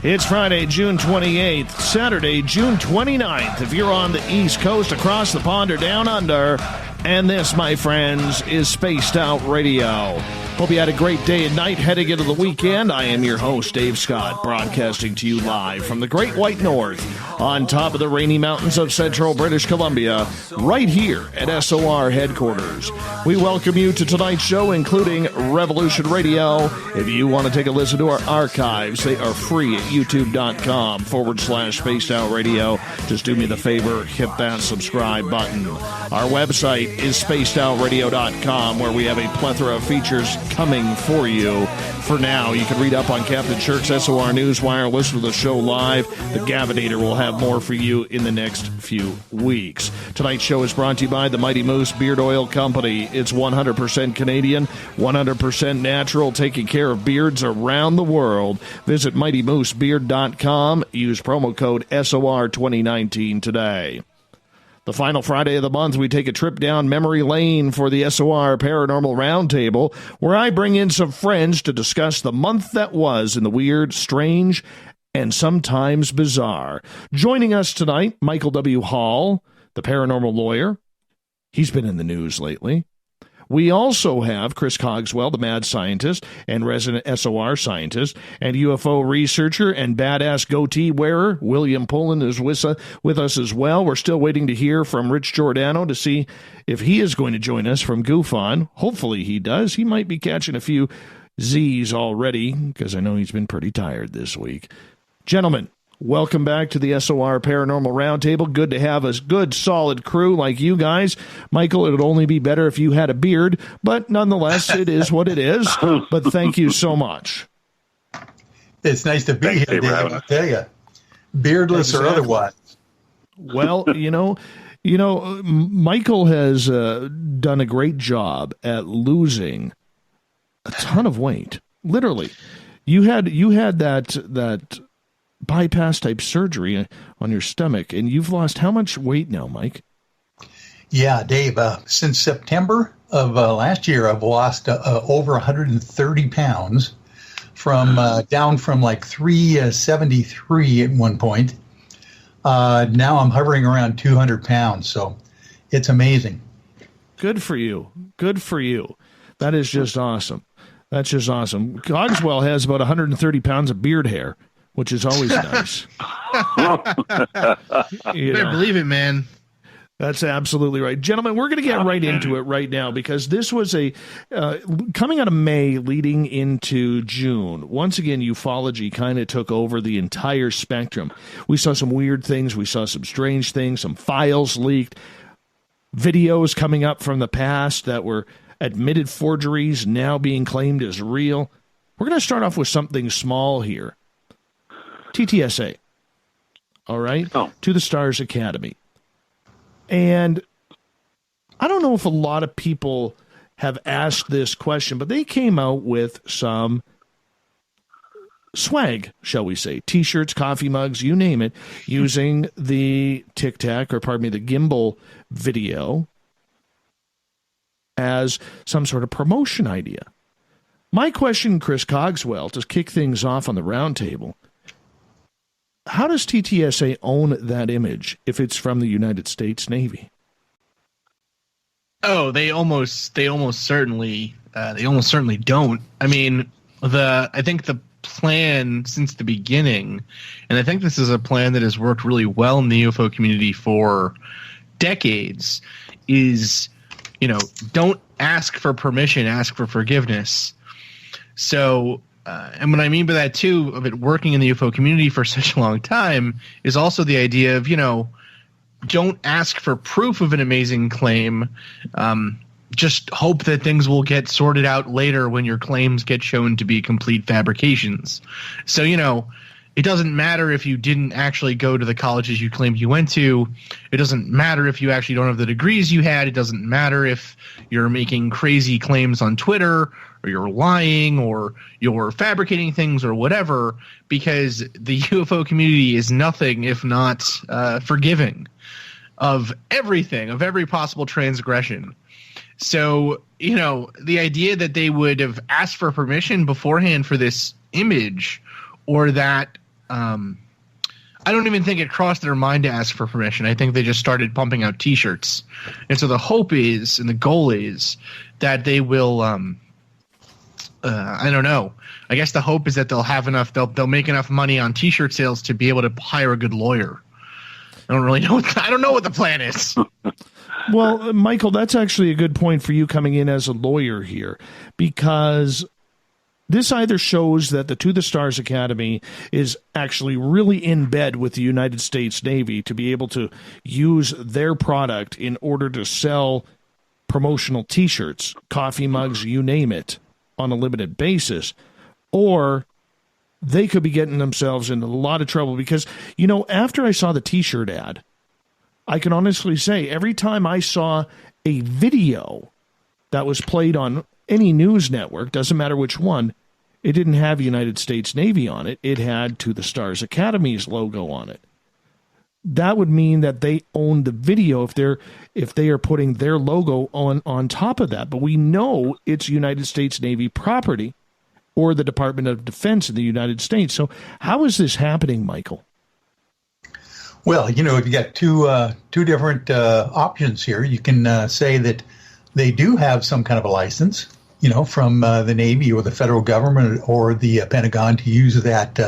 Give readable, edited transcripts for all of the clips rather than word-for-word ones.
It's Friday, June 28th, Saturday, June 29th. If you're on the East Coast, across the pond, or down under. And this, my friends, is Spaced Out Radio. Hope you had a great day and night heading into the weekend. I am your host, Dave Scott, broadcasting to you live from the Great White North on top of the rainy mountains of central British Columbia, right here at SOR headquarters. We welcome you to tonight's show, including Revolution Radio. If you want to take a listen to our archives, they are free at youtube.com/Spaced Out Radio. Just do me the favor, hit that subscribe button. Our website is spacedoutradio.com, where we have a plethora of features coming for you. For now, you can read up on Captain Shirk's SOR Newswire, listen to the show live. The Gavinator will have more for you in the next few weeks. Tonight's show is brought to you by the Mighty Moose Beard Oil Company. It's 100% Canadian, 100% natural, taking care of beards around the world. Visit MightyMooseBeard.com. Use promo code SOR2019 today. The final Friday of the month, we take a trip down memory lane for the SOR Paranormal Round Table, where I bring in some friends to discuss the month that was in the weird, strange, and sometimes bizarre. Joining us tonight, Michael W. Hall, the paranormal lawyer. He's been in the news lately. We also have Chris Cogswell, the mad scientist and resident SOR scientist, and UFO researcher and badass goatee wearer. William Pullen is with us as well. We're still waiting to hear from Rich Giordano to see if he is going to join us from GoofOn. Hopefully he does. He might be catching a few Z's already, because I know he's been pretty tired this week. Gentlemen, welcome back to the SOR Paranormal Roundtable. Good to have a good, solid crew like you guys. Michael, it would only be better if you had a beard, but nonetheless, it is what it is. But thank you so much. It's nice to be here, Dave, I'll tell you. Beardless or otherwise. Well, you know, Michael has done a great job at losing a ton of weight. Literally. You had that bypass type surgery on your stomach, and you've lost how much weight now, Mike? Yeah, Dave, since September of last year, I've lost over 130 pounds from down from like 373 at one point. Now I'm hovering around 200 pounds, so it's amazing. Good for you. Good for you. That is just awesome. That's just awesome. Cogswell has about 130 pounds of beard hair, which is always nice. You better believe it, man. That's absolutely right. Gentlemen, we're going to get right into it right now, because this was a coming out of May leading into June. Once again, ufology kind of took over the entire spectrum. We saw some weird things. We saw some strange things, some files leaked, videos coming up from the past that were admitted forgeries now being claimed as real. We're going to start off with something small here. TTSA, all right, To the Stars Academy. And I don't know if a lot of people have asked this question, but they came out with some swag, shall we say, T-shirts, coffee mugs, you name it, using the the gimbal video as some sort of promotion idea. My question, Chris Cogswell, to kick things off on the roundtable: how does TTSA own that image if it's from the United States Navy? Oh, they almost certainly don't. I mean, I think the plan since the beginning, and I think this is a plan that has worked really well in the UFO community for decades, is, don't ask for permission, ask for forgiveness. So, and what I mean by that, too, of it working in the UFO community for such a long time, is also the idea of, don't ask for proof of an amazing claim. Just hope that things will get sorted out later when your claims get shown to be complete fabrications. So, it doesn't matter if you didn't actually go to the colleges you claimed you went to. It doesn't matter if you actually don't have the degrees you had. It doesn't matter if you're making crazy claims on Twitter, or you're lying, or you're fabricating things, or whatever, because the UFO community is nothing if not forgiving of everything, of every possible transgression. So, the idea that they would have asked for permission beforehand for this image, or that I don't even think it crossed their mind to ask for permission. I think they just started pumping out T-shirts. And so the hope is, and the goal is, that they will, I don't know. I guess the hope is that they'll have enough, they'll make enough money on T-shirt sales to be able to hire a good lawyer. I don't really know. I don't know what the plan is. Well, Michael, that's actually a good point for you coming in as a lawyer here, because this either shows that the To the Stars Academy is actually really in bed with the United States Navy to be able to use their product in order to sell promotional T-shirts, coffee mugs, you name it, on a limited basis, or they could be getting themselves in a lot of trouble because, after I saw the T-shirt ad, I can honestly say every time I saw a video that was played on any news network, doesn't matter which one, it didn't have United States Navy on it. It had To the Stars Academy's logo on it. That would mean that they own the video if they are putting their logo on top of that. But we know it's United States Navy property or the Department of Defense in the United States. So how is this happening, Michael? Well, you got two different options here. You can say that they do have some kind of a license, from the Navy or the federal government or the Pentagon to use that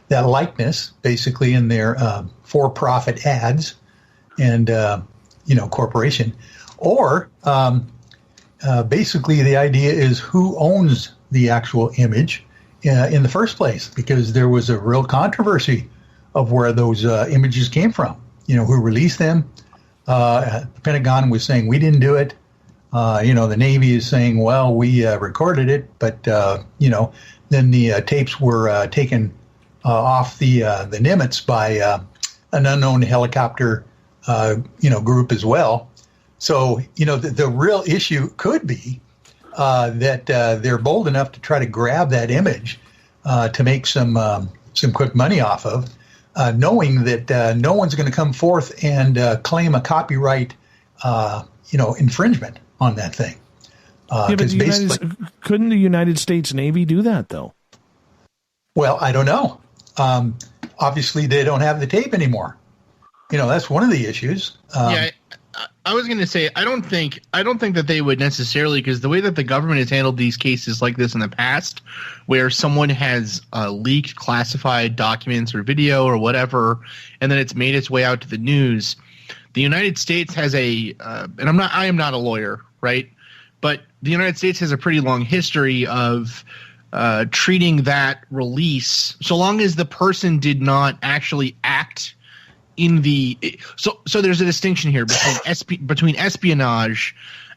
likeness, basically in their for-profit ads and corporation. Or basically, the idea is who owns the actual image in the first place, because there was a real controversy of where those images came from. Who released them. The Pentagon was saying we didn't do it. The Navy is saying, well, we recorded it, but, then the tapes were taken off the Nimitz by an unknown helicopter, group as well. So, the real issue could be that they're bold enough to try to grab that image to make some quick money off of, knowing that no one's going to come forth and claim a copyright, infringement on that thing. But couldn't the United States Navy do that, though? Well, I don't know. Obviously, they don't have the tape anymore. That's one of the issues. I was going to say I don't think that they would necessarily, because the way that the government has handled these cases like this in the past, where someone has leaked classified documents or video or whatever, and then it's made its way out to the news. The United States has and I am not a lawyer, right? But the United States has a pretty long history of treating that release, so long as the person did not actually act in the so there's a distinction here between espionage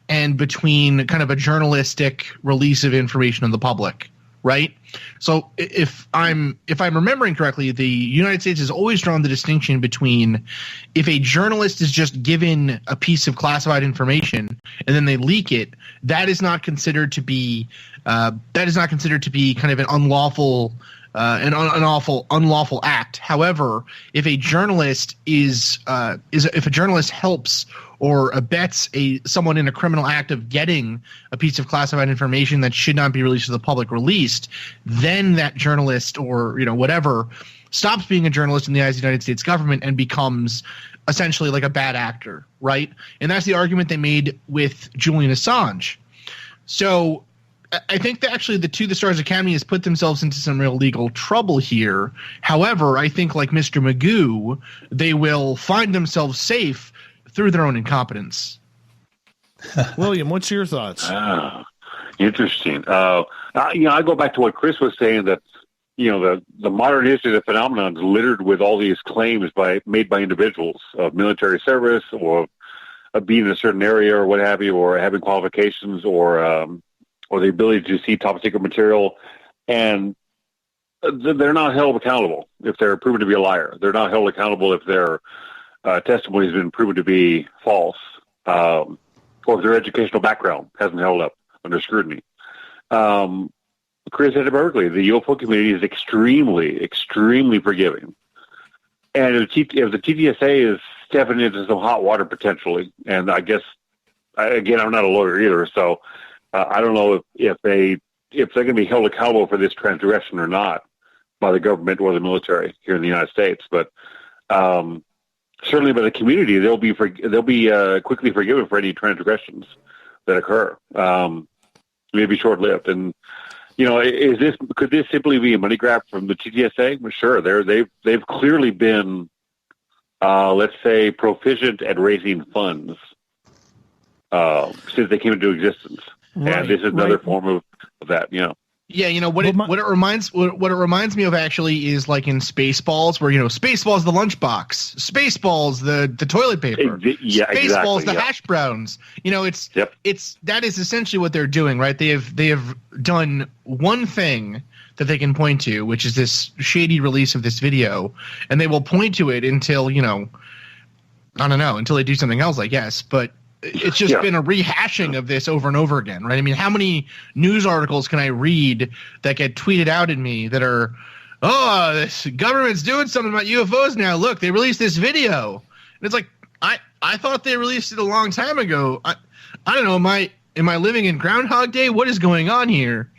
and between kind of a journalistic release of information to the public, right? So if I'm remembering correctly, the United States has always drawn the distinction between if a journalist is just given a piece of classified information and then they leak it, that is not considered to be kind of an unlawful unlawful act. However, if a journalist if a journalist helps or abets someone in a criminal act of getting a piece of classified information that should not be released to the public released, then that journalist or whatever stops being a journalist in the eyes of the United States government and becomes essentially like a bad actor, right? And that's the argument they made with Julian Assange. So I think that actually the To the Stars Academy has put themselves into some real legal trouble here. However, I think like Mr. Magoo, they will find themselves safe through their own incompetence. William, what's your thoughts? Interesting. I go back to what Chris was saying, that the modern history of the phenomenon is littered with all these claims made by individuals of military service or of being in a certain area or what have you, or having qualifications or the ability to see top secret material, and they're not held accountable if they're proven to be a liar. They're not held accountable if their testimony has been proven to be false, or if their educational background hasn't held up under scrutiny. Chris said it perfectly. The UFO community is extremely, extremely forgiving. And if the TTSA is stepping into some hot water potentially, and I guess, again, I'm not a lawyer either, so I don't know if they're going to be held accountable for this transgression or not. by the government or the military here in the United States, but certainly by the community, they'll be quickly forgiven for any transgressions that occur. Maybe short-lived, and could this simply be a money grab from the TTSA? Well, sure, they've clearly been, let's say, proficient at raising funds since they came into existence, and this is another form of that. Yeah, what it reminds me of actually is like in Spaceballs, where Spaceballs the lunchbox, Spaceballs the toilet paper, Spaceballs the hash browns. It's that is essentially what they're doing, right? They have done one thing that they can point to, which is this shady release of this video, and they will point to it until I don't know, until they do something else, I guess, but. It's just been a rehashing of this over and over again, right? I mean, how many news articles can I read that get tweeted out at me that are, this government's doing something about UFOs now. Look, they released this video. And it's like, I thought they released it a long time ago. I don't know. Am I living in Groundhog Day? What is going on here?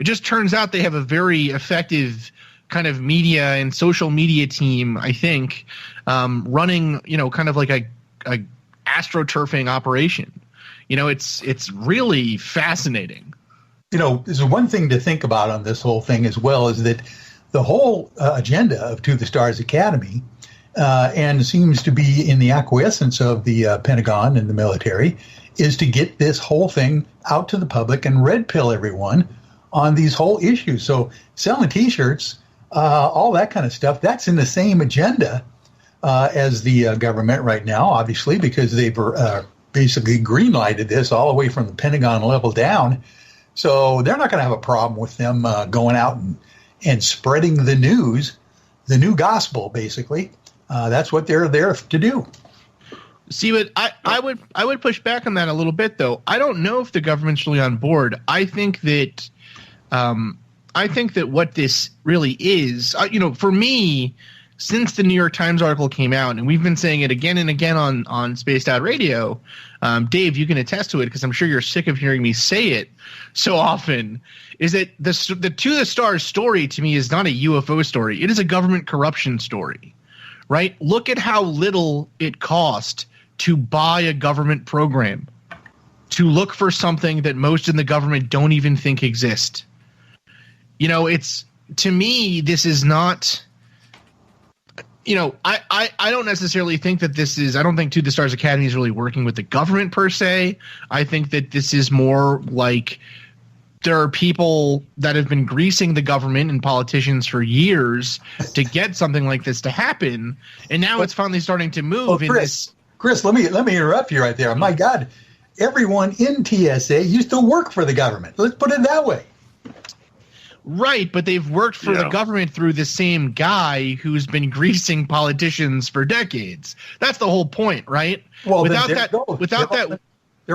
It just turns out they have a very effective kind of media and social media team, I think, running, kind of like a astroturfing operation. It's really fascinating. There's one thing to think about on this whole thing as well, is that the whole agenda of To the Stars Academy and seems to be in the acquiescence of the Pentagon and the military is to get this whole thing out to the public and red pill everyone on these whole issues. So selling T-shirts, all that kind of stuff, that's in the same agenda as the government right now, obviously, because they've basically green-lighted this all the way from the Pentagon level down. So they're not going to have a problem with them going out and spreading the news, the new gospel, basically. That's what they're there to do. See, but I would push back on that a little bit, though. I don't know if the government's really on board. I think that what this really is, for me, since the New York Times article came out, and we've been saying it again and again on Spaced Out Radio, Dave, you can attest to it because I'm sure you're sick of hearing me say it so often, is that the To the Stars story to me is not a UFO story. It is a government corruption story, right? Look at how little it cost to buy a government program, to look for something that most in the government don't even think exist. It's, to me, this is not... I don't necessarily think that this is – I don't think To the Stars Academy is really working with the government per se. I think that this is more like there are people that have been greasing the government and politicians for years to get something like this to happen, and now it's finally starting to move. Chris, let me interrupt you right there. My God, everyone in TSA used to work for the government. Let's put it that way. Right, but they've worked for the government through the same guy who's been greasing politicians for decades. That's the whole point, right? Well, they're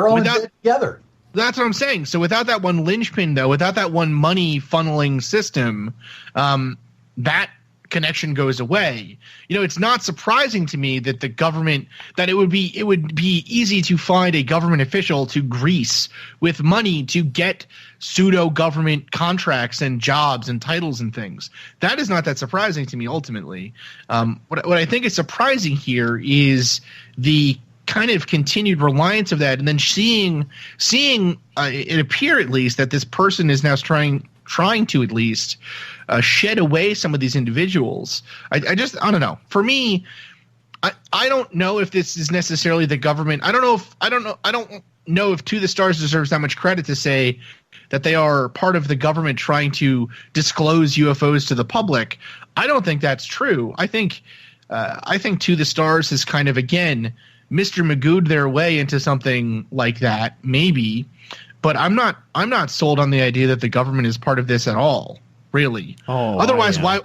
all together. That's what I'm saying. So without that one linchpin, though, without that one money funneling system, that connection goes away. It's not surprising to me that the government that it would be easy to find a government official to grease with money to get pseudo government contracts and jobs and titles and things. That is not that surprising to me ultimately. What I think is surprising here is the kind of continued reliance of that, and then seeing it appear at least that this person is now trying to at least shed away some of these individuals. I don't know. For me, I don't know if this is necessarily the government. I don't know if To the Stars deserves that much credit to say that they are part of the government trying to disclose UFOs to the public. I don't think that's true. I think To the Stars has kind of, again, Mr. Magoo'd their way into something like that, maybe. But I'm not sold on the idea that the government is part of this at all, really. Otherwise, why?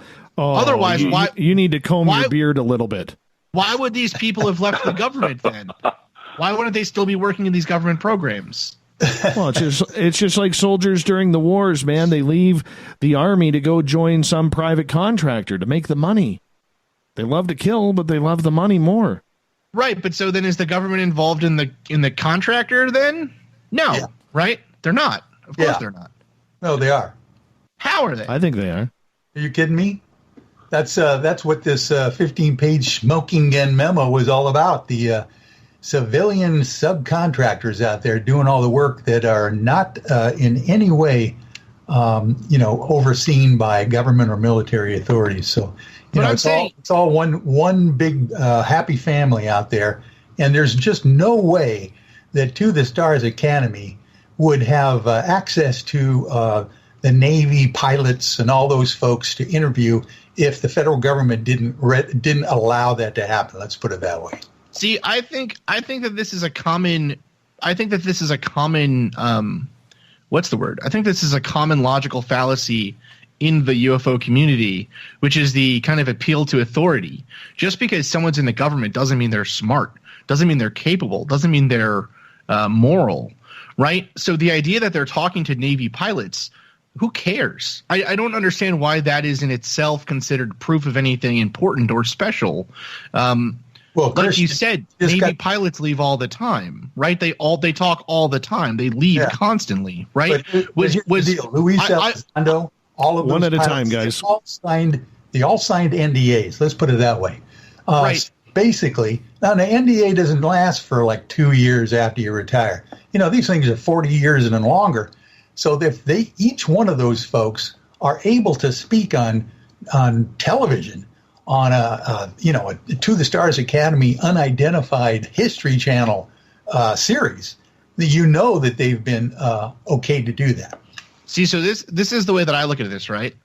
You need to comb your beard a little bit. Why would these people have left the government then? Why wouldn't they still be working in these government programs? Well, it's just like soldiers during the wars, man. They leave the army to go join some private contractor to make the money. They love to kill, but they love the money more. Right, but so then is the government involved in the contractor then? No. Yeah. Right? They're not. Of course they're not. No, they are. How are they? I think they are. Are you kidding me? That's what this 15-page smoking gun memo was all about. The civilian subcontractors out there doing all the work that are not in any way, overseen by government or military authorities. So, it's all one big happy family out there, and there's just no way that To the Stars Academy would have access to the Navy pilots and all those folks to interview if the federal government didn't allow that to happen. Let's put it that way. See, I think that this is a common. I think that this is a common. What's the word? I think this is a common logical fallacy in the UFO community, which is the kind of appeal to authority. Just because someone's in the government doesn't mean they're smart, doesn't mean they're capable, doesn't mean they're moral, right? So the idea that they're talking to Navy pilots, who cares? I don't understand why that is in itself considered proof of anything important or special. Well, like you said, Navy pilots leave all the time, right? They talk all the time. They leave constantly, right? Luis Elizondo, all of those one at pilots, a time, guys. They all signed NDAs. Let's put it that way. Right. Basically, now the NDA doesn't last for like 2 years after you retire. These things are 40 years and longer. So if each one of those folks are able to speak on television, on a To the Stars Academy unidentified History Channel series, that they've been okay to do that. See, so this is the way that I look at this, right?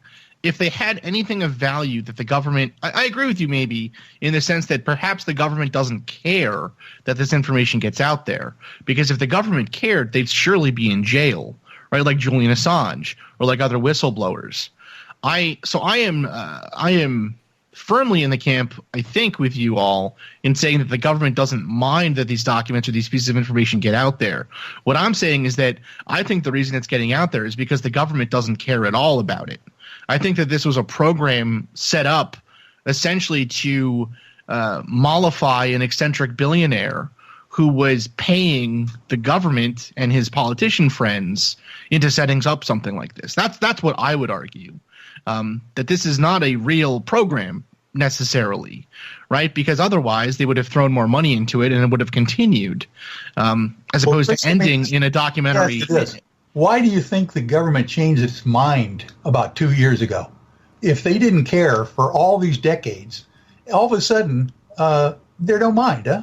If they had anything of value that the government – I agree with you maybe in the sense that perhaps the government doesn't care that this information gets out there, because if the government cared, they'd surely be in jail, right, like Julian Assange or like other whistleblowers. I am firmly in the camp, I think, with you all in saying that the government doesn't mind that these documents or these pieces of information get out there. What I'm saying is that I think the reason it's getting out there is because the government doesn't care at all about it. I think that this was a program set up essentially to mollify an eccentric billionaire who was paying the government and his politician friends into setting up something like this. That's what I would argue. That this is not a real program necessarily, right? Because otherwise they would have thrown more money into it and it would have continued, as opposed to ending in a documentary. Why do you think the government changed its mind about 2 years ago? If they didn't care for all these decades, all of a sudden they don't mind, huh?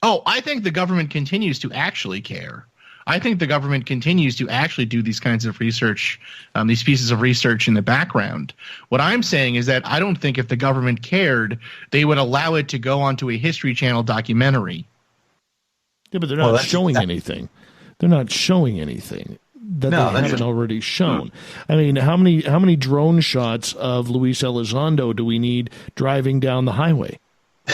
Oh, I think the government continues to actually care. I think the government continues to actually do these kinds of research, these pieces of research in the background. What I'm saying is that I don't think if the government cared, they would allow it to go onto a History Channel documentary. Yeah, but they're not showing anything. They're not showing anything that they haven't already shown. I mean, how many drone shots of Luis Elizondo do we need driving down the highway?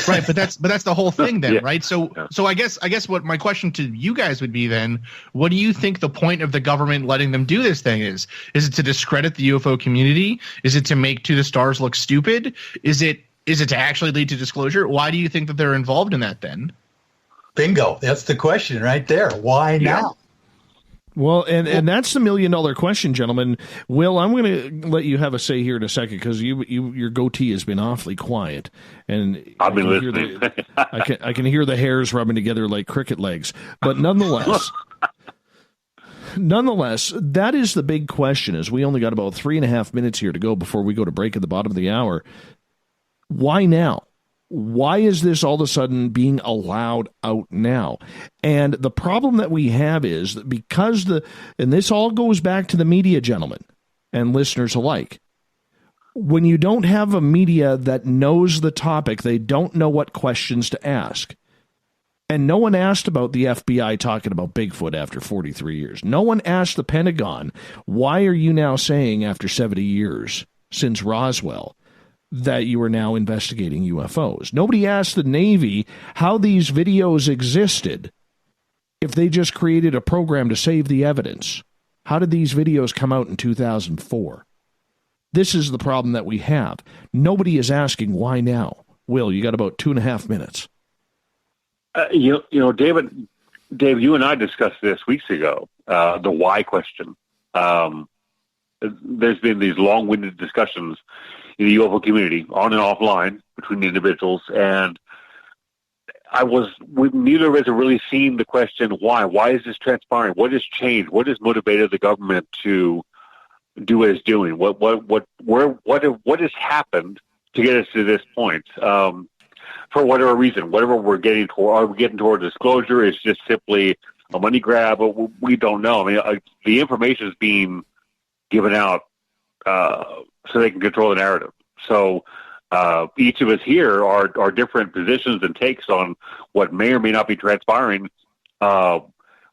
Right, but that's the whole thing then, right? So I guess what my question to you guys would be then, what do you think the point of the government letting them do this thing is? Is it to discredit the UFO community? Is it to make To the Stars look stupid? Is it to actually lead to disclosure? Why do you think that they're involved in that then? Bingo. That's the question right there. Why now? Well, and that's the $1 million question, gentlemen. Will, I'm going to let you have a say here in a second because your goatee has been awfully quiet, and I've been listening. I can hear the hairs rubbing together like cricket legs. But nonetheless, that is the big question. Is we only got about 3.5 minutes here to go before we go to break at the bottom of the hour. Why now? Why is this all of a sudden being allowed out now? And the problem that we have is that because and this all goes back to the media, gentlemen, and listeners alike. When you don't have a media that knows the topic, they don't know what questions to ask. And no one asked about the FBI talking about Bigfoot after 43 years. No one asked the Pentagon, why are you now saying after 70 years since Roswell that you are now investigating UFOs? Nobody asked the Navy how these videos existed if they just created a program to save the evidence. How did these videos come out in 2004? This is the problem that we have. Nobody is asking why now. Will, you got about 2.5 minutes. Dave, you and I discussed this weeks ago, the why question. there's been these long-winded discussions in the UFO community, on and offline, between the individuals, and neither of us have really seen the question, why? Why is this transpiring? What has changed? What has motivated the government to do what it's doing? What has happened to get us to this point? For whatever reason, whatever we're getting toward, are we getting toward disclosure? It's just simply a money grab. We don't know. I mean, the information is being given out so they can control the narrative. So each of us here are different positions and takes on what may or may not be transpiring.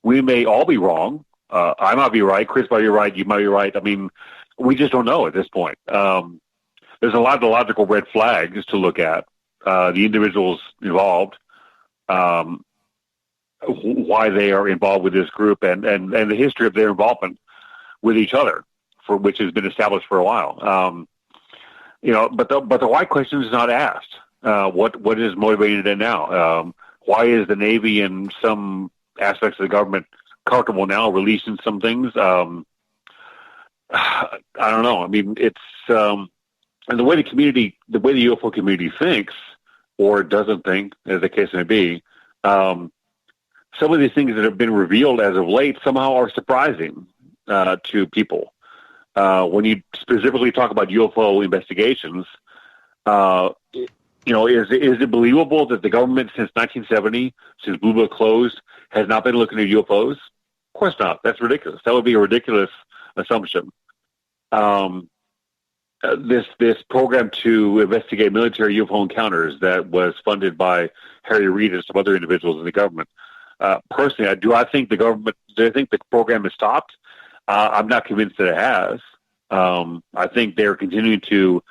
We may all be wrong. I might be right. Chris might be right. You might be right. I mean, we just don't know at this point. There's a lot of logical red flags to look at. The individuals involved, why they are involved with this group, and the history of their involvement with each other, for which has been established for a while. But the why question is not asked. What is motivating it now? Why is the Navy and some aspects of the government comfortable now releasing some things? I don't know. I mean, it's and the way the UFO community thinks or doesn't think, as the case may be. Some of these things that have been revealed as of late somehow are surprising to people. When you specifically talk about UFO investigations, is it believable that the government since 1970, since Blue Book closed, has not been looking at UFOs? Of course not. That's ridiculous. That would be a ridiculous assumption. This program to investigate military UFO encounters that was funded by Harry Reid and some other individuals in the government. Personally, do I think the program has stopped? I'm not convinced that it has. I think they're continuing to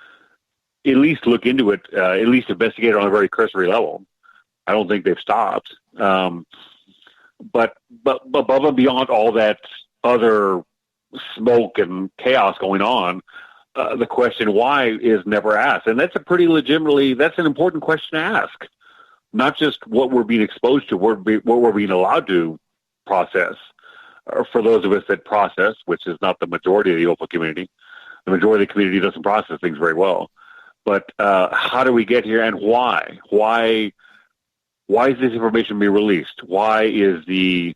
at least look into it, at least investigate it on a very cursory level. I don't think they've stopped. But above and beyond all that other smoke and chaos going on, the question why is never asked. And that's that's an important question to ask. Not just what we're being exposed to, what we're being allowed to process. Or for those of us that process, which is not the majority of the UFO community. The majority of the community doesn't process things very well. But how do we get here, and why? Why is this information being released? Why is this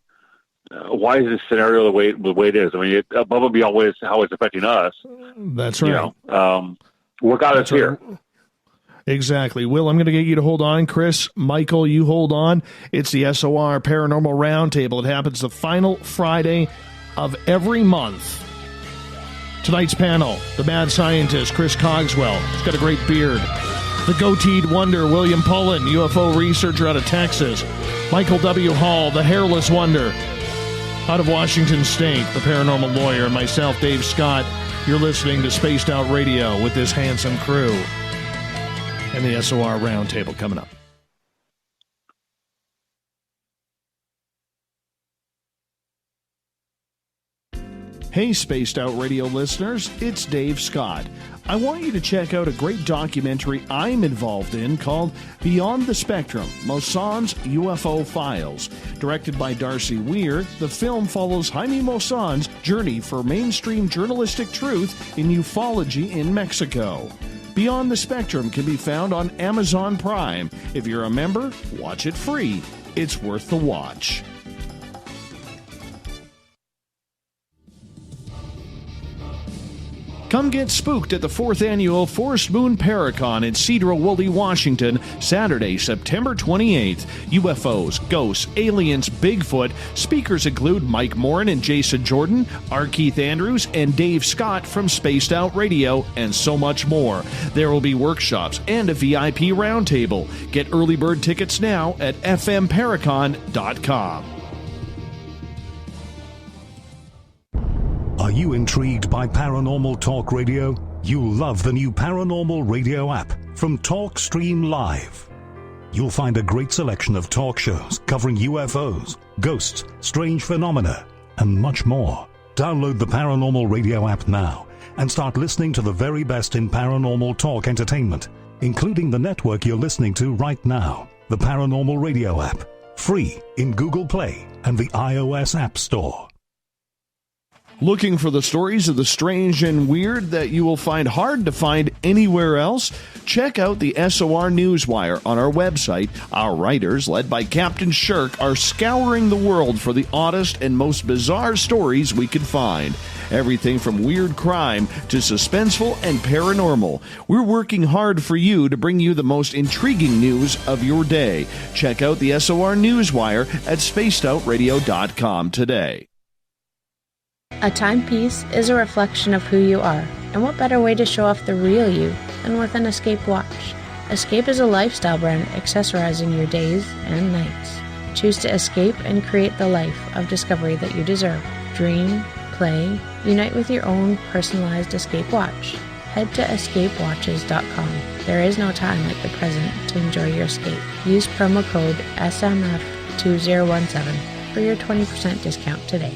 scenario the way it is? I mean, above and beyond how it's affecting us. That's right. What got us here? Exactly. Will, I'm going to get you to hold on. Chris, Michael, you hold on. It's the SOR Paranormal Round Table. It happens the final Friday of every month. Tonight's panel, the mad scientist, Chris Cogswell. He's got a great beard. The goateed wonder, William Pullen, UFO researcher out of Texas. Michael W. Hall, the hairless wonder, out of Washington State, the paranormal lawyer, and myself, Dave Scott. You're listening to Spaced Out Radio with this handsome crew. And the SOR Roundtable coming up. Hey, Spaced Out Radio listeners, it's Dave Scott. I want you to check out a great documentary I'm involved in called Beyond the Spectrum, Mosson's UFO Files. Directed by Darcy Weir, the film follows Jaime Mosson's journey for mainstream journalistic truth in ufology in Mexico. Beyond the Spectrum can be found on Amazon Prime. If you're a member, watch it free. It's worth the watch. Come get spooked at the 4th Annual Forest Moon Paracon in Cedar-Woolley, Washington, Saturday, September 28th. UFOs, ghosts, aliens, Bigfoot. Speakers include Mike Morin and Jason Jordan, R. Keith Andrews, and Dave Scott from Spaced Out Radio, and so much more. There will be workshops and a VIP roundtable. Get early bird tickets now at fmparacon.com. Are you intrigued by Paranormal Talk Radio? You'll love the new Paranormal Radio app from TalkStream Live. You'll find a great selection of talk shows covering UFOs, ghosts, strange phenomena, and much more. Download the Paranormal Radio app now and start listening to the very best in paranormal talk entertainment, including the network you're listening to right now, the Paranormal Radio app, free in Google Play and the iOS App Store. Looking for the stories of the strange and weird that you will find hard to find anywhere else? Check out the SOR Newswire on our website. Our writers, led by Captain Shirk, are scouring the world for the oddest and most bizarre stories we can find. Everything from weird crime to suspenseful and paranormal. We're working hard for you to bring you the most intriguing news of your day. Check out the SOR Newswire at spacedoutradio.com today. A timepiece is a reflection of who you are, and what better way to show off the real you than with an Escape watch? Escape is a lifestyle brand accessorizing your days and nights. Choose to escape and create the life of discovery that you deserve. Dream, play, unite with your own personalized Escape watch. Head to escapewatches.com. There is no time like the present to enjoy your escape. Use promo code SMF2017 for your 20% discount today.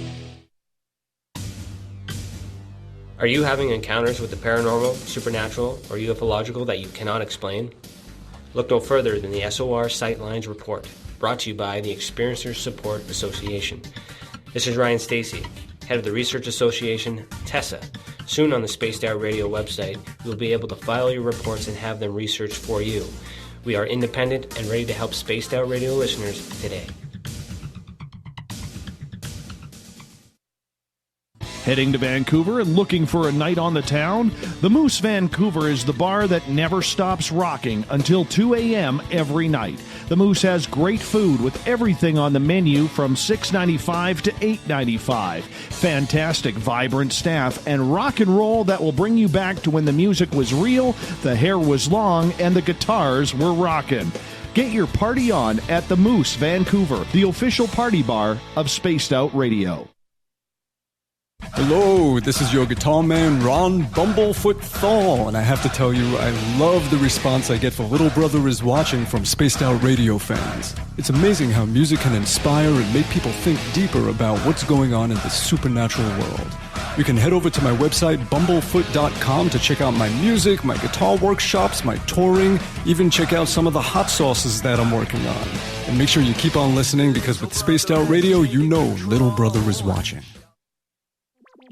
Are you having encounters with the paranormal, supernatural, or ufological that you cannot explain? Look no further than the SOR Sightlines Report, brought to you by the Experiencers Support Association. This is Ryan Stacy, head of the Research Association, TESA. Soon on the Spaced Out Radio website, you'll be able to file your reports and have them researched for you. We are independent and ready to help Spaced Out Radio listeners today. Heading to Vancouver and looking for a night on the town? The Moose Vancouver is the bar that never stops rocking until 2 a.m. every night. The Moose has great food with everything on the menu from $6.95 to $8.95. Fantastic, vibrant staff and rock and roll that will bring you back to when the music was real, the hair was long, and the guitars were rocking. Get your party on at the Moose Vancouver, the official party bar of Spaced Out Radio. Hello, this is your guitar man, Ron Bumblefoot Thal, and I have to tell you, I love the response I get for Little Brother is Watching from Spaced Out Radio fans. It's amazing how music can inspire and make people think deeper about what's going on in the supernatural world. You can head over to my website, bumblefoot.com, to check out my music, my guitar workshops, my touring, even check out some of the hot sauces that I'm working on. And make sure you keep on listening, because with Spaced Out Radio, you know Little Brother is watching.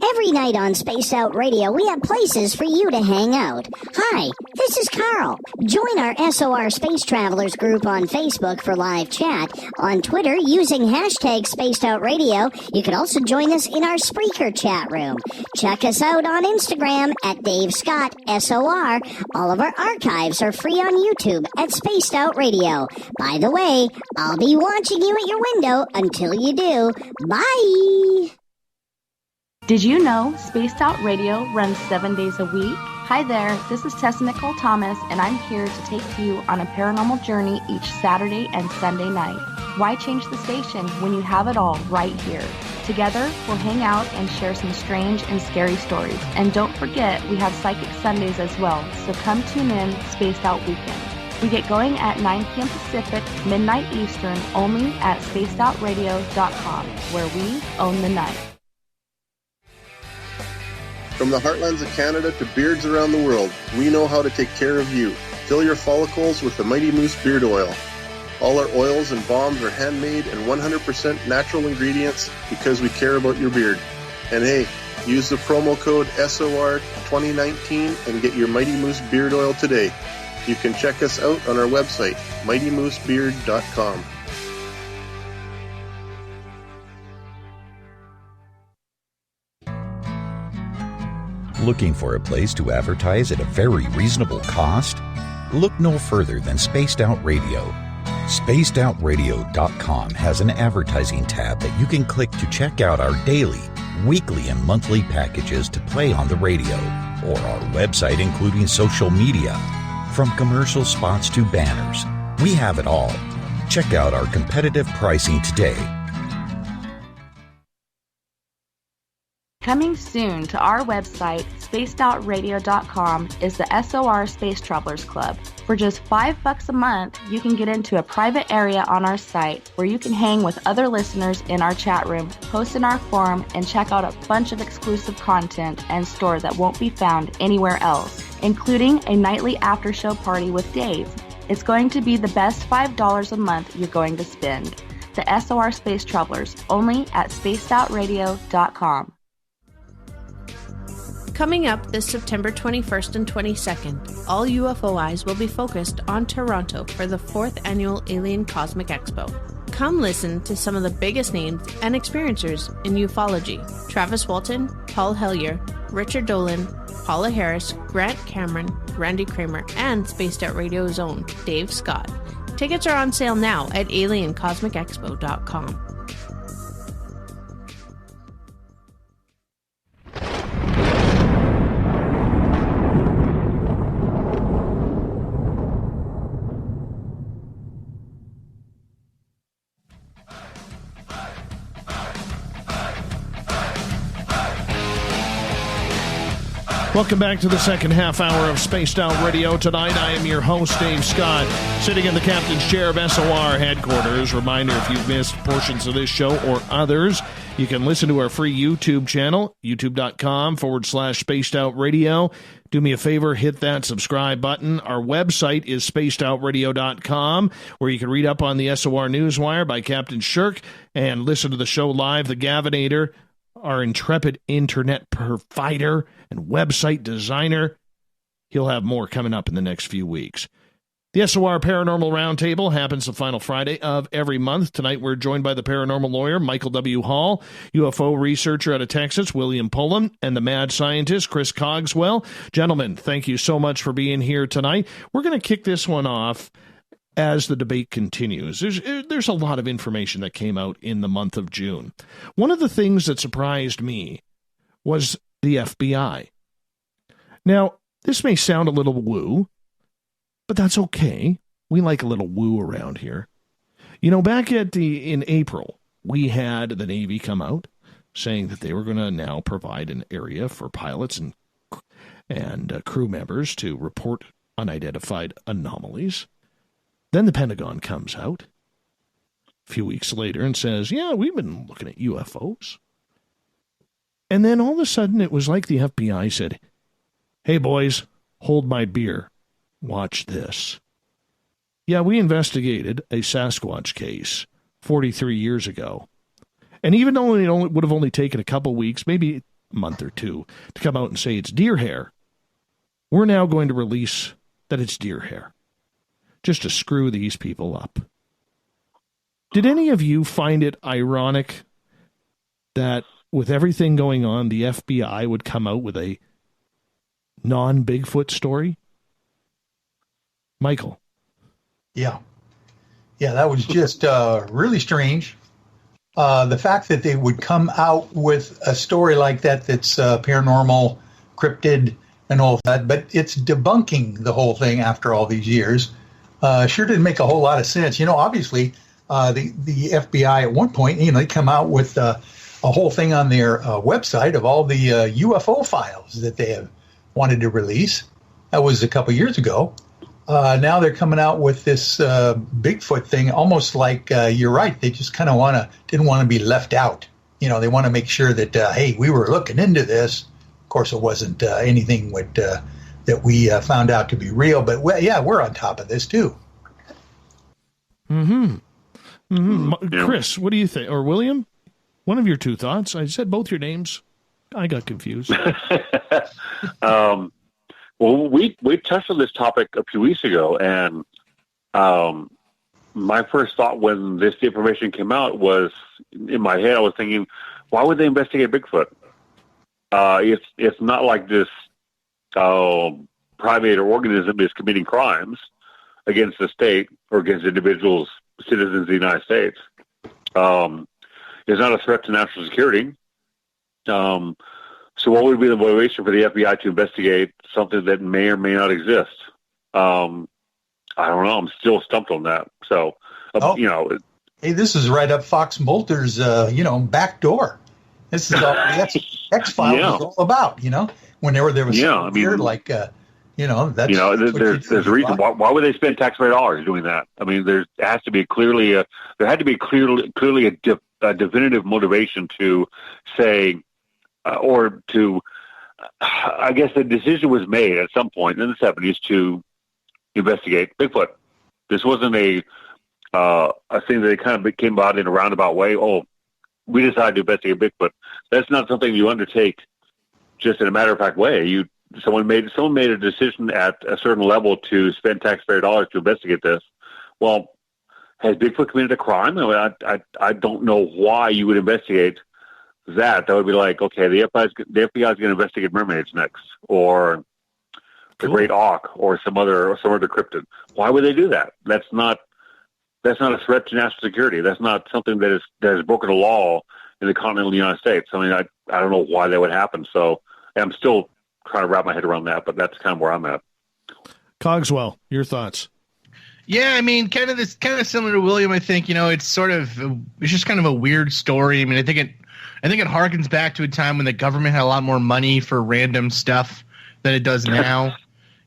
Every night on Spaced Out Radio, we have places for you to hang out. Hi, this is Carl. Join our SOR Space Travelers group on Facebook for live chat. On Twitter, using hashtag Spaced Out Radio, you can also join us in our Spreaker chat room. Check us out on Instagram at Dave Scott SOR. All of our archives are free on YouTube at Spaced Out Radio. By the way, I'll be watching you at your window until you do. Bye! Did you know Spaced Out Radio runs 7 days a week? Hi there, this is Tessa Nicole Thomas, and I'm here to take you on a paranormal journey each Saturday and Sunday night. Why change the station when you have it all right here? Together, we'll hang out and share some strange and scary stories. And don't forget, we have Psychic Sundays as well, so come tune in Spaced Out Weekend. We get going at 9 p.m. Pacific, midnight Eastern, only at spacedoutradio.com, where we own the night. From the heartlands of Canada to beards around the world, we know how to take care of you. Fill your follicles with the Mighty Moose Beard Oil. All our oils and balms are handmade and 100% natural ingredients because we care about your beard. And hey, use the promo code SOR2019 and get your Mighty Moose Beard Oil today. You can check us out on our website, mightymoosebeard.com. Looking for a place to advertise at a very reasonable cost? Look no further than Spaced Out Radio. SpacedOutRadio.com has an advertising tab that you can click to check out our daily, weekly, and monthly packages to play on the radio, or our website including social media. From commercial spots to banners, we have it all. Check out our competitive pricing today. Coming soon to our website, spacedoutradio.com, is the SOR Space Travelers Club. For just $5 a month, you can get into a private area on our site where you can hang with other listeners in our chat room, post in our forum, and check out a bunch of exclusive content and store that won't be found anywhere else, including a nightly after-show party with Dave. It's going to be the best $5 a month you're going to spend. The SOR Space Travelers, only at spacedoutradio.com. Coming up this September 21st and 22nd, all UFO eyes will be focused on Toronto for the 4th Annual Alien Cosmic Expo. Come listen to some of the biggest names and experiencers in ufology. Travis Walton, Paul Hellyer, Richard Dolan, Paula Harris, Grant Cameron, Randy Kramer, and Spaced Out Radio's own Dave Scott. Tickets are on sale now at aliencosmicexpo.com. Welcome back to the second half hour of Spaced Out Radio. Tonight, I am your host, Dave Scott, sitting in the captain's chair of SOR headquarters. Reminder, if you've missed portions of this show or others, you can listen to our free YouTube channel, youtube.com/Spaced Out Radio. Do me a favor, hit that subscribe button. Our website is spacedoutradio.com, where you can read up on the SOR Newswire by Captain Shirk and listen to the show live. The Gavinator, our intrepid internet provider and website designer. He'll have more coming up in the next few weeks. The SOR Paranormal Round Table happens the final Friday of every month. Tonight we're joined by the paranormal lawyer, Michael W. Hall, UFO researcher out of Texas, William Pullum, and the mad scientist, Chris Cogswell. Gentlemen, thank you so much for being here tonight. We're going to kick this one off as the debate continues. There's a lot of information that came out in the month of June. One of the things that surprised me was the FBI. Now, this may sound a little woo, but that's okay. We like a little woo around here. You know, back in April, we had the Navy come out saying that they were going to now provide an area for pilots and crew members to report unidentified anomalies. Then the Pentagon comes out a few weeks later and says, yeah, we've been looking at UFOs. And then all of a sudden it was like the FBI said, hey, boys, hold my beer. Watch this. Yeah, we investigated a Sasquatch case 43 years ago. And even though it would have only taken a couple weeks, maybe a month or two, to come out and say it's deer hair, we're now going to release that it's deer hair, just to screw these people up. Did any of you find it ironic that with everything going on, the FBI would come out with a non-Bigfoot story? Michael. Yeah, that was just really strange. The fact that they would come out with a story like that that's paranormal, cryptid, and all that, but it's debunking the whole thing after all these years. Sure didn't make a whole lot of sense. You know, obviously, the FBI at one point, they come out with a whole thing on their website of all the UFO files that they have wanted to release. That was a couple years ago. Now they're coming out with this Bigfoot thing, almost like you're right. They just kind of didn't want to be left out. You know, they want to make sure that hey, we were looking into this. Of course, it wasn't anything that we found out to be real, but we're on top of this too. Chris, what do you think? Or William, one of your two thoughts? I said both your names. I got confused. Well, we touched on this topic a few weeks ago, and my first thought when this information came out was, in my head, I was thinking, why would they investigate Bigfoot? It's not like this primate or organism is committing crimes against the state or against individuals, citizens of the United States. It's not a threat to national security. So what would be the motivation for the FBI to investigate something that may or may not exist? I don't know. I'm still stumped on that. So, hey, this is right up Fox Mulder's, back door. This is all the X-Files is all about, when there was weird, that's there's a reason. Why would they spend taxpayer dollars doing that? I mean, there had to be clearly a definitive motivation to say, I guess the decision was made at some point in the 70s to investigate Bigfoot. This wasn't a thing that kind of came about in a roundabout way. Oh, we decided to investigate Bigfoot. That's not something you undertake just in a matter of fact way. Someone made a decision at a certain level to spend taxpayer dollars to investigate this. Well, has Bigfoot committed a crime? I don't know why you would investigate that. That would be like, okay, the FBI is going to investigate mermaids next, or the Great Auk, or some other cryptid. Why would they do that? That's not a threat to national security. That's not something that has broken a law in the continental United States. I mean, I don't know why that would happen. So I'm still trying to wrap my head around that, but that's kind of where I'm at. Cogswell, your thoughts? Yeah, I mean, kind of similar to William. I think, it's just kind of a weird story. I mean, I think it harkens back to a time when the government had a lot more money for random stuff than it does now.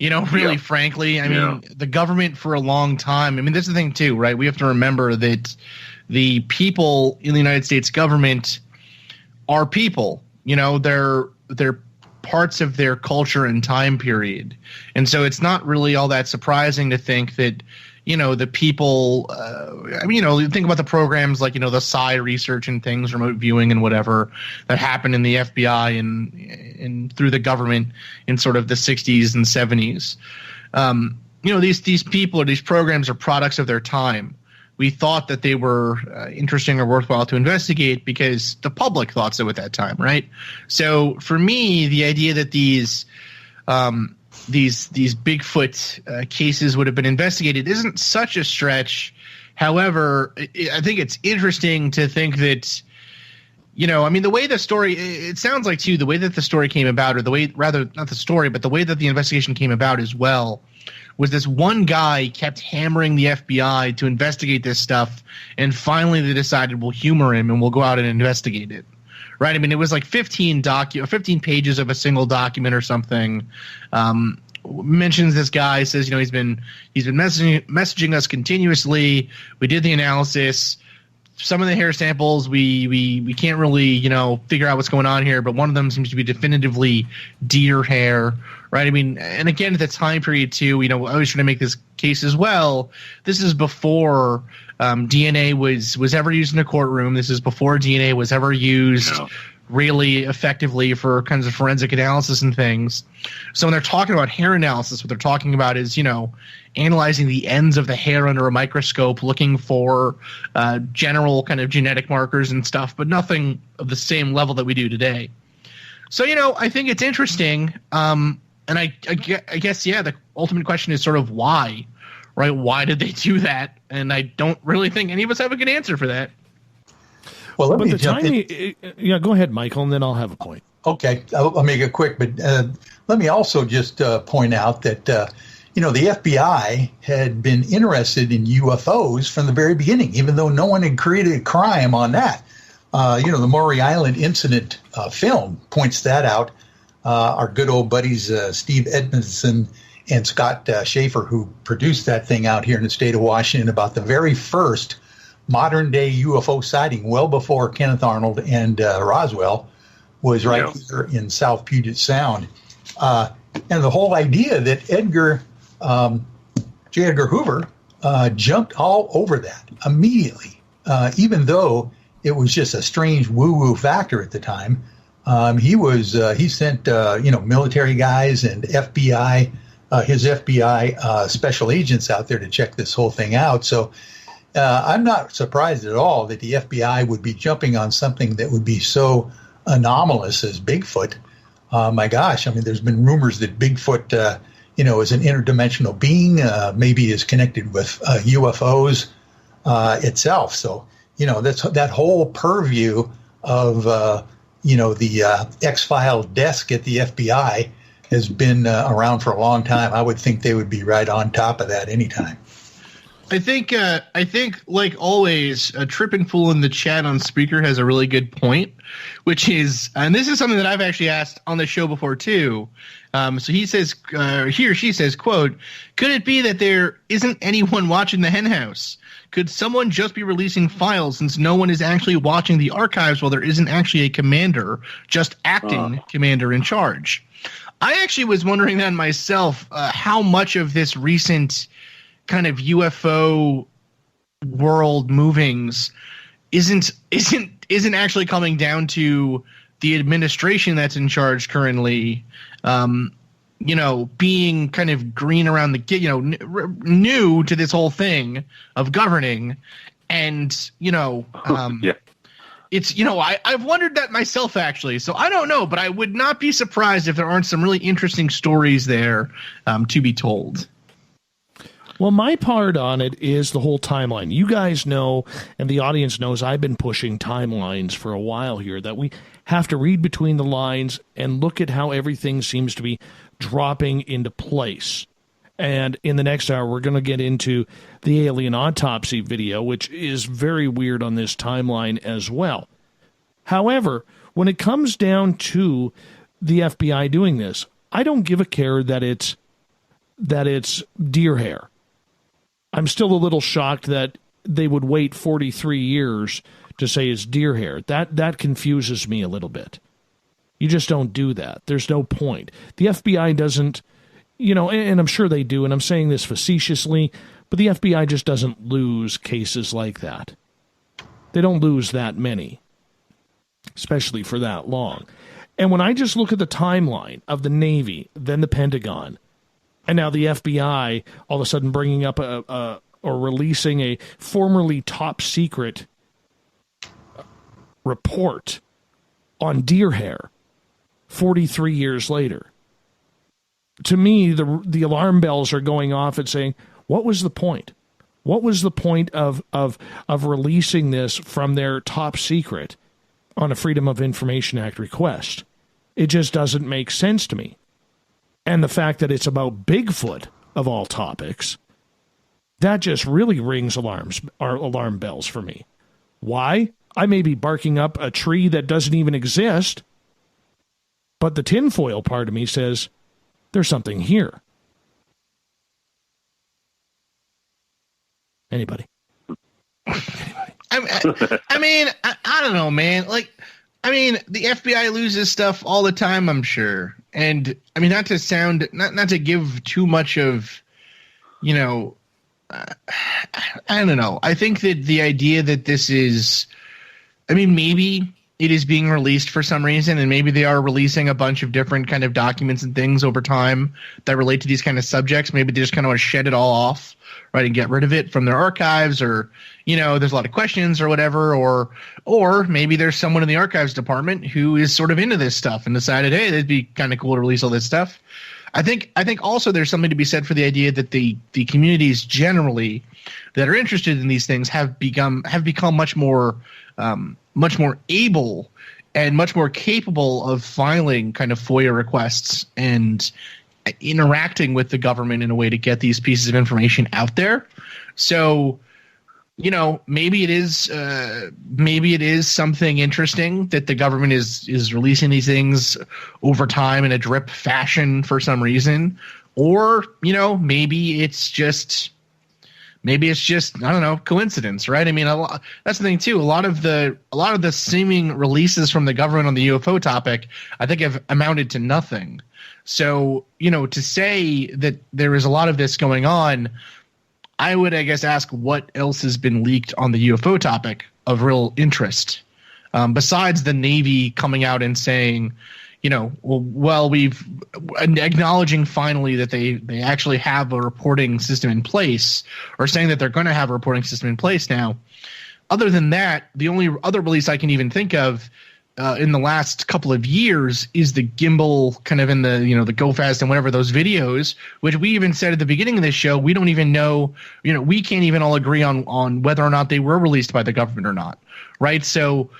Really, frankly, I mean, the government for a long time. I mean, this is the thing too, right? We have to remember that the people in the United States government are people. They're parts of their culture and time period, and so it's not really all that surprising to think that the people. Think about the programs like the psi research and things, remote viewing and whatever that happened in the FBI and through the government in sort of the 60s and 70s. These people or these programs are products of their time. We thought that they were interesting or worthwhile to investigate because the public thought so at that time, right? So for me, the idea that these Bigfoot cases would have been investigated isn't such a stretch. However, I think it's interesting to think that, the way the story – it sounds like, too, the way that the story came about, or the way – rather, not the story, but the way that the investigation came about as well – was this one guy kept hammering the FBI to investigate this stuff, and finally they decided we'll humor him and we'll go out and investigate it. Right? I mean, it was like 15 pages of a single document or something. Mentions this guy, says, he's been messaging us continuously. We did the analysis. Some of the hair samples we can't really figure out what's going on here, but one of them seems to be definitively deer hair, right? I mean, and again, at the time period too, I was trying to make this case as well. This is before DNA was ever used in a courtroom. This is before DNA was ever used really effectively for kinds of forensic analysis and things. So when they're talking about hair analysis, what they're talking about is, analyzing the ends of the hair under a microscope, looking for general kind of genetic markers and stuff, but nothing of the same level that we do today. So, I think it's interesting. And I guess, the ultimate question is sort of why, right? Why did they do that? And I don't really think any of us have a good answer for that. Well, go ahead, Michael, and then I'll have a point. Okay, I'll make it quick, but let me also just point out that, the FBI had been interested in UFOs from the very beginning, even though no one had created a crime on that. The Maury Island incident film points that out. Our good old buddies Steve Edmondson and Scott Schaefer, who produced that thing out here in the state of Washington, about the very first modern-day UFO sighting, well before Kenneth Arnold and Roswell, was right here in South Puget Sound. And the whole idea that J. Edgar Hoover jumped all over that immediately, even though it was just a strange woo-woo factor at the time. He sent military guys and FBI, his FBI special agents out there to check this whole thing out. So I'm not surprised at all that the FBI would be jumping on something that would be so anomalous as Bigfoot. My gosh, I mean, there's been rumors that Bigfoot, is an interdimensional being, maybe is connected with UFOs itself. So, that's that whole purview of, the X-File desk at the FBI has been around for a long time. I would think they would be right on top of that anytime. I think, like always, Trip and Fool in the chat on Spreaker has a really good point, which is, and this is something that I've actually asked on the show before too. So he says, he or she says, quote, could it be that there isn't anyone watching the hen house? Could someone just be releasing files since no one is actually watching the archives while there isn't actually a commander, just acting commander in charge? I actually was wondering that myself, how much of this recent kind of UFO world movings isn't actually coming down to the administration that's in charge currently, being kind of green around the, new to this whole thing of governing, and it's, I've wondered that myself, actually. So I don't know, but I would not be surprised if there aren't some really interesting stories there to be told. Well, my part on it is the whole timeline. You guys know, and the audience knows, I've been pushing timelines for a while here, that we have to read between the lines and look at how everything seems to be dropping into place. And in the next hour, we're going to get into the alien autopsy video, which is very weird on this timeline as well. However, when it comes down to the FBI doing this, I don't give a care that it's deer hair. I'm still a little shocked that they would wait 43 years to say it's deer hair. That confuses me a little bit. You just don't do that. There's no point. The FBI doesn't, and I'm sure they do, and I'm saying this facetiously, but the FBI just doesn't lose cases like that. They don't lose that many, especially for that long. And when I just look at the timeline of the Navy, then the Pentagon, and now the FBI all of a sudden bringing up or releasing a formerly top secret report on deer hair 43 years later. To me, the alarm bells are going off and saying, what was the point? What was the point of releasing this from their top secret on a Freedom of Information Act request? It just doesn't make sense to me. And the fact that it's about Bigfoot, of all topics, that just really rings alarm bells for me. Why? I may be barking up a tree that doesn't even exist, but the tinfoil part of me says, there's something here. Anybody? I mean, I don't know, man. The FBI loses stuff all the time, I'm sure. And I mean, not to give too much of, I don't know. I think that the idea that this is, maybe it is being released for some reason, and maybe they are releasing a bunch of different kind of documents and things over time that relate to these kind of subjects. Maybe they just kind of want to shed it all off, right, and get rid of it from their archives, or, there's a lot of questions or whatever, or maybe there's someone in the archives department who is sort of into this stuff and decided, hey, it'd be kind of cool to release all this stuff. I think also there's something to be said for the idea that the communities generally that are interested in these things have become much more able and much more capable of filing kind of FOIA requests and interacting with the government in a way to get these pieces of information out there. So, maybe it is something interesting that the government is releasing these things over time in a drip fashion for some reason, or maybe it's just I don't know, coincidence, right? I mean, that's the thing too. A lot of the seeming releases from the government on the UFO topic, I think, have amounted to nothing. So, to say that there is a lot of this going on, I would, I guess, ask what else has been leaked on the UFO topic of real interest, besides the Navy coming out and saying, we've acknowledging finally that they actually have a reporting system in place, or saying that they're going to have a reporting system in place now. Other than that, the only other release I can even think of in the last couple of years is the gimbal kind of in the, the Go Fast and whatever, those videos, which we even said at the beginning of this show, we don't even know, we can't even all agree on whether or not they were released by the government or not. Right. So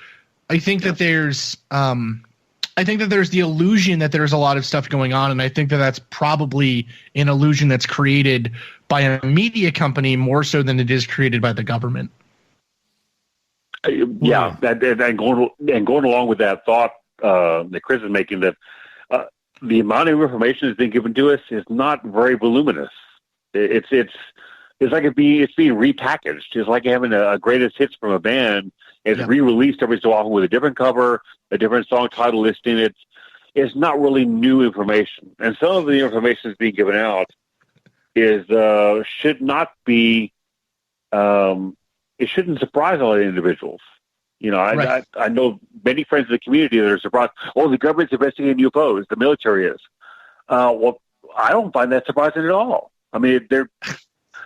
I think that there's the illusion that there's a lot of stuff going on. And I think that that's probably an illusion that's created by a media company more so than it is created by the government. Yeah, and going along with that thought that Chris is making, that the amount of information that's being given to us is not very voluminous. It's like it's being repackaged. It's like having a greatest hits from a band. It's re-released every so often with a different cover, a different song title listing. It's not really new information, and some of the information that's being given out should not be. It shouldn't surprise a lot of individuals. I know many friends in the community that are surprised. Oh, the government's investigating UFOs. The military is. Well, I don't find that surprising at all. I mean, the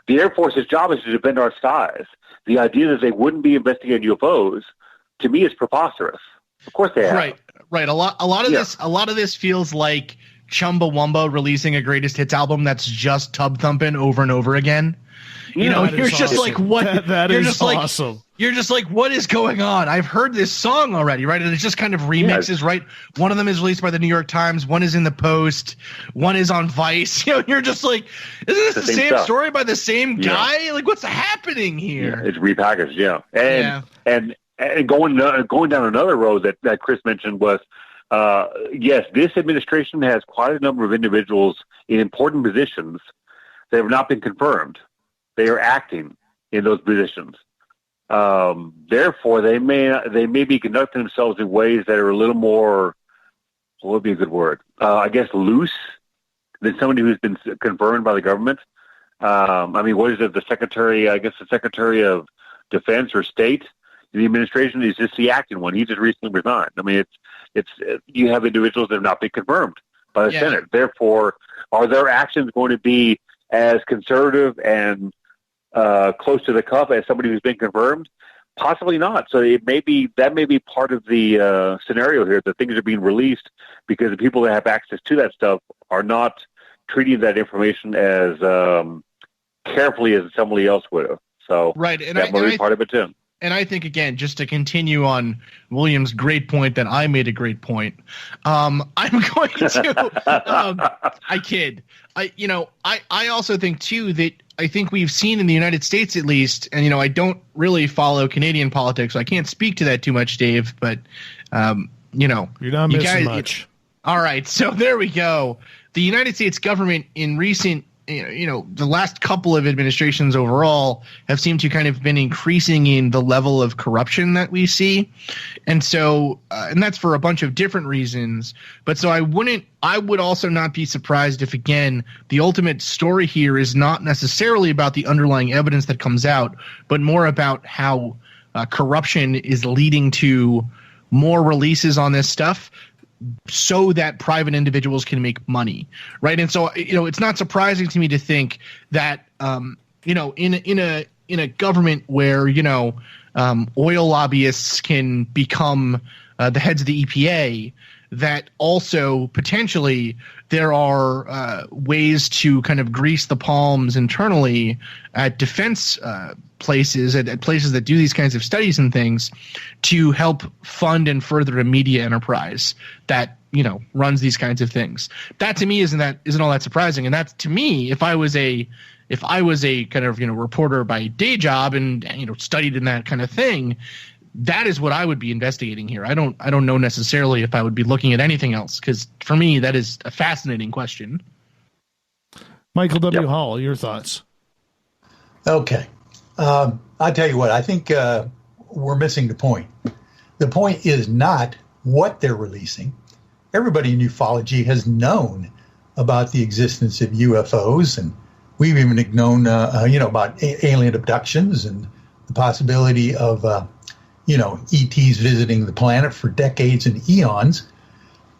Air Force's job is to defend our skies. The idea that they wouldn't be investigating UFOs, to me, is preposterous. Of course they have. Right. A lot of this feels like Chumbawamba releasing a greatest hits album that's just tub thumping over and over again. You're just awesome. Like, what? That is awesome. You're just like, what is going on? I've heard this song already, right? And it's just kind of remixes, right? One of them is released by the New York Times. One is in the Post. One is on Vice. You're just like, isn't this the same story by the same guy? Like, what's happening here? Yeah, it's repackaged, And going down another road that Chris mentioned was, yes, this administration has quite a number of individuals in important positions that have not been confirmed. They are acting in those positions. Therefore, they may be conducting themselves in ways that are a little more, what would be a good word? I guess loose than somebody who's been confirmed by the government. What is it? The Secretary of Defense or State in the administration is just the acting one. He just recently resigned. I mean, it's you have individuals that have not been confirmed by the Senate. Therefore, are their actions going to be as conservative and close to the cuff as somebody who's been confirmed? Possibly not. So that may be part of the scenario here, that things are being released because the people that have access to that stuff are not treating that information as carefully as somebody else would have. So right, and that might be part of it too. And I think, again, just to continue on William's great point that I made a great point, I'm going to I kid. I also think, too, that I think we've seen in the United States, at least, and, I don't really follow Canadian politics, so I can't speak to that too much, Dave, but, you're not missing much. All right, so there we go. The United States government in recent the last couple of administrations overall have seemed to kind of been increasing in the level of corruption that we see. And so, and that's for a bunch of different reasons. But so I would also not be surprised if, again, the ultimate story here is not necessarily about the underlying evidence that comes out, but more about how corruption is leading to more releases on this stuff, so that private individuals can make money, right? And so, it's not surprising to me to think that, in a government where oil lobbyists can become the heads of the EPA, that also potentially there are ways to kind of grease the palms internally at defense places, at places that do these kinds of studies and things, to help fund and further a media enterprise that runs these kinds of things. That to me isn't all that surprising. And that's, to me, if I was a kind of reporter by day job and studied in that kind of thing, that is what I would be investigating here. I don't know necessarily if I would be looking at anything else, because for me that is a fascinating question. Michael W. Hall, your thoughts? Okay, I'll tell you what. I think we're missing the point. The point is not what they're releasing. Everybody in ufology has known about the existence of UFOs, and we've even known about alien abductions and the possibility of ETs visiting the planet for decades and eons.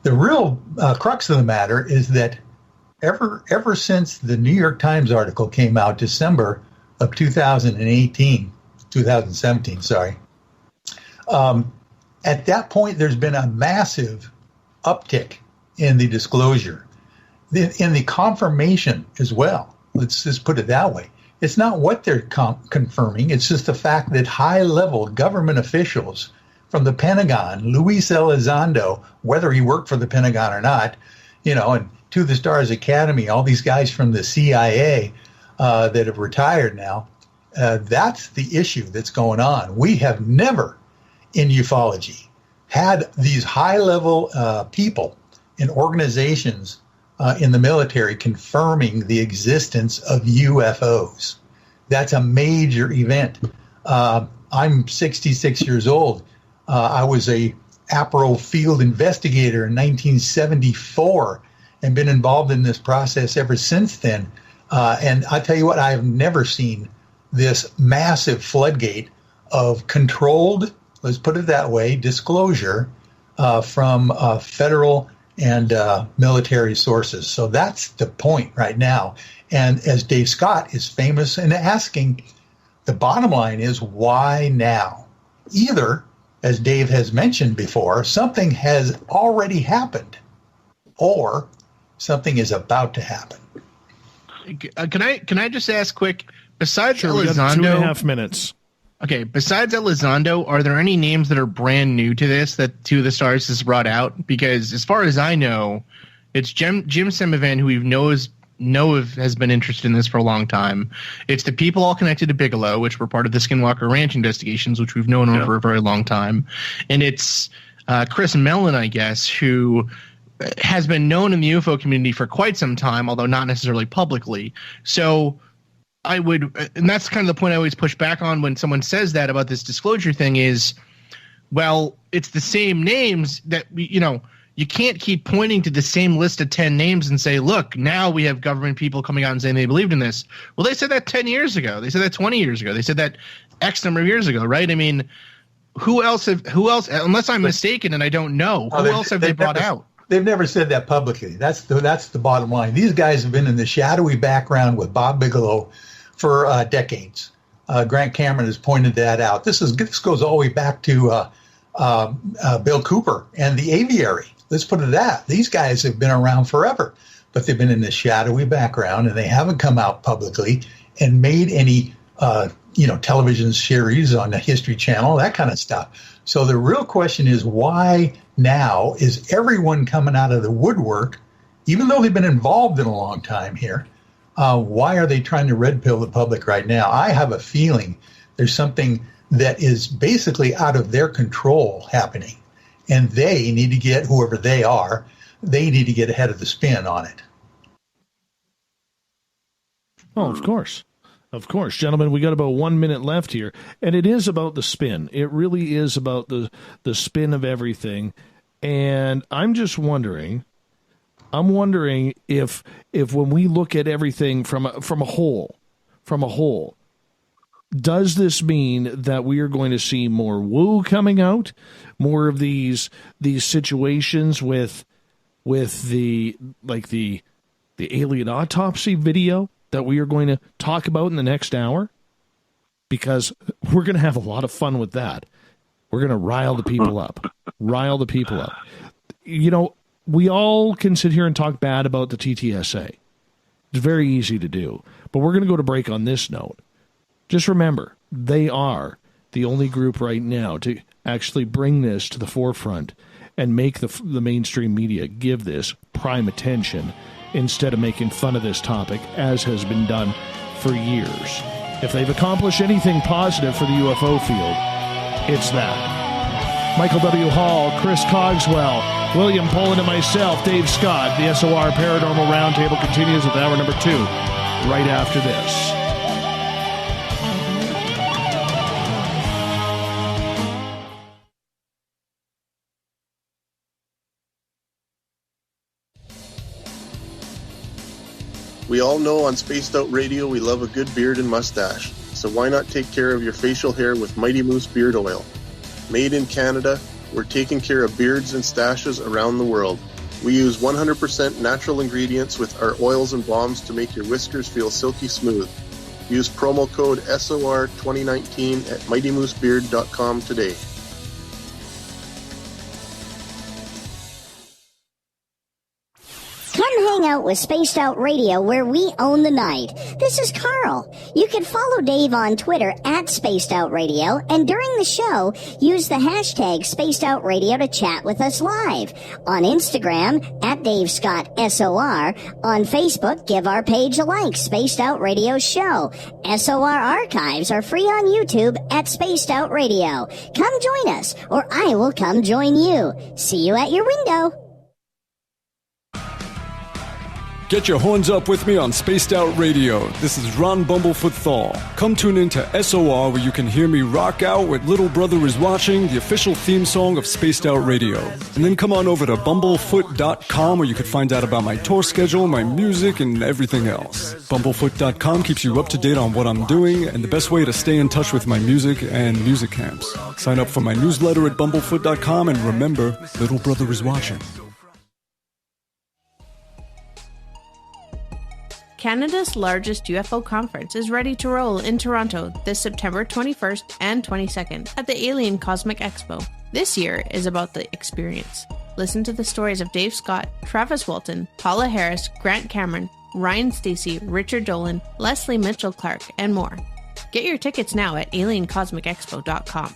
The real crux of the matter is that ever since the New York Times article came out, December of 2017, at that point, there's been a massive uptick in the disclosure, in the confirmation as well. Let's just put it that way. It's not what they're confirming. It's just the fact that high-level government officials from the Pentagon, Luis Elizondo, whether he worked for the Pentagon or not, and To the Stars Academy, all these guys from the CIA that have retired now, that's the issue that's going on. We have never, in ufology, had these high-level people in organizations in the military confirming the existence of UFOs. That's a major event. I'm 66 years old. I was a APRO field investigator in 1974 and been involved in this process ever since then. And I tell you what, I have never seen this massive floodgate of controlled, let's put it that way, disclosure from federal and military sources. So that's the point right now. And as Dave Scott is famous in asking, the bottom line is, why now? Either, as Dave has mentioned before, something has already happened, or something is about to happen. Can I just ask quick? Besides Sure, we got Elizondo, 2.5 minutes. Okay, besides Elizondo, are there any names that are brand new to this that To the Stars has brought out? Because as far as I know, it's Jim Semivan, who we know has been interested in this for a long time. It's the people all connected to Bigelow, which were part of the Skinwalker Ranch investigations, which we've known for a very long time. And it's Chris Mellon, I guess, who has been known in the UFO community for quite some time, although not necessarily publicly. So I would, and that's kind of the point I always push back on when someone says that about this disclosure thing is, well, it's the same names that you can't keep pointing to the same list of 10 names and say, look, now we have government people coming out and saying they believed in this. Well, they said that 10 years ago. They said that 20 years ago. They said that X number of years ago, right? I mean, who else, unless I'm mistaken and I don't know, who else have they brought out? They've never said that publicly. That's the bottom line. These guys have been in the shadowy background with Bob Bigelow for decades. Grant Cameron has pointed that out. This goes all the way back to Bill Cooper and the Aviary. Let's put it that. These guys have been around forever, but they've been in the shadowy background, and they haven't come out publicly and made any television series on the History Channel, that kind of stuff. So the real question is, why now is everyone coming out of the woodwork, even though they've been involved in a long time here? Why are they trying to red pill the public right now? I have a feeling there's something that is basically out of their control happening, and they need to get, whoever they are, they need to get ahead of the spin on it. Oh, of course. Of course, gentlemen, we got about 1 minute left here, and it is about the spin. It really is about the spin of everything, and I'm just wondering, if when we look at everything from a whole, does this mean that we are going to see more woo coming out, more of these situations with the alien autopsy video that we are going to talk about in the next hour? Because we're going to have a lot of fun with that. We're going to rile the people up. We all can sit here and talk bad about the TTSA. It's very easy to do. But we're going to go to break on this note. Just remember, they are the only group right now to actually bring this to the forefront and make the mainstream media give this prime attention instead of making fun of this topic, as has been done for years. If they've accomplished anything positive for the UFO field, it's that. Michael W. Hall, Chris Cogswell, William Poland, and myself, Dave Scott. The SOR Paranormal Round Table continues with hour number 2 right after this. We all know on Spaced Out Radio we love a good beard and mustache, so why not take care of your facial hair with Mighty Moose Beard Oil? Made in Canada, we're taking care of beards and stashes around the world. We use 100% natural ingredients with our oils and balms to make your whiskers feel silky smooth. Use promo code SOR2019 at MightyMooseBeard.com today. Come hang out with Spaced Out Radio, where we own the night. This is Carl. You can follow Dave on Twitter at Spaced Out Radio, and during the show, use the hashtag Spaced Out Radio to chat with us live. On Instagram, at Dave Scott SOR. On Facebook, give our page a like, Spaced Out Radio Show. SOR archives are free on YouTube at Spaced Out Radio. Come join us, or I will come join you. See you at your window. Get your horns up with me on Spaced Out Radio. This is Ron Bumblefoot Thal. Come tune in to SOR where you can hear me rock out with Little Brother Is Watching, the official theme song of Spaced Out Radio. And then come on over to bumblefoot.com where you can find out about my tour schedule, my music, and everything else. Bumblefoot.com keeps you up to date on what I'm doing and the best way to stay in touch with my music and music camps. Sign up for my newsletter at bumblefoot.com and remember, Little Brother Is Watching. Canada's largest UFO conference is ready to roll in Toronto this September 21st and 22nd at the Alien Cosmic Expo. This year is about the experience. Listen to the stories of Dave Scott, Travis Walton, Paula Harris, Grant Cameron, Ryan Stacey, Richard Dolan, Leslie Mitchell-Clark, and more. Get your tickets now at aliencosmicexpo.com.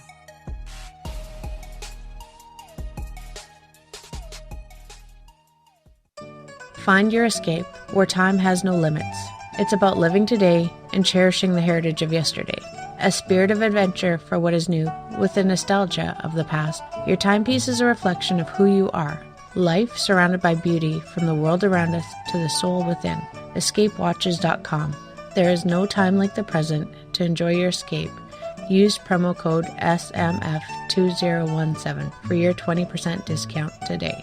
Find your escape where time has no limits. It's about living today and cherishing the heritage of yesterday. A spirit of adventure for what is new, with the nostalgia of the past. Your timepiece is a reflection of who you are. Life surrounded by beauty from the world around us to the soul within. EscapeWatches.com. There is no time like the present to enjoy your escape. Use promo code SMF2017 for your 20% discount today.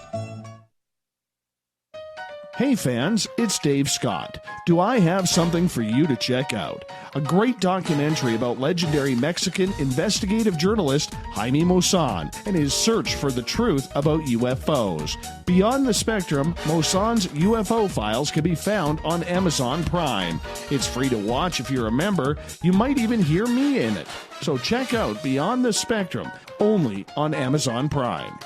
Hey fans, it's Dave Scott. Do I have something for you to check out? A great documentary about legendary Mexican investigative journalist Jaime Maussan and his search for the truth about UFOs. Beyond the Spectrum, Maussan's UFO files can be found on Amazon Prime. It's free to watch if you're a member. You might even hear me in it. So check out Beyond the Spectrum, only on Amazon Prime.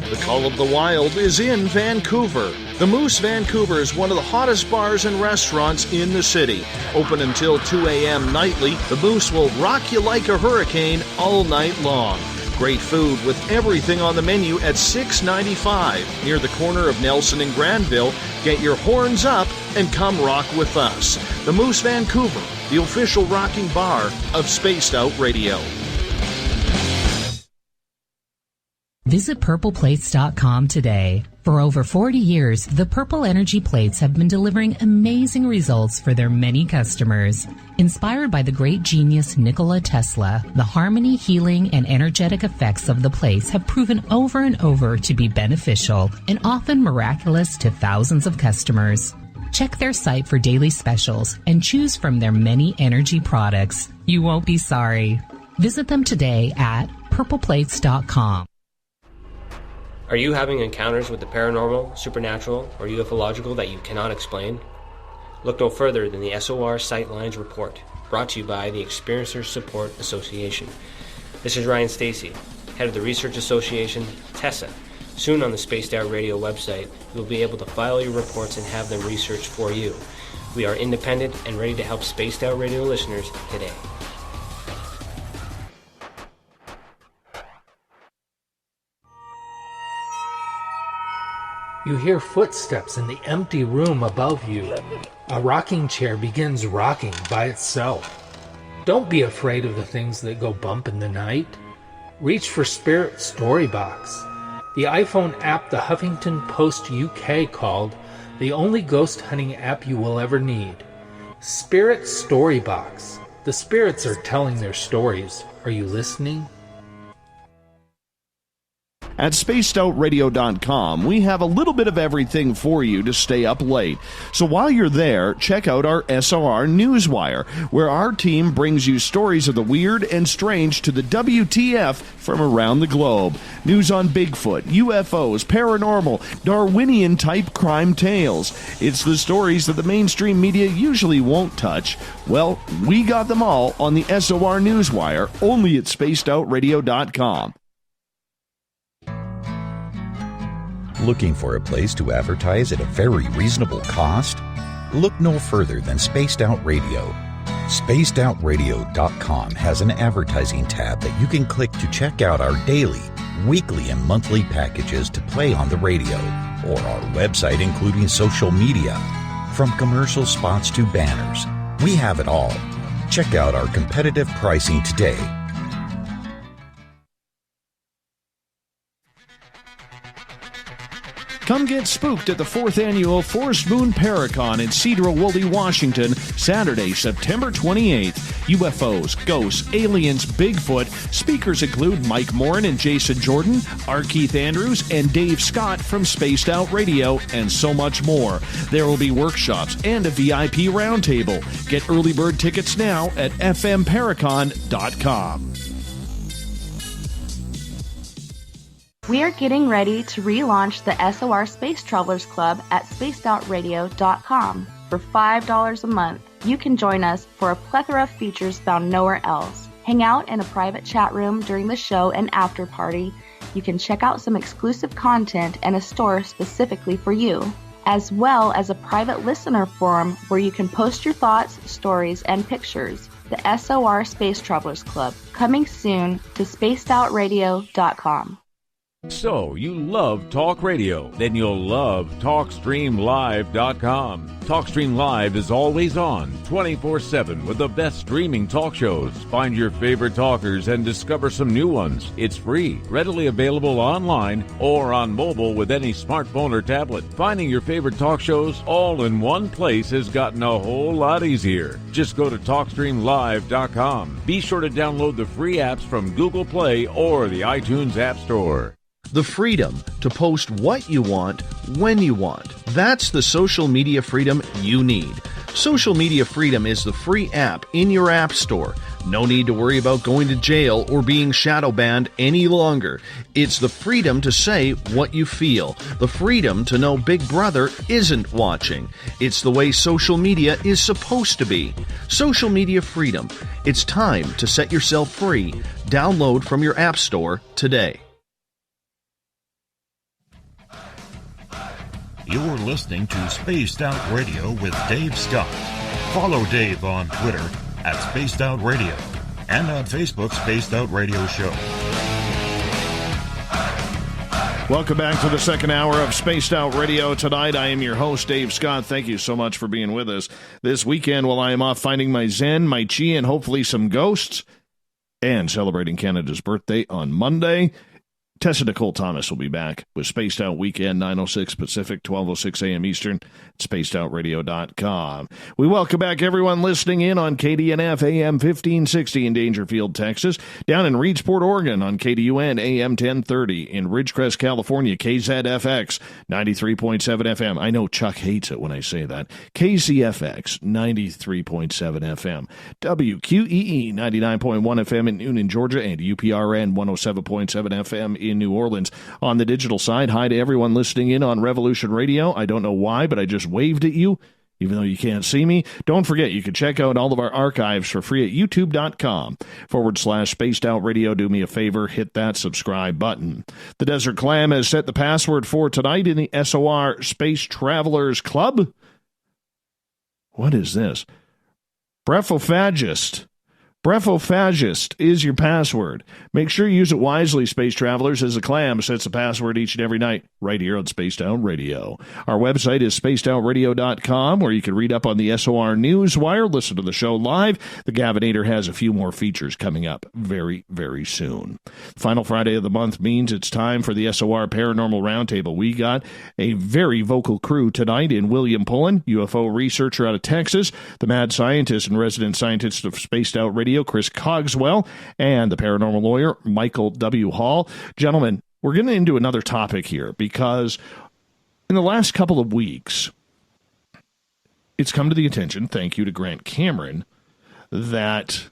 The Call of the Wild is in Vancouver. The Moose Vancouver is one of the hottest bars and restaurants in the city. Open until 2 a.m. nightly, the Moose will rock you like a hurricane all night long. Great food with everything on the menu at $6.95 near the corner of Nelson and Granville. Get your horns up and come rock with us. The Moose Vancouver, the official rocking bar of Spaced Out Radio. Visit purpleplates.com today. For over 40 years, the Purple Energy Plates have been delivering amazing results for their many customers. Inspired by the great genius Nikola Tesla, the harmony, healing, and energetic effects of the plates have proven over and over to be beneficial and often miraculous to thousands of customers. Check their site for daily specials and choose from their many energy products. You won't be sorry. Visit them today at purpleplates.com. Are you having encounters with the paranormal, supernatural, or ufological that you cannot explain? Look no further than the SOR Sightlines Report, brought to you by the Experiencers Support Association. This is Ryan Stacey, head of the Research Association, TESA. Soon on the Spaced Out Radio website, you'll be able to file your reports and have them researched for you. We are independent and ready to help Spaced Out Radio listeners today. You hear footsteps in the empty room above you. A rocking chair begins rocking by itself. Don't be afraid of the things that go bump in the night. Reach for Spirit Storybox, the iPhone app the Huffington Post UK called the only ghost hunting app you will ever need. Spirit Storybox. The spirits are telling their stories. Are you listening? At spacedoutradio.com, we have a little bit of everything for you to stay up late. So while you're there, check out our SOR Newswire, where our team brings you stories of the weird and strange to the WTF from around the globe. News on Bigfoot, UFOs, paranormal, Darwinian-type crime tales. It's the stories that the mainstream media usually won't touch. Well, we got them all on the SOR Newswire, only at spacedoutradio.com. Looking for a place to advertise at a very reasonable cost? Look no further than Spaced Out Radio. SpacedOutRadio.com has an advertising tab that you can click to check out our daily, weekly, and monthly packages to play on the radio, or our website including social media. From commercial spots to banners, we have it all. Check out our competitive pricing today. Come get spooked at the 4th Annual Forest Moon Paracon in Cedar-Woolley, Washington, Saturday, September 28th. UFOs, ghosts, aliens, Bigfoot. Speakers include Mike Morin and Jason Jordan, R. Keith Andrews, and Dave Scott from Spaced Out Radio, and so much more. There will be workshops and a VIP roundtable. Get early bird tickets now at fmparacon.com. We are getting ready to relaunch the SOR Space Travelers Club at spacedoutradio.com. For $5 a month, you can join us for a plethora of features found nowhere else. Hang out in a private chat room during the show and after party. You can check out some exclusive content and a store specifically for you, as well as a private listener forum where you can post your thoughts, stories, and pictures. The SOR Space Travelers Club, coming soon to spacedoutradio.com. So, you love talk radio? Then you'll love TalkStreamLive.com. TalkStream Live is always on, 24/7, with the best streaming talk shows. Find your favorite talkers and discover some new ones. It's free, readily available online or on mobile with any smartphone or tablet. Finding your favorite talk shows all in one place has gotten a whole lot easier. Just go to TalkStreamLive.com. Be sure to download the free apps from Google Play or the iTunes App Store. The freedom to post what you want, when you want. That's the social media freedom you need. Social Media Freedom is the free app in your app store. No need to worry about going to jail or being shadow banned any longer. It's the freedom to say what you feel. The freedom to know Big Brother isn't watching. It's the way social media is supposed to be. Social Media Freedom. It's time to set yourself free. Download from your app store today. You're listening to Spaced Out Radio with Dave Scott. Follow Dave on Twitter at Spaced Out Radio and on Facebook, Spaced Out Radio Show. Welcome back to the second hour of Spaced Out Radio. Tonight, I am your host, Dave Scott. Thank you so much for being with us this weekend while I am off finding my Zen, my Chi, and hopefully some ghosts, and celebrating Canada's birthday on Monday. Tessa Nicole Thomas will be back with Spaced Out Weekend, 9:06 Pacific, 12:06 a.m. Eastern, spacedoutradio.com. We welcome back everyone listening in on KDNF AM 1560 in Dangerfield, Texas, down in Reedsport, Oregon on KDUN AM 1030, in Ridgecrest, California, KZFX 93.7 FM. I know Chuck hates it when I say that. KZFX 93.7 FM, WQEE 99.1 FM in Newnan, Georgia, and UPRN 107.7 FM in New Orleans. On the digital side, hi to everyone listening in on Revolution Radio. I don't know why, but I just waved at you, even though you can't see me. Don't forget, you can check out all of our archives for free at youtube.com/Spaced Out Radio. Do me a favor, hit that subscribe button. The Desert Clam has set the password for tonight in the SOR Space Travelers Club. What is this? Brephophagyst. Brephophagyst is your password. Make sure you use it wisely, Space Travelers, as the clam sets a password each and every night right here on Spaced Out Radio. Our website is spacedoutradio.com, where you can read up on the SOR Newswire, listen to the show live. The Gavinator has a few more features coming up very, very soon. Final Friday of the month means it's time for the SOR Paranormal Round Table. We got a very vocal crew tonight in William Pullen, UFO researcher out of Texas, the mad scientist and resident scientist of Spaced Out Radio, Chris Cogswell, and the paranormal lawyer, Michael W. Hall. Gentlemen, we're getting into another topic here because in the last couple of weeks, it's come to the attention, thank you to Grant Cameron, that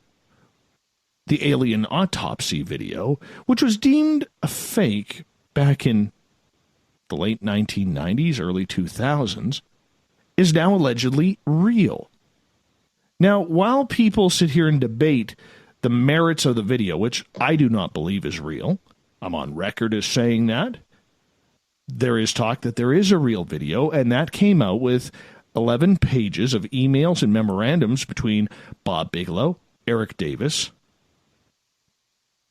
the alien autopsy video, which was deemed a fake back in the late 1990s, early 2000s, is now allegedly real. Now, while people sit here and debate the merits of the video, which I do not believe is real, I'm on record as saying that, there is talk that there is a real video, and that came out with 11 pages of emails and memorandums between Bob Bigelow, Eric Davis,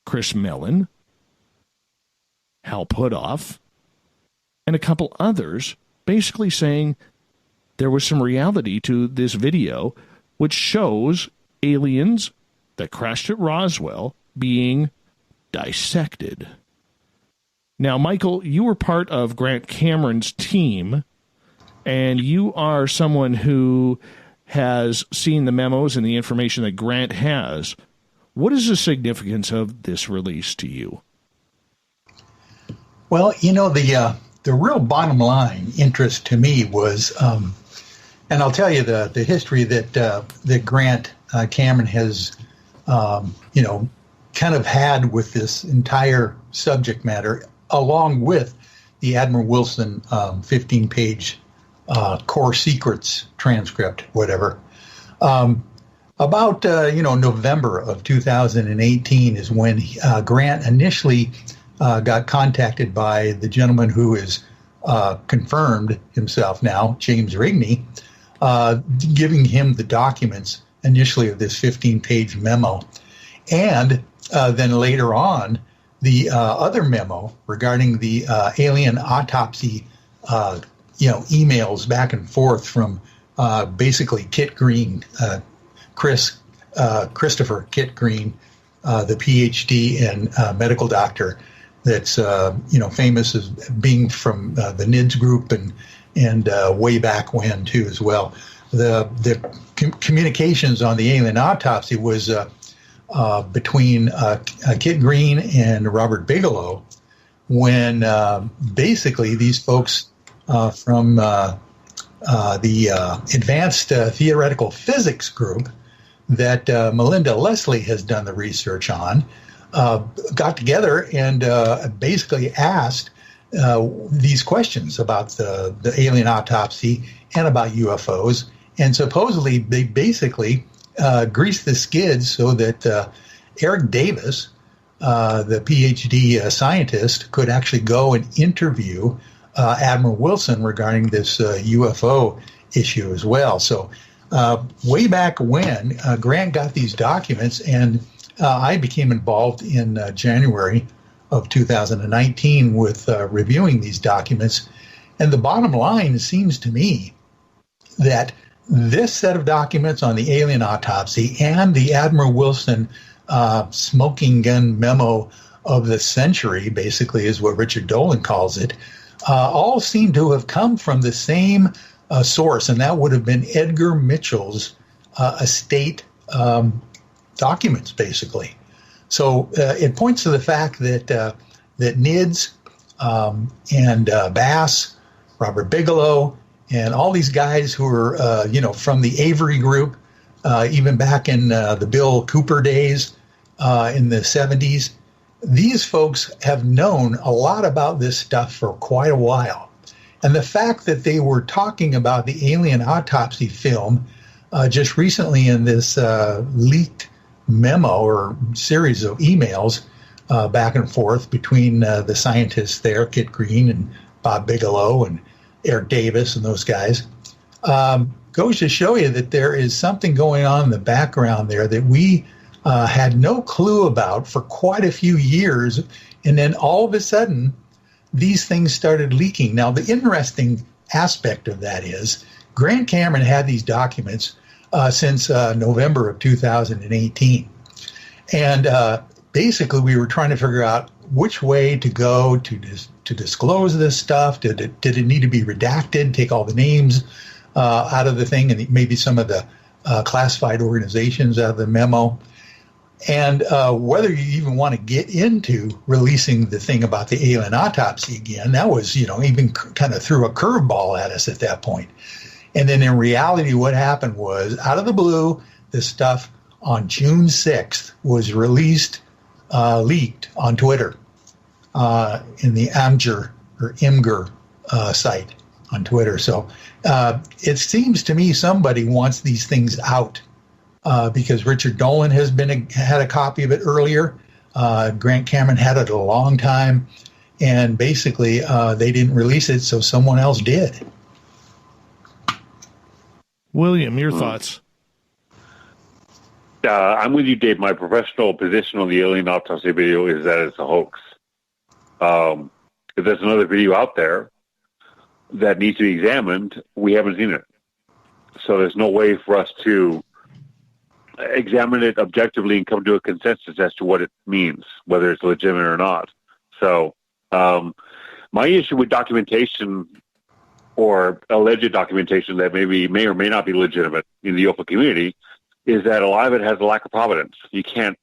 Chris Mellon, Hal Puthoff, and a couple others, basically saying there was some reality to this video, which shows aliens that crashed at Roswell being dissected. Now, Michael, you were part of Grant Cameron's team, and you are someone who has seen the memos and the information that Grant has. What is the significance of this release to you? Well, the real bottom line interest to me was, and I'll tell you the history that Grant Cameron has, kind of had with this entire subject matter, along with the Admiral Wilson 15-page core secrets transcript, whatever. About November of 2018 is when Grant initially got contacted by the gentleman who is confirmed himself now, James Rigney, giving him the documents initially of this 15-page memo. And then later on, the other memo regarding the alien autopsy, emails back and forth from basically Kit Green, Christopher Kit Green, the PhD and medical doctor that's famous as being from the NIDS group and way back when too as well. The communications on the alien autopsy was between Kit Green and Robert Bigelow, when basically these folks from the Advanced Theoretical Physics group that Melinda Leslie has done the research on got together and basically asked these questions about the alien autopsy and about UFOs. And supposedly they basically greased the skids so that Eric Davis, the PhD scientist, could actually go and interview Admiral Wilson regarding this UFO issue as well. So way back when, Grant got these documents, and I became involved in January of 2019 with reviewing these documents. And the bottom line seems to me that this set of documents on the alien autopsy and the Admiral Wilson smoking gun memo of the century, basically is what Richard Dolan calls it, all seem to have come from the same source, and that would have been Edgar Mitchell's estate documents, basically. So it points to the fact that that NIDS and Bass, Robert Bigelow, and all these guys who are, from the Avery group, even back in the Bill Cooper days in the 70s, these folks have known a lot about this stuff for quite a while. And the fact that they were talking about the alien autopsy film just recently in this leaked memo or series of emails back and forth between the scientists there, Kit Green and Bob Bigelow and Eric Davis and those guys, goes to show you that there is something going on in the background there that we had no clue about for quite a few years. And then all of a sudden, these things started leaking. Now, the interesting aspect of that is Grant Cameron had these documents since November of 2018. And basically, we were trying to figure out which way to go to disclose this stuff. Did it need to be redacted, take all the names out of the thing, and maybe some of the classified organizations out of the memo? And whether you even want to get into releasing the thing about the alien autopsy again, that was, even kind of threw a curveball at us at that point. And then in reality, what happened was, out of the blue, this stuff on June 6th was released, leaked on Twitter, in the Imgur site on Twitter. So it seems to me somebody wants these things out. Because Richard Dolan has had a copy of it earlier. Grant Cameron had it a long time. And basically, they didn't release it, so someone else did. William, your thoughts? I'm with you, Dave. My professional position on the alien autopsy video is that it's a hoax. If there's another video out there that needs to be examined, we haven't seen it. So there's no way for us to examine it objectively and come to a consensus as to what it means, whether it's legitimate or not. So My issue with documentation or alleged documentation that may or may not be legitimate in the UFO community is that a lot of it has a lack of provenance. You can't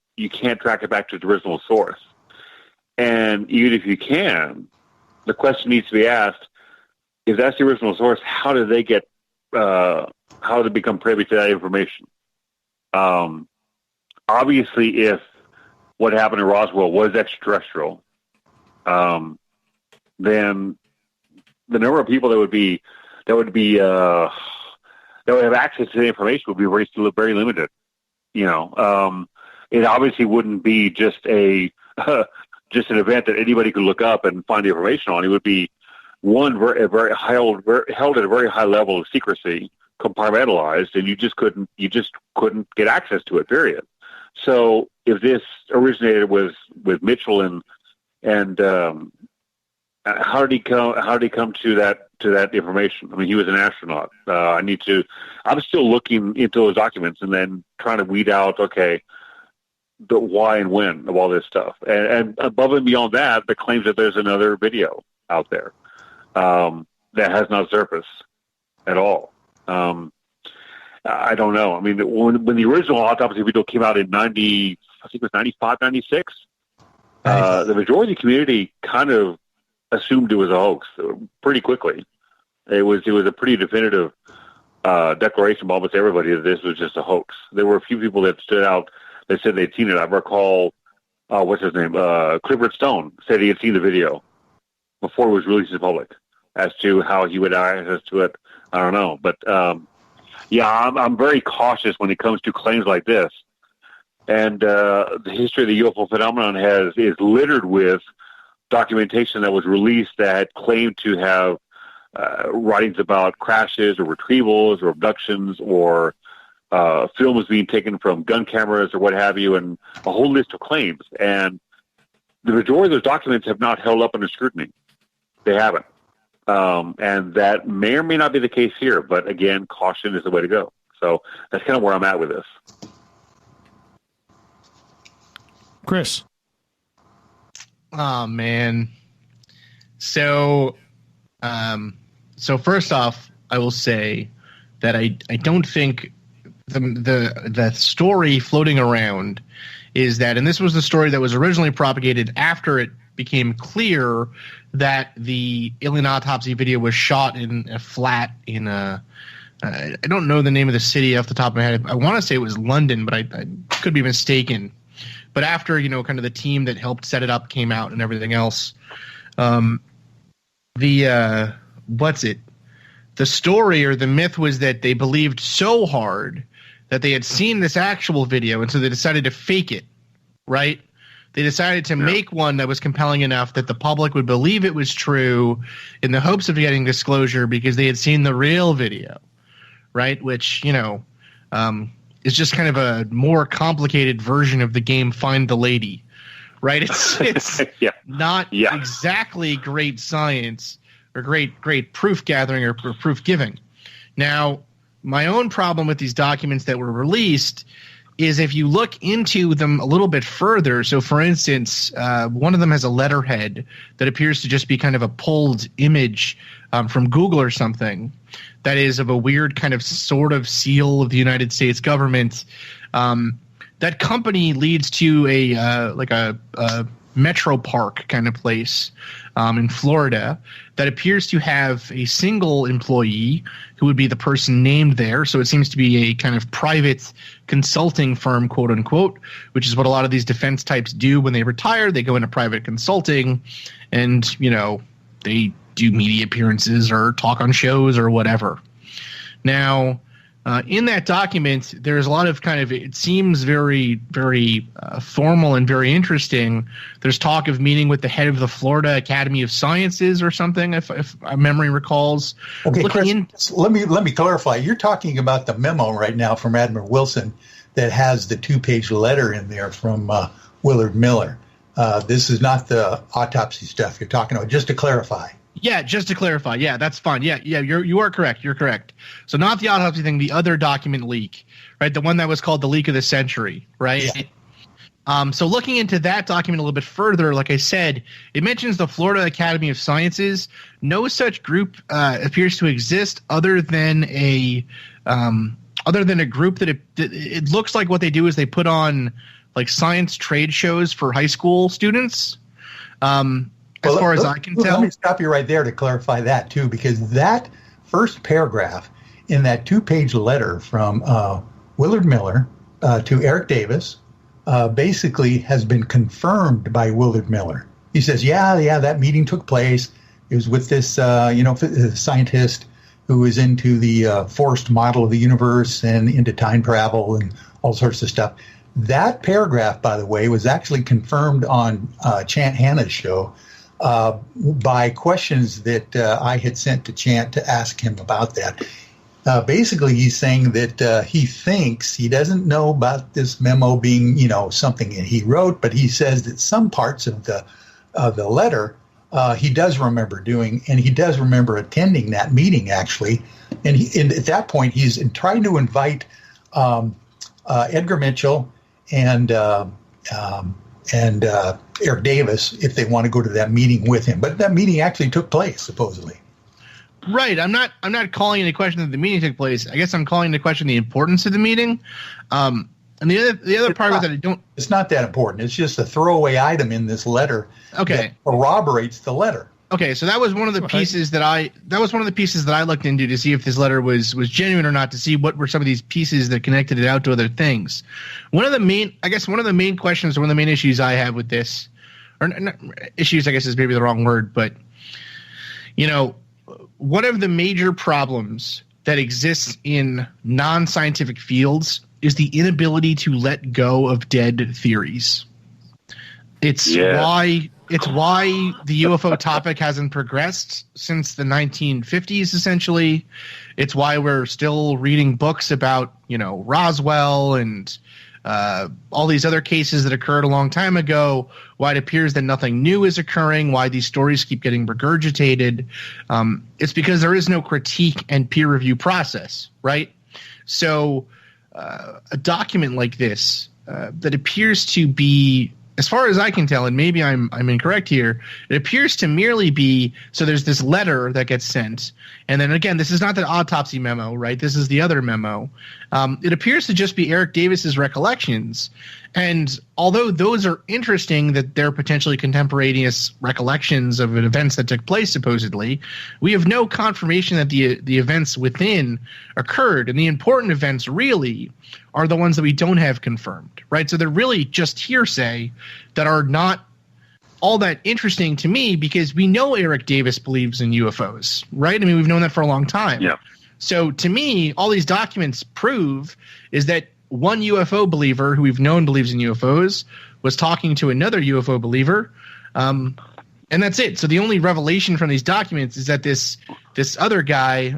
track it back to its original source. And even if you can, the question needs to be asked, if that's the original source, how did they become privy to that information? Obviously, if what happened in Roswell was extraterrestrial, then the number of people that would have access to the information would be very limited. It obviously wouldn't be just an event that anybody could look up and find the information on. It would be held at a very high level of secrecy, compartmentalized, and you just couldn't get access to it. Period. So if this originated with Mitchell and how did he come to that information? I mean, he was an astronaut. I'm still looking into those documents and then trying to weed out, okay, the why and when of all this stuff. And above and beyond that, the claims that there's another video out there that has not surfaced at all. I don't know. I mean, when the original autopsy video came out in 95, 96, the majority of the community kind of assumed it was a hoax pretty quickly. It was a pretty definitive declaration by almost everybody that this was just a hoax. There were a few people that stood out that said they'd seen it. I recall, what's his name? Clifford Stone said he had seen the video before it was released to the public. As to how he would have access to it, I don't know. But I'm very cautious when it comes to claims like this. And the history of the UFO phenomenon is littered with documentation that was released that claimed to have writings about crashes or retrievals or abductions or films being taken from gun cameras or what have you, and a whole list of claims. And the majority of those documents have not held up under scrutiny. They haven't. And that may or may not be the case here, but again, caution is the way to go. So that's kind of where I'm at with this. Chris. Oh man. So first off, I will say that I don't think the story floating around is that, and this was the story that was originally propagated after it became clear that the alien autopsy video was shot in a flat in I don't know the name of the city off the top of my head. I want to say it was London, but I could be mistaken. But after, kind of the team that helped set it up came out and everything else, the story or the myth was that they believed so hard that they had seen this actual video, and so they decided to fake it, right? They decided to make one that was compelling enough that the public would believe it was true in the hopes of getting disclosure because they had seen the real video, right? Which, is just kind of a more complicated version of the game Find the Lady, right? It's not exactly great science or great proof gathering or proof giving. Now, my own problem with these documents that were released is if you look into them a little bit further. So, for instance, one of them has a letterhead that appears to just be kind of a pulled image from Google or something that is of a weird kind of sort of seal of the United States government. That company leads to a metro park kind of place in Florida that appears to have a single employee who would be the person named there. So it seems to be a kind of private consulting firm, quote unquote, which is what a lot of these defense types do when they retire. They go into private consulting and, they do media appearances or talk on shows or whatever. Now, in that document, there's a lot of it seems very, very formal and very interesting. There's talk of meeting with the head of the Florida Academy of Sciences or something, if my memory recalls. Okay, Chris, let me clarify. You're talking about the memo right now from Admiral Wilson that has the 2-page letter in there from Willard Miller. This is not the autopsy stuff you're talking about, just to clarify. Yeah, just to clarify. Yeah, that's fine. Yeah, you are correct. You're correct. So not the autopsy thing, the other document leak, right? The one that was called the leak of the century, right? So looking into that document a little bit further, like I said, it mentions the Florida Academy of Sciences. No such group appears to exist other than a group that it looks like what they do is they put on like science trade shows for high school students. As far as I can tell. Let me stop you right there to clarify that too, because that first paragraph in that 2-page letter from Willard Miller to Eric Davis basically has been confirmed by Willard Miller. He says, yeah, that meeting took place. It was with this, scientist who was into the forced model of the universe and into time travel and all sorts of stuff. That paragraph, by the way, was actually confirmed on Chant Hanna's show by questions that I had sent to Chant to ask him about that. Basically, he's saying that he thinks he doesn't know about this memo being, something that he wrote, but he says that some parts of the letter he does remember doing, and he does remember attending that meeting actually. And at that point, he's trying to invite Edgar Mitchell and Eric Davis if they want to go to that meeting with him. But that meeting actually took place, supposedly. Right. I'm not calling into question that the meeting took place. I guess I'm calling into question the importance of the meeting. And the other part of it that I don't. It's not that important. It's just a throwaway item in this letter. Okay. That corroborates the letter. Okay, so that was one of the pieces that I looked into to see if this letter was genuine or not, to see what were some of these pieces that connected it out to other things. One of the main questions, or one of the main issues I have with this, or not, issues I guess is maybe the wrong word, but one of the major problems that exists in non-scientific fields is the inability to let go of dead theories. It's why the UFO topic hasn't progressed since the 1950s, essentially. It's why we're still reading books about, Roswell and all these other cases that occurred a long time ago, why it appears that nothing new is occurring, why these stories keep getting regurgitated. It's because there is no critique and peer review process, right? So a document like this that appears to be, as far as I can tell, and maybe I'm incorrect here, it appears to merely be, so there's this letter that gets sent, and then again, this is not the autopsy memo, right? This is the other memo. It appears to just be Eric Davis's recollections, and although those are interesting that they're potentially contemporaneous recollections of events that took place supposedly, we have no confirmation that the events within occurred, and the important events really are the ones that we don't have confirmed, right? So they're really just hearsay that are not all that interesting to me, because we know Eric Davis believes in UFOs, right? I mean, we've known that for a long time. Yeah. So to me, all these documents prove is that one UFO believer who we've known believes in UFOs was talking to another UFO believer, and that's it. So the only revelation from these documents is that this other guy,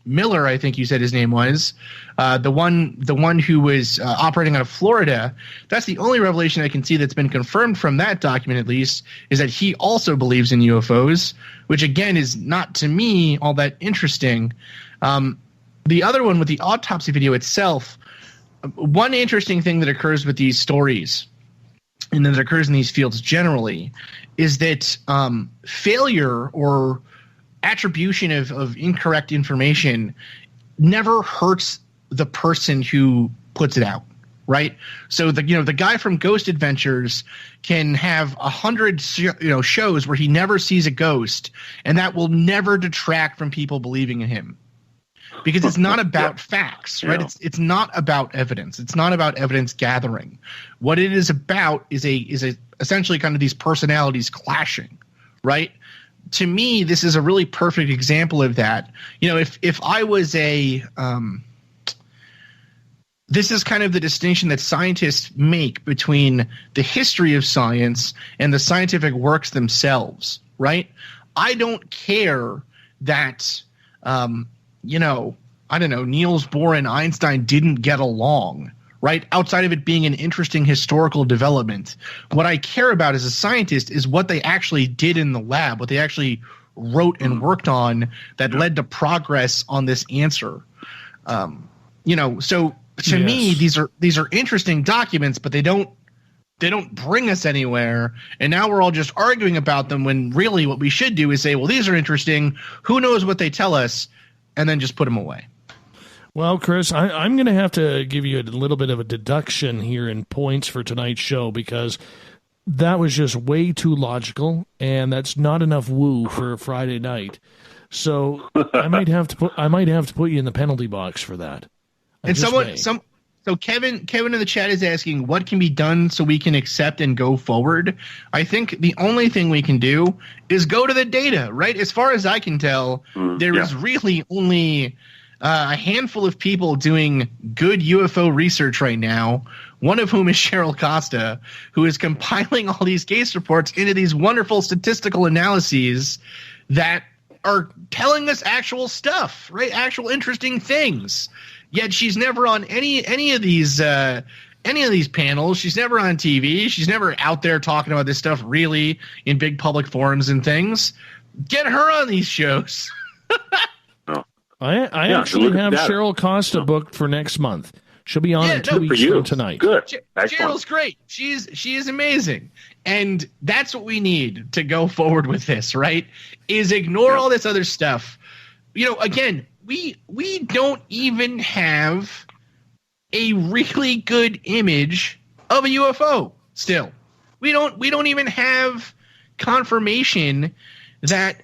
Miller, I think you said his name was, the one who was operating out of Florida. That's the only revelation I can see that's been confirmed from that document, at least, is that he also believes in UFOs, which again is not to me all that interesting. The other one with the autopsy video itself, one interesting thing that occurs with these stories, and that occurs in these fields generally, is that failure or attribution of incorrect information never hurts the person who puts it out, right? So the guy from Ghost Adventures can have 100 shows where he never sees a ghost, and that will never detract from people believing in him, because it's not about facts, right? It's not about evidence. It's not about evidence gathering. What it is about is essentially kind of these personalities clashing, right? To me, this is a really perfect example of that. If I was this is kind of the distinction that scientists make between the history of science and the scientific works themselves, right? I don't care that, I don't know, Niels Bohr and Einstein didn't get along, right? Outside of it being an interesting historical development. What I care about as a scientist is what they actually did in the lab, what they actually wrote and worked on that led to progress on this answer. So to me, these are interesting documents, but they don't bring us anywhere, and now we're all just arguing about them when really what we should do is say, well, these are interesting. Who knows what they tell us? And then just put them away. Well, Chris, I'm going to have to give you a little bit of a deduction here in points for tonight's show because that was just way too logical, and that's not enough woo for a Friday night. So I might have to put you in the penalty box for that. So Kevin in the chat is asking what can be done so we can accept and go forward. I think the only thing we can do is go to the data, right? As far as I can tell, there is really only a handful of people doing good UFO research right now, one of whom is Cheryl Costa, who is compiling all these case reports into these wonderful statistical analyses that are telling us actual stuff, right? Actual interesting things. Yet she's never on any of these panels. She's never on TV. She's never out there talking about this stuff really in big public forums and things. Get her on these shows. I actually have Cheryl Costa booked for next month. She'll be on in 2 weeks from tonight. Good. Cheryl's great. She is amazing. And that's what we need to go forward with this, right? Is ignore all this other stuff. Again, we don't even have a really good image of a UFO still. We don't even have confirmation that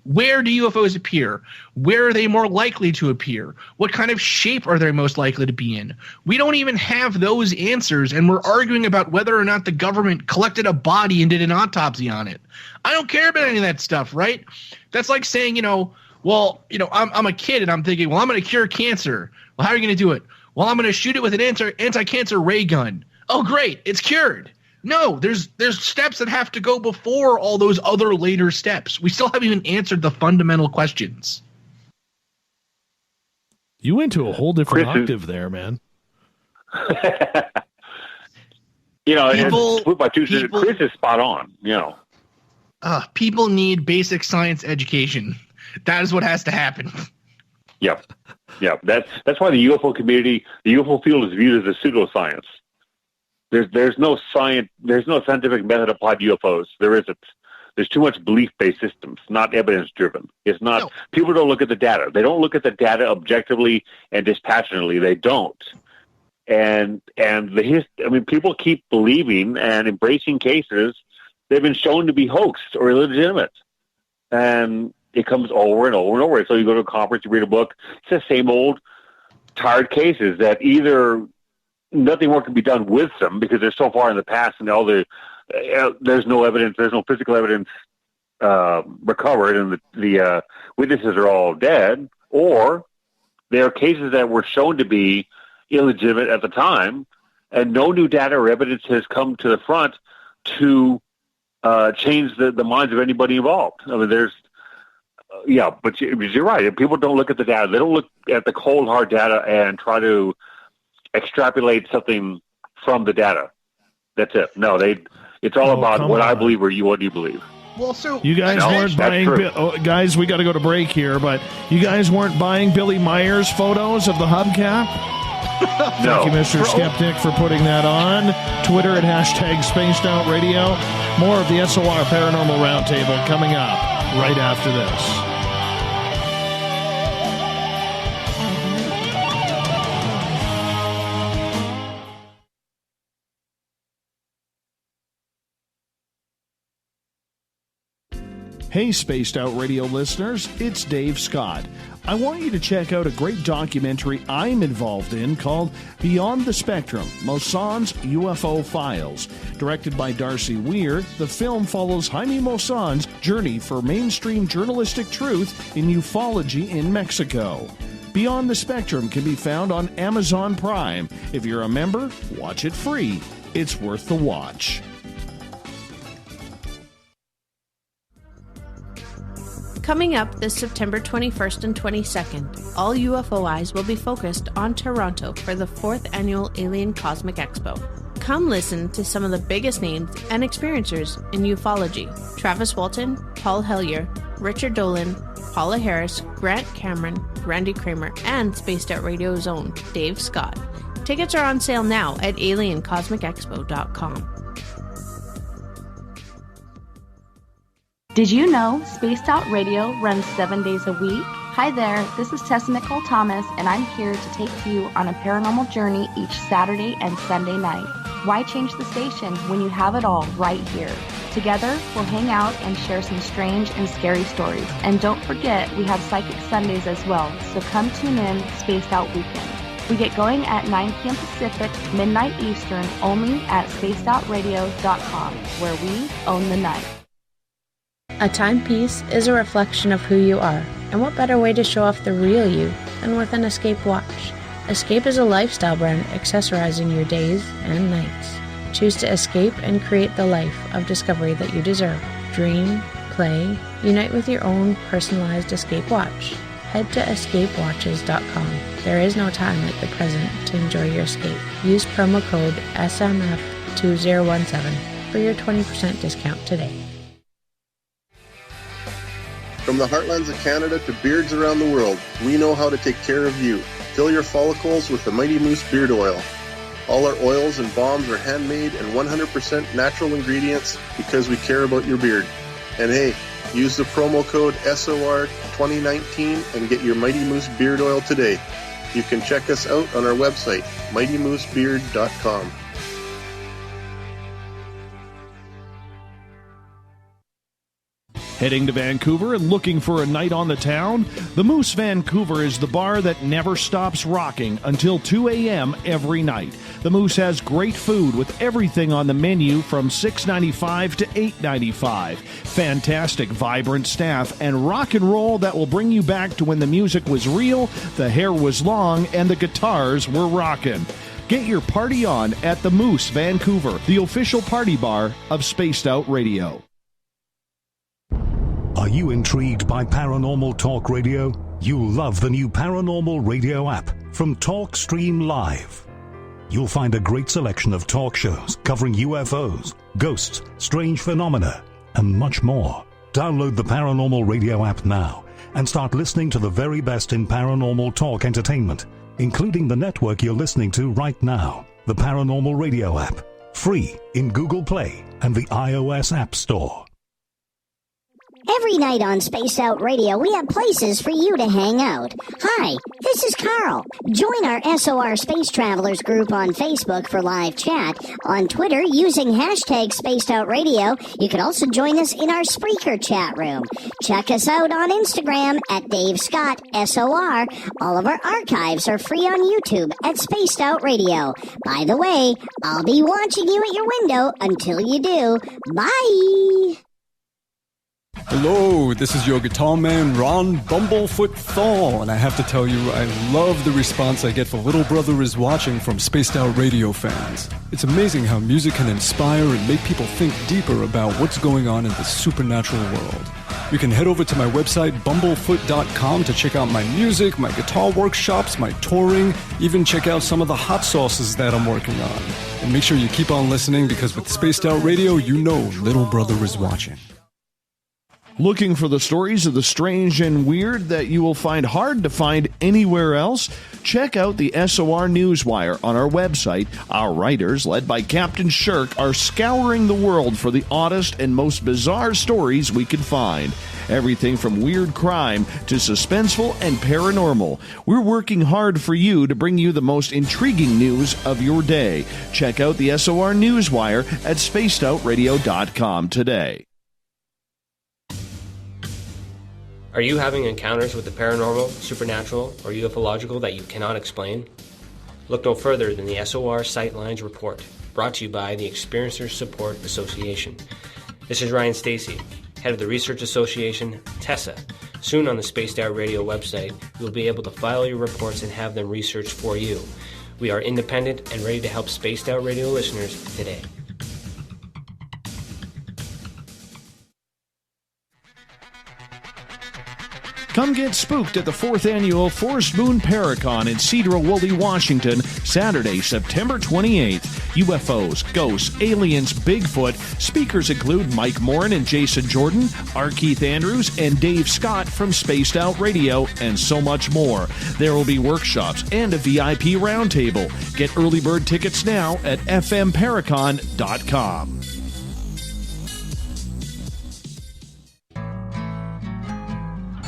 where do UFOs appear? Where are they more likely to appear? What kind of shape are they most likely to be in? We don't even have those answers, and we're arguing about whether or not the government collected a body and did an autopsy on it. I don't care about any of that stuff, right? That's like saying, I'm a kid and I'm thinking, well, I'm going to cure cancer. Well, how are you going to do it? Well, I'm going to shoot it with an anti-cancer ray gun. Oh, great, it's cured. No, there's steps that have to go before all those other later steps. We still haven't even answered the fundamental questions. You went to a whole different octave there, man. Chris is spot on. People need basic science education. That is what has to happen. Yep. That's why the UFO community, the UFO field is viewed as a pseudoscience. There's no scientific method applied to UFOs. There isn't. There's too much belief-based systems, not evidence-driven. It's not. No. People don't look at the data. They don't look at the data objectively and dispassionately. They don't. And people keep believing and embracing cases they've been shown to be hoaxed or illegitimate, and it comes over and over and over. So you go to a conference, you read a book. It's the same old tired cases that either nothing more can be done with them because they're so far in the past and there's no evidence, there's no physical evidence recovered, and the witnesses are all dead, or there are cases that were shown to be illegitimate at the time, and no new data or evidence has come to the front to change the minds of anybody involved. I mean, but you're right. People don't look at the data. They don't look at the cold, hard data and try to extrapolate something from the data. That's it. No, it's all about what I believe or what you believe. Well, so you guys weren't buying. Guys, we got to go to break here, but you guys weren't buying Billy Myers photos of the hubcap. No. Thank you, Mr. Skeptic, for putting that on. Twitter at #SpacedOutRadio. More of the SOR Paranormal Roundtable coming up right after this. Hey, Spaced Out Radio listeners, it's Dave Scott. I want you to check out a great documentary I'm involved in called Beyond the Spectrum, Mosson's UFO Files. Directed by Darcy Weir, the film follows Jaime Mosson's journey for mainstream journalistic truth in ufology in Mexico. Beyond the Spectrum can be found on Amazon Prime. If you're a member, watch it free. It's worth the watch. Coming up this September 21st and 22nd, all UFO eyes will be focused on Toronto for the 4th Annual Alien Cosmic Expo. Come listen to some of the biggest names and experiencers in ufology. Travis Walton, Paul Hellyer, Richard Dolan, Paula Harris, Grant Cameron, Randy Kramer, and Spaced Out Radio's own Dave Scott. Tickets are on sale now at aliencosmicexpo.com. Did you know Spaced Out Radio runs 7 days a week? Hi there, this is Tessa Nicole Thomas, and I'm here to take you on a paranormal journey each Saturday and Sunday night. Why change the station when you have it all right here? Together, we'll hang out and share some strange and scary stories. And don't forget, we have Psychic Sundays as well, so come tune in Spaced Out Weekend. We get going at 9 p.m. Pacific, midnight Eastern, only at spacedoutradio.com, where we own the night. A timepiece is a reflection of who you are, and what better way to show off the real you than with an Escape watch? Escape is a lifestyle brand accessorizing your days and nights. Choose to escape and create the life of discovery that you deserve. Dream, play, unite with your own personalized Escape watch. Head to escapewatches.com. There is no time like the present to enjoy your escape. Use promo code SMF2017 for your 20% discount today. From the heartlands of Canada to beards around the world, we know how to take care of you. Fill your follicles with the Mighty Moose Beard Oil. All our oils and balms are handmade and 100% natural ingredients because we care about your beard. And hey, use the promo code SOR2019 and get your Mighty Moose Beard Oil today. You can check us out on our website, mightymoosebeard.com. Heading to Vancouver and looking for a night on the town? The Moose Vancouver is the bar that never stops rocking until 2 a.m. every night. The Moose has great food with everything on the menu from $6.95 to $8.95. Fantastic, vibrant staff and rock and roll that will bring you back to when the music was real, the hair was long, and the guitars were rocking. Get your party on at the Moose Vancouver, the official party bar of Spaced Out Radio. Are you intrigued by Paranormal Talk Radio? You'll love the new Paranormal Radio app from TalkStream Live. You'll find a great selection of talk shows covering UFOs, ghosts, strange phenomena, and much more. Download the Paranormal Radio app now and start listening to the very best in paranormal talk entertainment, including the network you're listening to right now, the Paranormal Radio app, free in Google Play and the iOS App Store. Every night on Spaced Out Radio, we have places for you to hang out. Hi, this is Carl. Join our SOR Space Travelers group on Facebook for live chat. On Twitter, using hashtag Spaced Out Radio. You can also join us in our Spreaker chat room. Check us out on Instagram at Dave Scott SOR. All of our archives are free on YouTube at Spaced Out Radio. By the way, I'll be watching you at your window until you do. Bye! Hello, this is your guitar man, Ron Bumblefoot Thal, and I have to tell you, I love the response I get for Little Brother is Watching from Spaced Out Radio fans. It's amazing how music can inspire and make people think deeper about what's going on in the supernatural world. You can head over to my website, bumblefoot.com, to check out my music, my guitar workshops, my touring, even check out some of the hot sauces that I'm working on. And make sure you keep on listening, because with Spaced Out Radio, you know Little Brother is watching. Looking for the stories of the strange and weird that you will find hard to find anywhere else? Check out the SOR Newswire on our website. Our writers, led by Captain Shirk, are scouring the world for the oddest and most bizarre stories we can find. Everything from weird crime to suspenseful and paranormal. We're working hard for you to bring you the most intriguing news of your day. Check out the SOR Newswire at spacedoutradio.com today. Are you having encounters with the paranormal, supernatural, or ufological that you cannot explain? Look no further than the SOR Sightlines Report, brought to you by the Experiencers Support Association. This is Ryan Stacy, head of the Research Association, TESSA. Soon on the Spaced Out Radio website, you'll be able to file your reports and have them researched for you. We are independent and ready to help Spaced Out Radio listeners today. Come get spooked at the 4th Annual Forest Moon Paracon in Cedar-Woolley, Washington, Saturday, September 28th. UFOs, ghosts, aliens, Bigfoot. Speakers include Mike Morin and Jason Jordan, R. Keith Andrews, and Dave Scott from Spaced Out Radio, and so much more. There will be workshops and a VIP roundtable. Get early bird tickets now at fmparacon.com.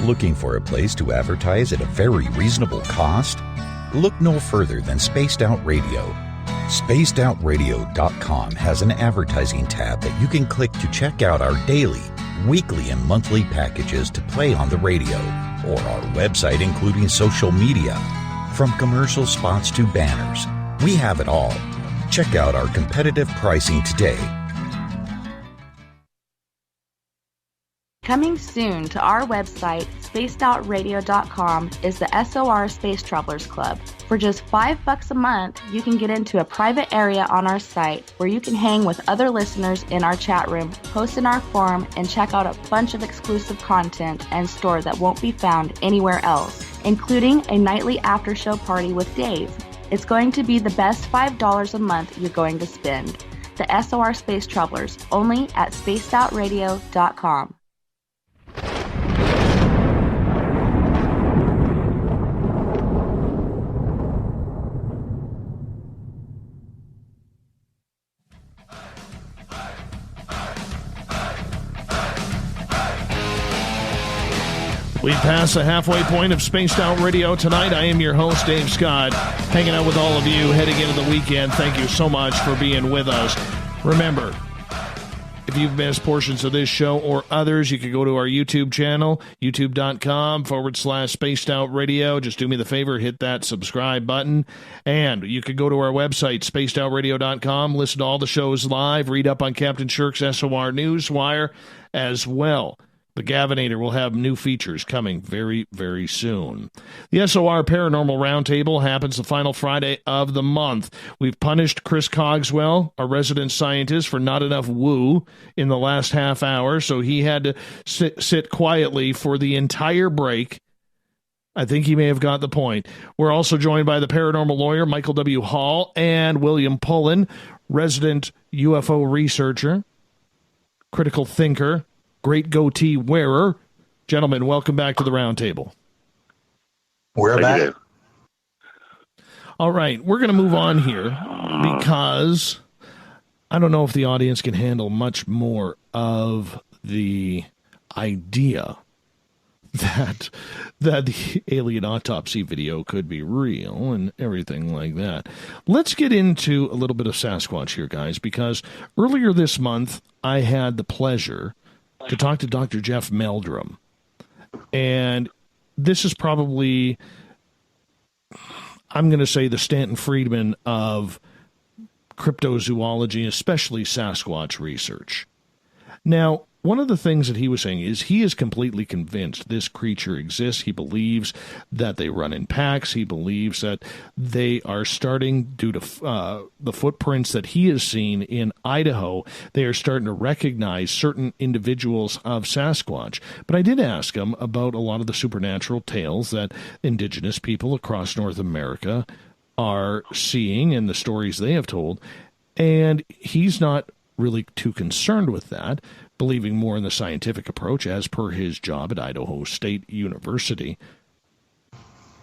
Looking for a place to advertise at a very reasonable cost? Look no further than Spaced Out Radio. SpacedOutRadio.com has an advertising tab that you can click to check out our daily, weekly, and monthly packages to play on the radio, or our website including social media. From commercial spots to banners, we have it all. Check out our competitive pricing today. Coming soon to our website, spacedoutradio.com, is the SOR Space Travelers Club. For just $5 a month, you can get into a private area on our site where you can hang with other listeners in our chat room, post in our forum, and check out a bunch of exclusive content and store that won't be found anywhere else, including a nightly after-show party with Dave. It's going to be the best $5 a month you're going to spend. The SOR Space Travelers, only at spacedoutradio.com. We've passed the halfway point of Spaced Out Radio tonight. I am your host, Dave Scott, hanging out with all of you heading into the weekend. Thank you so much for being with us. Remember, if you've missed portions of this show or others, you can go to our YouTube channel, youtube.com/Spaced Out Radio. Just do me the favor, hit that subscribe button. And you can go to our website, spacedoutradio.com, listen to all the shows live, read up on Captain Shirk's SOR Newswire as well. The Gavinator will have new features coming very, very soon. The SOR Paranormal Round Table happens the final Friday of the month. We've punished Chris Cogswell, our resident scientist, for not enough woo in the last half hour, so he had to sit quietly for the entire break. I think he may have got the point. We're also joined by the paranormal lawyer, Michael W. Hall, and William Pullen, resident UFO researcher, critical thinker, great goatee wearer. Gentlemen, welcome back to the round table. We're back. All right, we're going to move on here because I don't know if the audience can handle much more of the idea that the alien autopsy video could be real and everything like that. Let's get into a little bit of Sasquatch here, guys, because earlier this month I had the pleasure to talk to Dr. Jeff Meldrum. And this is probably, I'm going to say, the Stanton Friedman of cryptozoology, especially Sasquatch research. Now, one of the things that he was saying is he is completely convinced this creature exists. He believes that they run in packs. He believes that they are starting, due to the footprints that he has seen in Idaho, they are starting to recognize certain individuals of Sasquatch. But I did ask him about a lot of the supernatural tales that indigenous people across North America are seeing and the stories they have told. And he's not really too concerned with that, believing more in the scientific approach as per his job at Idaho State University.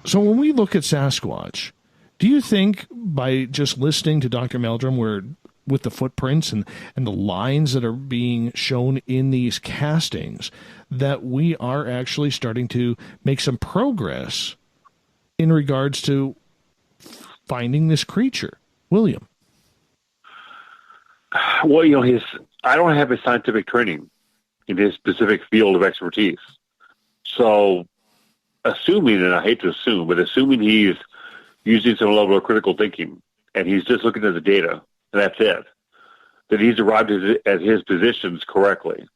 So when we look at Sasquatch, do you think by just listening to Dr. Meldrum, where with the footprints and the lines that are being shown in these castings, that we are actually starting to make some progress in regards to finding this creature? William? Well, I don't have a scientific training in his specific field of expertise. So assuming, and I hate to assume, but assuming he's using some level of critical thinking and he's just looking at the data, and that's it, that he's arrived at his positions correctly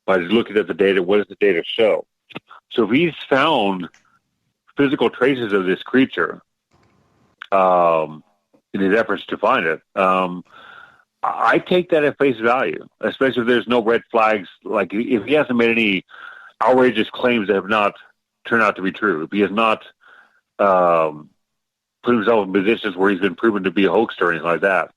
by just looking at the data. What does the data show? So if he's found physical traces of this creature in his efforts to find it, I take that at face value, especially if there's no red flags. Like if he hasn't made any outrageous claims that have not turn out to be true, if he has not put himself in positions where he's been proven to be a hoaxer or anything like that,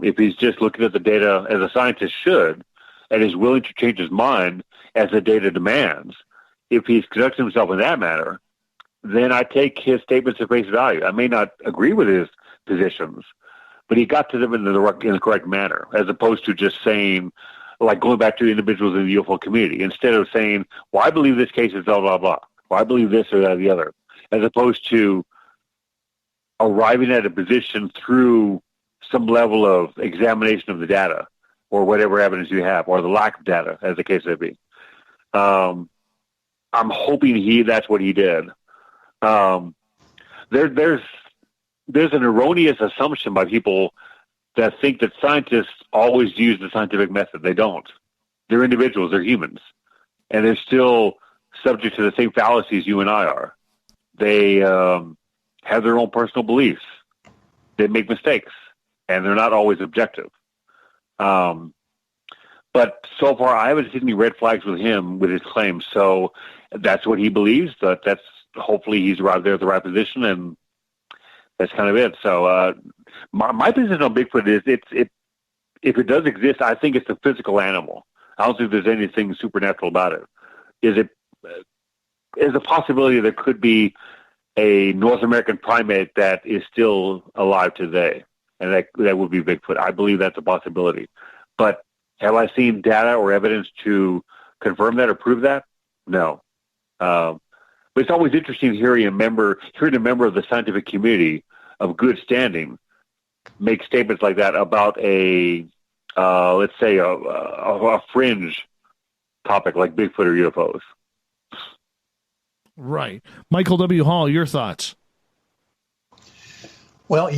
if he's just looking at the data as a scientist should, and is willing to change his mind as the data demands, if he's conducting himself in that manner, then I take his statements at face value. I may not agree with his positions, but he got to them in the correct manner, as opposed to just saying, like going back to individuals in the UFO community, instead of saying, well, I believe this case is blah, blah, blah, or I believe this or that or the other, as opposed to arriving at a position through some level of examination of the data or whatever evidence you have, or the lack of data, as the case may be. I'm hoping that's what he did. There's an erroneous assumption by people that think that scientists always use the scientific method. They don't. They're individuals. They're humans. And they're still subject to the same fallacies you and I are. They have their own personal beliefs. They make mistakes, and they're not always objective. But so far, I haven't seen any red flags with him, with his claims. So that's what he believes. That's hopefully he's arrived there at the right position, and that's kind of it. So my position on Bigfoot is if it does exist, I think it's a physical animal. I don't think there's anything supernatural about it. Is a possibility there could be a North American primate that is still alive today, and that would be Bigfoot. I believe that's a possibility. But have I seen data or evidence to confirm that or prove that? No. But it's always interesting hearing a member of the scientific community of good standing make statements like that about let's say a fringe topic like Bigfoot or UFOs. Right. Michael W. Hall, your thoughts? Well,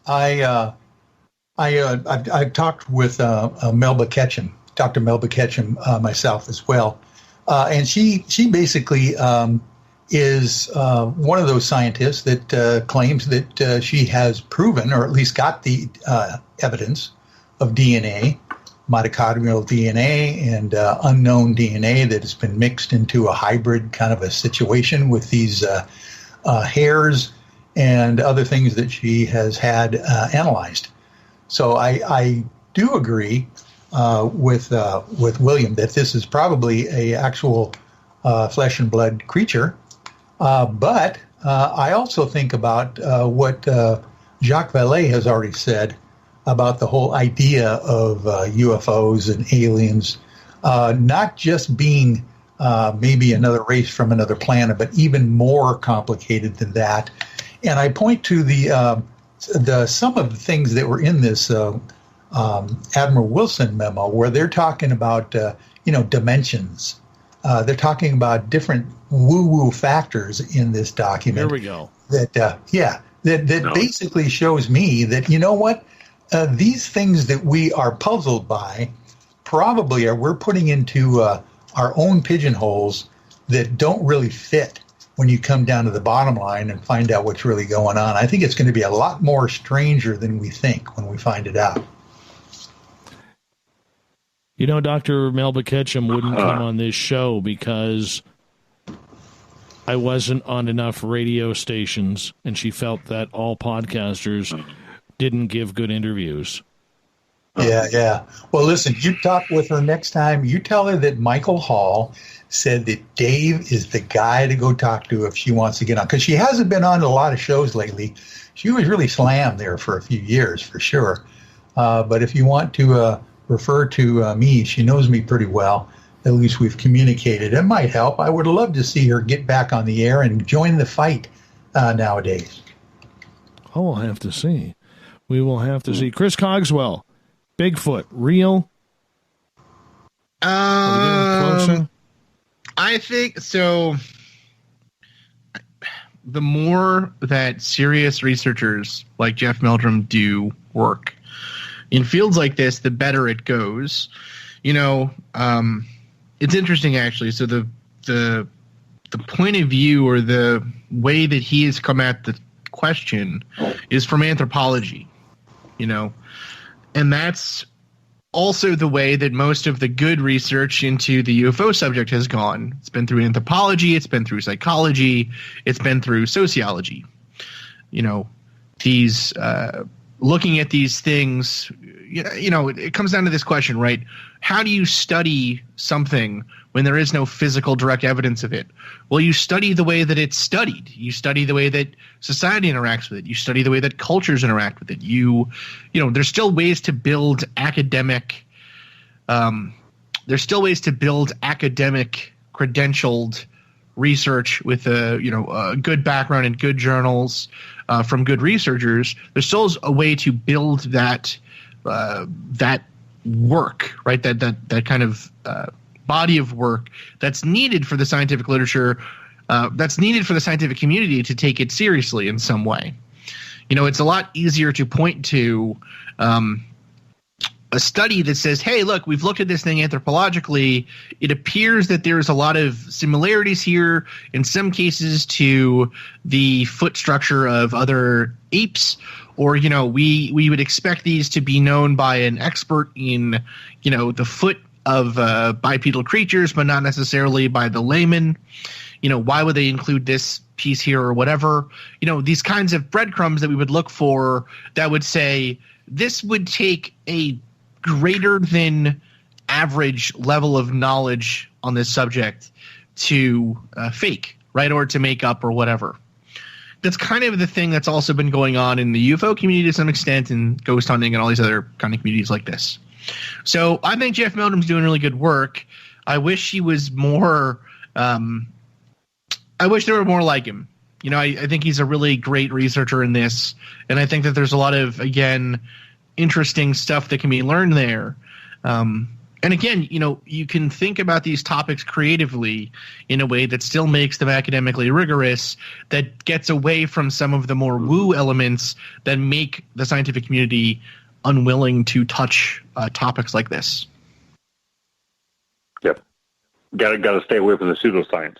I've talked with Melba Ketchum, Dr. Melba Ketchum myself as well. And she basically is one of those scientists that claims that she has proven, or at least got the evidence of DNA, mitochondrial DNA and unknown DNA that has been mixed into a hybrid kind of a situation with these hairs and other things that she has had analyzed. So I do agree with William that this is probably a actual flesh and blood creature. But I also think about what Jacques Vallée has already said about the whole idea of UFOs and aliens, not just being maybe another race from another planet, but even more complicated than that. And I point to some of the things that were in this Admiral Wilson memo, where they're talking about dimensions. They're talking about different woo-woo factors in this document. Here we go. That basically shows me that, you know what, these things that we are puzzled by probably we're putting into our own pigeonholes that don't really fit when you come down to the bottom line and find out what's really going on. I think it's going to be a lot more stranger than we think when we find it out. Dr. Melba Ketchum wouldn't come on this show because I wasn't on enough radio stations, and she felt that all podcasters didn't give good interviews. Yeah. Well, listen, you talk with her next time. You tell her that Michael Hall said that Dave is the guy to go talk to if she wants to get on, because she hasn't been on a lot of shows lately. She was really slammed there for a few years, for sure. But if you want to refer to me, she knows me pretty well. At least we've communicated. It might help. I would love to see her get back on the air and join the fight nowadays. Oh, we'll have to see. We will have to see. Chris Cogswell, Bigfoot, real? Are we getting closer? I think so. The more that serious researchers like Jeff Meldrum do work in fields like this, the better it goes. It's interesting actually. So the point of view or the way that he has come at the question is from anthropology, and that's also the way that most of the good research into the UFO subject has gone. It's been through anthropology, it's been through psychology, it's been through sociology. You know, these looking at these things, you know, it comes down to this question, right? How do you study something when there is no physical direct evidence of it? Well, you study the way that it's studied. You study the way that society interacts with it. You study the way that cultures interact with it. You know, there's still ways to build academic credentialed research with a good background and good journals from good researchers. There's still a way to build that work, right? That kind of body of work that's needed for the scientific literature, that's needed for the scientific community to take it seriously in some way. You know, it's a lot easier to point to a study that says, hey, look, we've looked at this thing anthropologically. It appears that there's a lot of similarities here, in some cases, to the foot structure of other apes. Or, you know, we would expect these to be known by an expert in, you know, the foot of bipedal creatures, but not necessarily by the layman. You know, why would they include this piece here or whatever? You know, these kinds of breadcrumbs that we would look for that would say this would take a greater than average level of knowledge on this subject to fake, right, or to make up or whatever. That's kind of the thing that's also been going on in the UFO community to some extent, and ghost hunting and all these other kind of communities like this. So I think Jeff Meldrum's doing really good work. I wish he was more I wish there were more like him. You know, I think he's a really great researcher in this, and I think that there's a lot of, again, interesting stuff that can be learned there. And again, you know, you can think about these topics creatively in a way that still makes them academically rigorous, that gets away from some of the more woo elements that make the scientific community unwilling to touch topics like this. Yep. Got to stay away from the pseudoscience.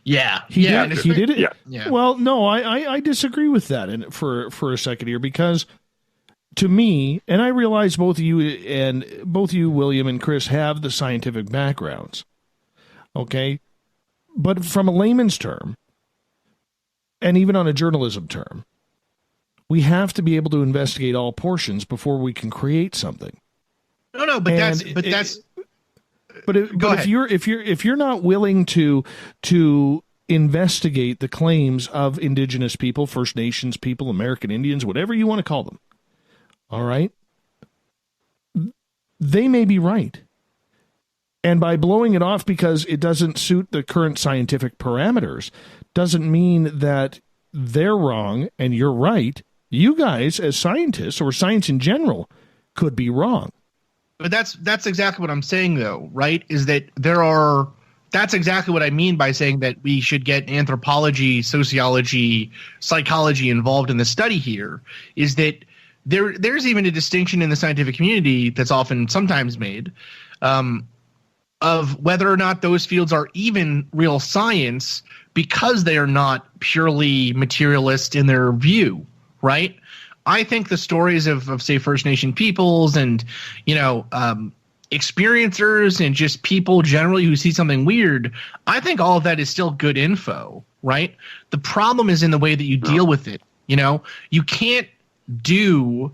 Yeah. He did it. Yeah. Well, no, I disagree with that for a second here, because to me, and I realize both you, William and Chris, have the scientific backgrounds. Okay. But from a layman's term, and even on a journalism term, we have to be able to investigate all portions before we can create something. No, but if you're not willing to investigate the claims of indigenous people, First Nations people, American Indians, whatever you want to call them, all right, they may be right. And by blowing it off because it doesn't suit the current scientific parameters doesn't mean that they're wrong and you're right. You guys, as scientists, or science in general, could be wrong. But that's exactly what I'm saying, though, right? Is that that's exactly what I mean by saying that we should get anthropology, sociology, psychology involved in the study here, is that there's even a distinction in the scientific community that's often sometimes made of whether or not those fields are even real science because they are not purely materialist in their view, right? I think the stories of say, First Nation peoples and, you know, experiencers and just people generally who see something weird, I think all of that is still good info, right? The problem is in the way that you deal with it. You know, you can't do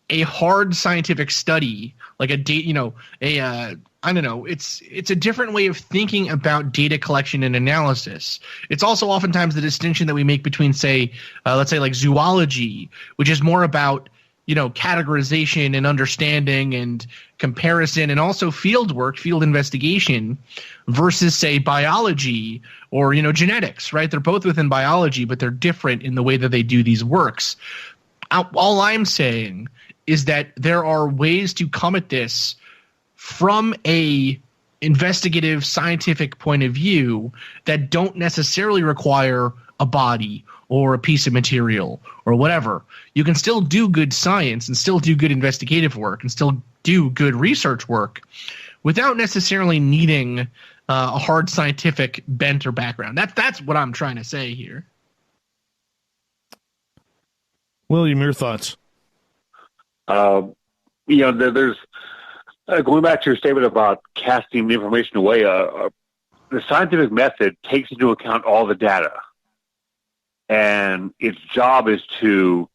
a hard scientific study like I don't know. It's a different way of thinking about data collection and analysis. It's also oftentimes the distinction that we make between, say, let's say like zoology, which is more about, you know, categorization and understanding and comparison, and also field work, field investigation, versus, say, biology or, you know, genetics, right? They're both within biology, but they're different in the way that they do these works. All I'm saying is that there are ways to come at this from a investigative scientific point of view that don't necessarily require a body or a piece of material or whatever. You can still do good science and still do good investigative work and still do good research work without necessarily needing a hard scientific bent or background. That's what I'm trying to say here. William, your thoughts? You know, there's Going back to your statement about casting information away, the scientific method takes into account all the data, and its job is to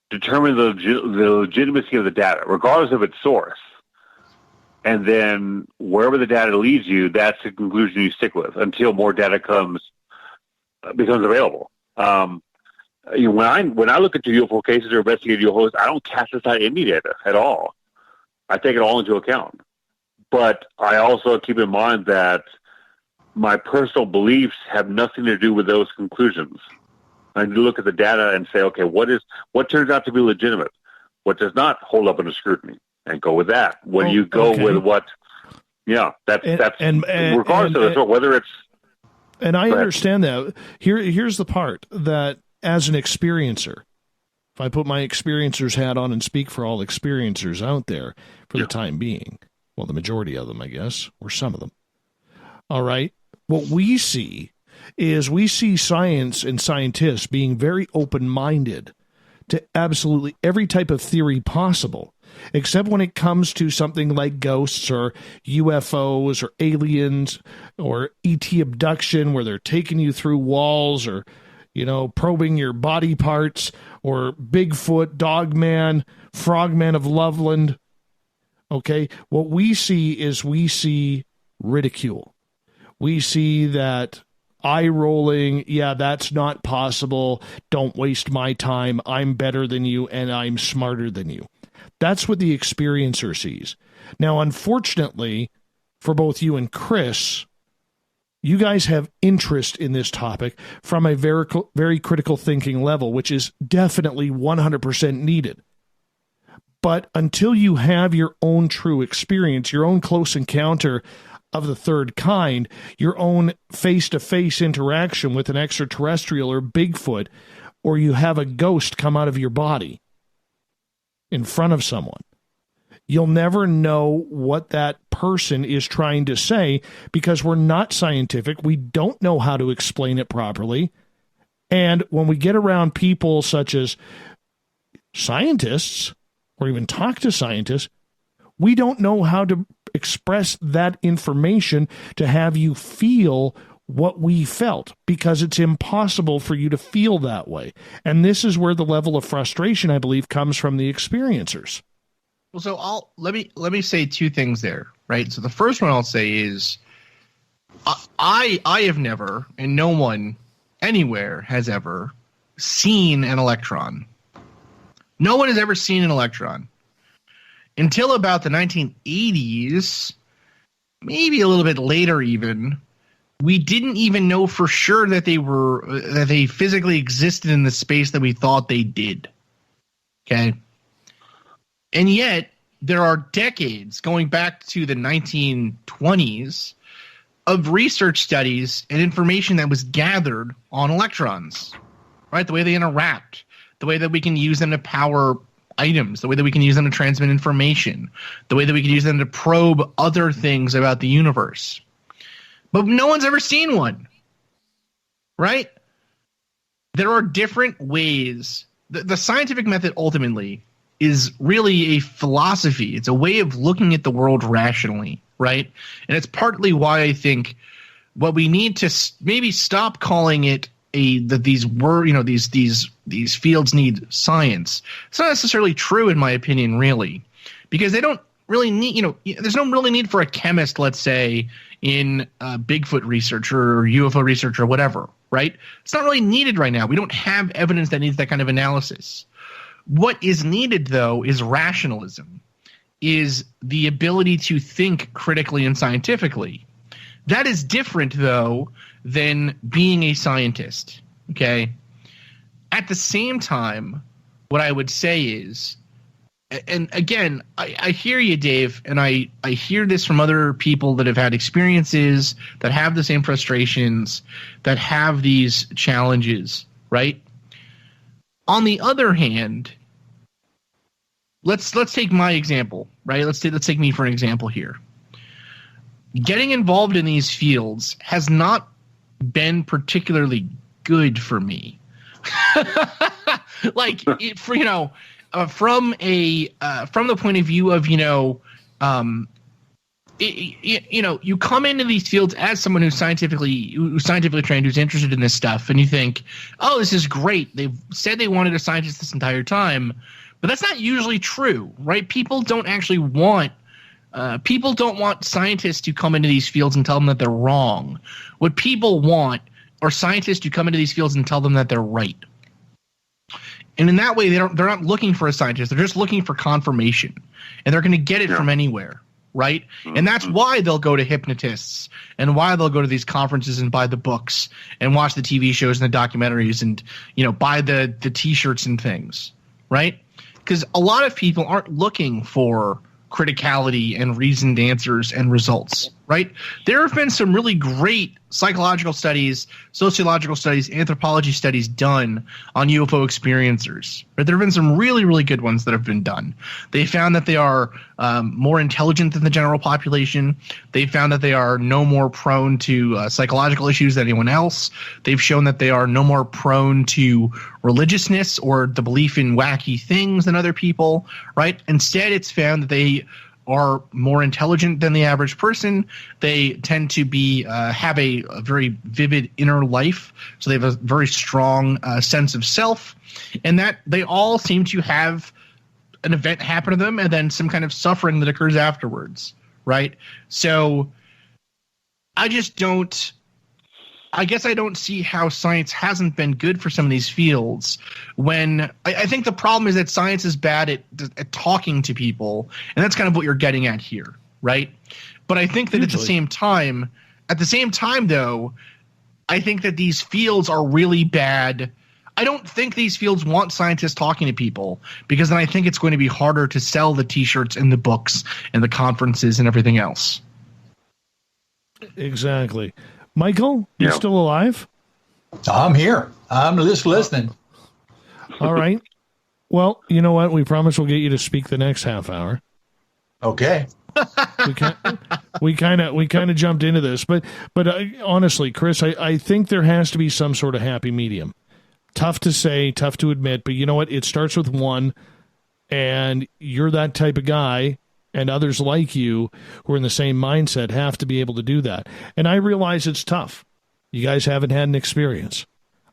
determine the legitimacy of the data, regardless of its source. And then wherever the data leads you, that's the conclusion you stick with until more data becomes available. When I look into UFO cases or investigate UFOs, I don't cast aside any data at all. I take it all into account. But I also keep in mind that my personal beliefs have nothing to do with those conclusions. I need to look at the data and say, okay, what turns out to be legitimate? What does not hold up under scrutiny? And go with that. When you go with what, that's regardless of the sort, whether it's. And I understand that. Here's the part that, as an experiencer, if I put my experiencer's hat on and speak for all experiencers out there for the time being, well, the majority of them, I guess, or some of them. All right. What we see is science and scientists being very open-minded to absolutely every type of theory possible, except when it comes to something like ghosts or UFOs or aliens or ET abduction, where they're taking you through walls or, probing your body parts, or Bigfoot, Dogman, Frogman of Loveland. Okay, what we see ridicule. We see that eye rolling, that's not possible. Don't waste my time. I'm better than you and I'm smarter than you. That's what the experiencer sees. Now, unfortunately, for both you and Chris, you guys have interest in this topic from a very, very critical thinking level, which is definitely 100% needed. But until you have your own true experience, your own close encounter of the third kind, your own face-to-face interaction with an extraterrestrial or Bigfoot, or you have a ghost come out of your body in front of someone, you'll never know what that person is trying to say, because we're not scientific. We don't know how to explain it properly. And when we get around people such as scientists, or even talk to scientists, we don't know how to express that information to have you feel what we felt, because it's impossible for you to feel that way. And this is where the level of frustration, I believe, comes from the experiencers. Well, so let me say two things there, right? So the first one I'll say is I have never, and no one anywhere has ever seen an electron. No one has ever seen an electron. Until about the 1980s, maybe a little bit later even, we didn't even know for sure that they physically existed in the space that we thought they did. Okay? And yet, there are decades, going back to the 1920s, of research studies and information that was gathered on electrons, right? The way they interact, the way that we can use them to power items, the way that we can use them to transmit information, the way that we can use them to probe other things about the universe. But no one's ever seen one, right? There are different ways. The scientific method ultimately is really a philosophy. It's a way of looking at the world rationally, right? And it's partly why I think what we need to maybe stop calling it these fields need science. It's not necessarily true, in my opinion, really, because they don't really need, there's no really need for a chemist, let's say, in Bigfoot research or UFO research or whatever, right? It's not really needed right now. We don't have evidence that needs that kind of analysis. What is needed, though, is rationalism, is the ability to think critically and scientifically. That is different, though, than being a scientist, okay? At the same time, what I would say is, and again, I hear you, Dave, and I hear this from other people that have had experiences, that have the same frustrations, that have these challenges, right? On the other hand, let's take my example, right? Let's take me for an example here. Getting involved in these fields has not been particularly good for me. From the point of view of you come into these fields as someone who's scientifically trained, who's interested in this stuff, and you think, oh, this is great. They've said they wanted a scientist this entire time, but that's not usually true, right? People don't want scientists to come into these fields and tell them that they're wrong. What people want are scientists to come into these fields and tell them that they're right. And in that way, they're not looking for a scientist. They're just looking for confirmation, and they're going to get it from anywhere, right? And that's why they'll go to hypnotists, and why they'll go to these conferences and buy the books and watch the TV shows and the documentaries and buy the T-shirts and things, right? Because a lot of people aren't looking for criticality and reasoned answers and results, right? There have been some really great psychological studies, sociological studies, anthropology studies done on UFO experiencers. Right? There have been some really, really good ones that have been done. They found that they are more intelligent than the general population. They found that they are no more prone to psychological issues than anyone else. They've shown that they are no more prone to religiousness or the belief in wacky things than other people, right? Instead, it's found that they are more intelligent than the average person. They tend to be have a very vivid inner life, so they have a very strong sense of self, and that they all seem to have an event happen to them and then some kind of suffering that occurs afterwards, right? So I guess I don't see how science hasn't been good for some of these fields when I think the problem is that science is bad at talking to people, and that's kind of what you're getting at here, right? But I think that at the same time though, I think that these fields are really bad. I don't think these fields want scientists talking to people, because then I think it's going to be harder to sell the T-shirts and the books and the conferences and everything else. Exactly. Michael, you still alive? I'm here. I'm just listening. All right. Well, you know what? We promise we'll get you to speak the next half hour. Okay. We kind of jumped into this, but honestly, Chris, I think there has to be some sort of happy medium. Tough to say, tough to admit, but you know what? It starts with one, and you're that type of guy. And others like you who are in the same mindset have to be able to do that. And I realize it's tough. You guys haven't had an experience.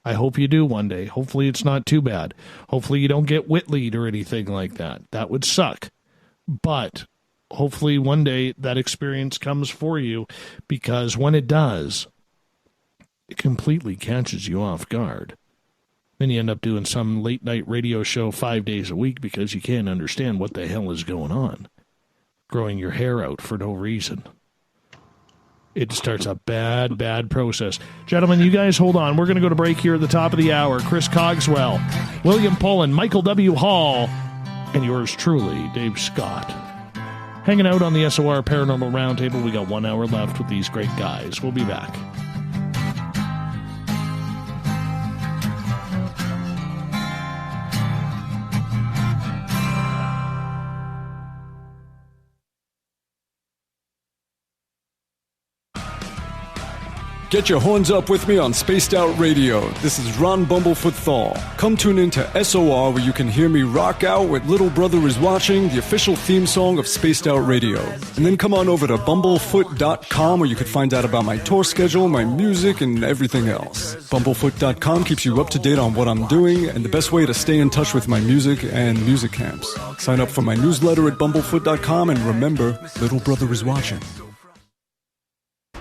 I hope you do one day. Hopefully it's not too bad. Hopefully you don't get Whitleyd or anything like that. That would suck. But hopefully one day that experience comes for you, because when it does, it completely catches you off guard. Then you end up doing some late night radio show 5 days a week because you can't understand what the hell is going on. Growing your hair out for no reason. It starts a bad process. Gentlemen, you guys hold on. We're going to go to break here at the top of the hour. Chris Cogswell, William Pullen, Michael W. Hall, and yours truly, Dave Scott. Hanging out on the SOR Paranormal Round Table. We got 1 hour left with these great guys. We'll be back. Get your horns up with me on Spaced Out Radio. This is Ron Bumblefoot Thal. Come tune in to SOR, where you can hear me rock out with Little Brother Is Watching, the official theme song of Spaced Out Radio. And then come on over to bumblefoot.com, where you can find out about my tour schedule, my music, and everything else. Bumblefoot.com keeps you up to date on what I'm doing and the best way to stay in touch with my music and music camps. Sign up for my newsletter at bumblefoot.com, and remember, Little Brother Is Watching.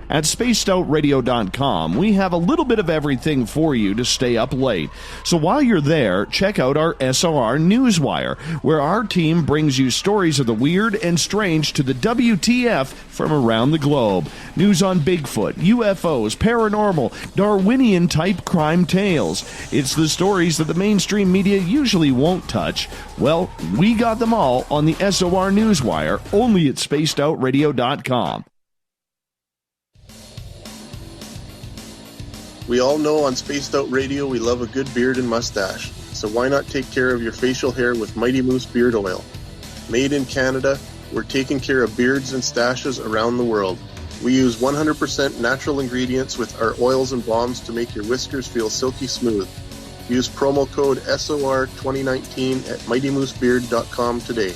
At spacedoutradio.com, we have a little bit of everything for you to stay up late. So while you're there, check out our SOR Newswire, where our team brings you stories of the weird and strange to the WTF from around the globe. News on Bigfoot, UFOs, paranormal, Darwinian-type crime tales. It's the stories that the mainstream media usually won't touch. Well, we got them all on the SOR Newswire, only at spacedoutradio.com. We all know on Spaced Out Radio we love a good beard and mustache, so why not take care of your facial hair with Mighty Moose Beard Oil? Made in Canada, we're taking care of beards and stashes around the world. We use 100% natural ingredients with our oils and balms to make your whiskers feel silky smooth. Use promo code SOR2019 at MightyMooseBeard.com today.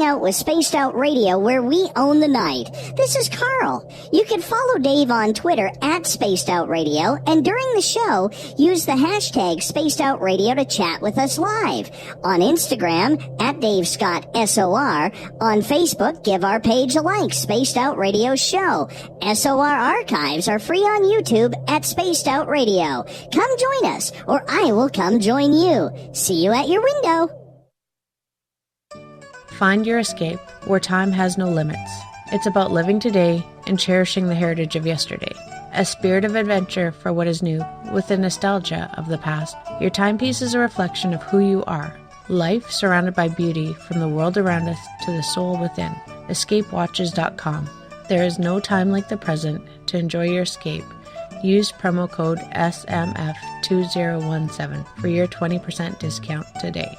out with Spaced Out Radio, where we own the night. This is Carl. You can follow Dave on Twitter at Spaced Out Radio, and during the show, use the hashtag Spaced Out Radio to chat with us live. On Instagram, at Dave Scott SOR. On Facebook, give our page a like, Spaced Out Radio Show. SOR archives are free on YouTube at Spaced Out Radio. Come join us, or I will come join you. See you at your window. Find your escape where time has no limits. It's about living today and cherishing the heritage of yesterday. A spirit of adventure for what is new, with the nostalgia of the past. Your timepiece is a reflection of who you are. Life surrounded by beauty from the world around us to the soul within. EscapeWatches.com. There is no time like the present to enjoy your escape. Use promo code SMF2017 for your 20% discount today.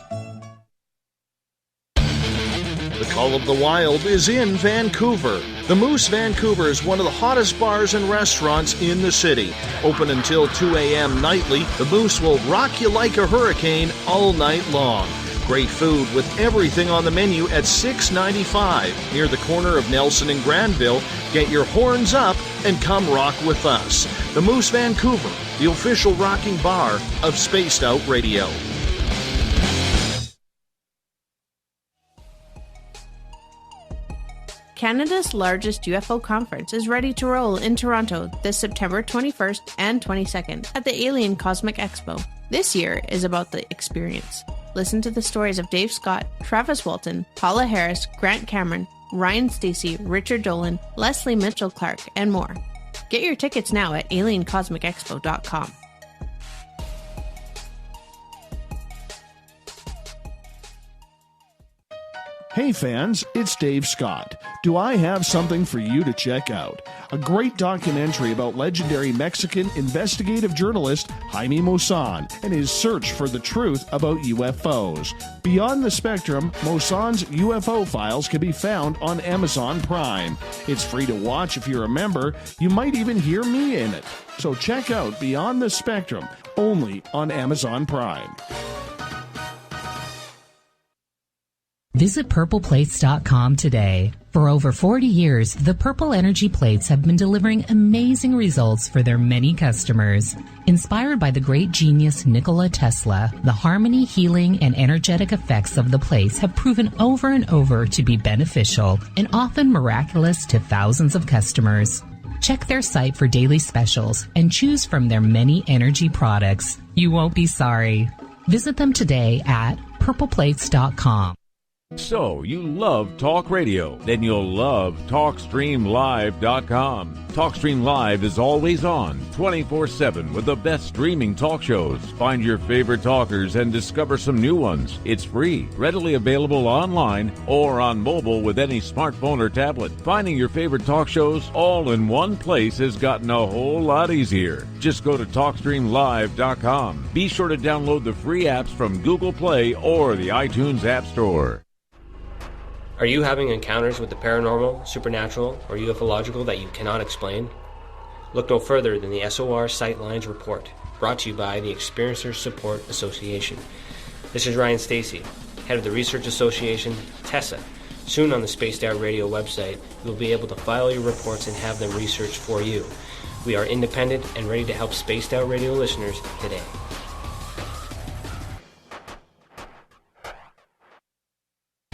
The Call of the Wild is in Vancouver. The Moose Vancouver is one of the hottest bars and restaurants in the city. Open until 2 a.m. nightly, the Moose will rock you like a hurricane all night long. Great food with everything on the menu at $6.95 near the corner of Nelson and Granville. Get your horns up and come rock with us. The Moose Vancouver, the official rocking bar of Spaced Out Radio. Canada's largest UFO conference is ready to roll in Toronto this September 21st and 22nd at the Alien Cosmic Expo. This year is about the experience. Listen to the stories of Dave Scott, Travis Walton, Paula Harris, Grant Cameron, Ryan Stacey, Richard Dolan, Leslie Mitchell-Clark, and more. Get your tickets now at aliencosmicexpo.com. Hey fans, it's Dave Scott. Do I have something for you to check out? A great documentary about legendary Mexican investigative journalist Jaime Maussan and his search for the truth about UFOs. Beyond the Spectrum, Maussan's UFO files can be found on Amazon Prime. It's free to watch if you're a member. You might even hear me in it. So check out Beyond the Spectrum, only on Amazon Prime. Visit purpleplates.com today. For over 40 years, the Purple Energy Plates have been delivering amazing results for their many customers. Inspired by the great genius Nikola Tesla, the harmony, healing, and energetic effects of the plates have proven over and over to be beneficial and often miraculous to thousands of customers. Check their site for daily specials and choose from their many energy products. You won't be sorry. Visit them today at purpleplates.com. So, you love talk radio? Then you'll love TalkStreamLive.com. TalkStream Live is always on, 24/7 with the best streaming talk shows. Find your favorite talkers and discover some new ones. It's free, readily available online or on mobile with any smartphone or tablet. Finding your favorite talk shows all in one place has gotten a whole lot easier. Just go to TalkStreamLive.com. Be sure to download the free apps from Google Play or the iTunes App Store. Are you having encounters with the paranormal, supernatural, or ufological that you cannot explain? Look no further than the SOR Sightlines Report, brought to you by the Experiencers Support Association. This is Ryan Stacey, head of the Research Association, TESA. Soon on the Spaced Out Radio website, you'll be able to file your reports and have them researched for you. We are independent and ready to help Spaced Out Radio listeners today.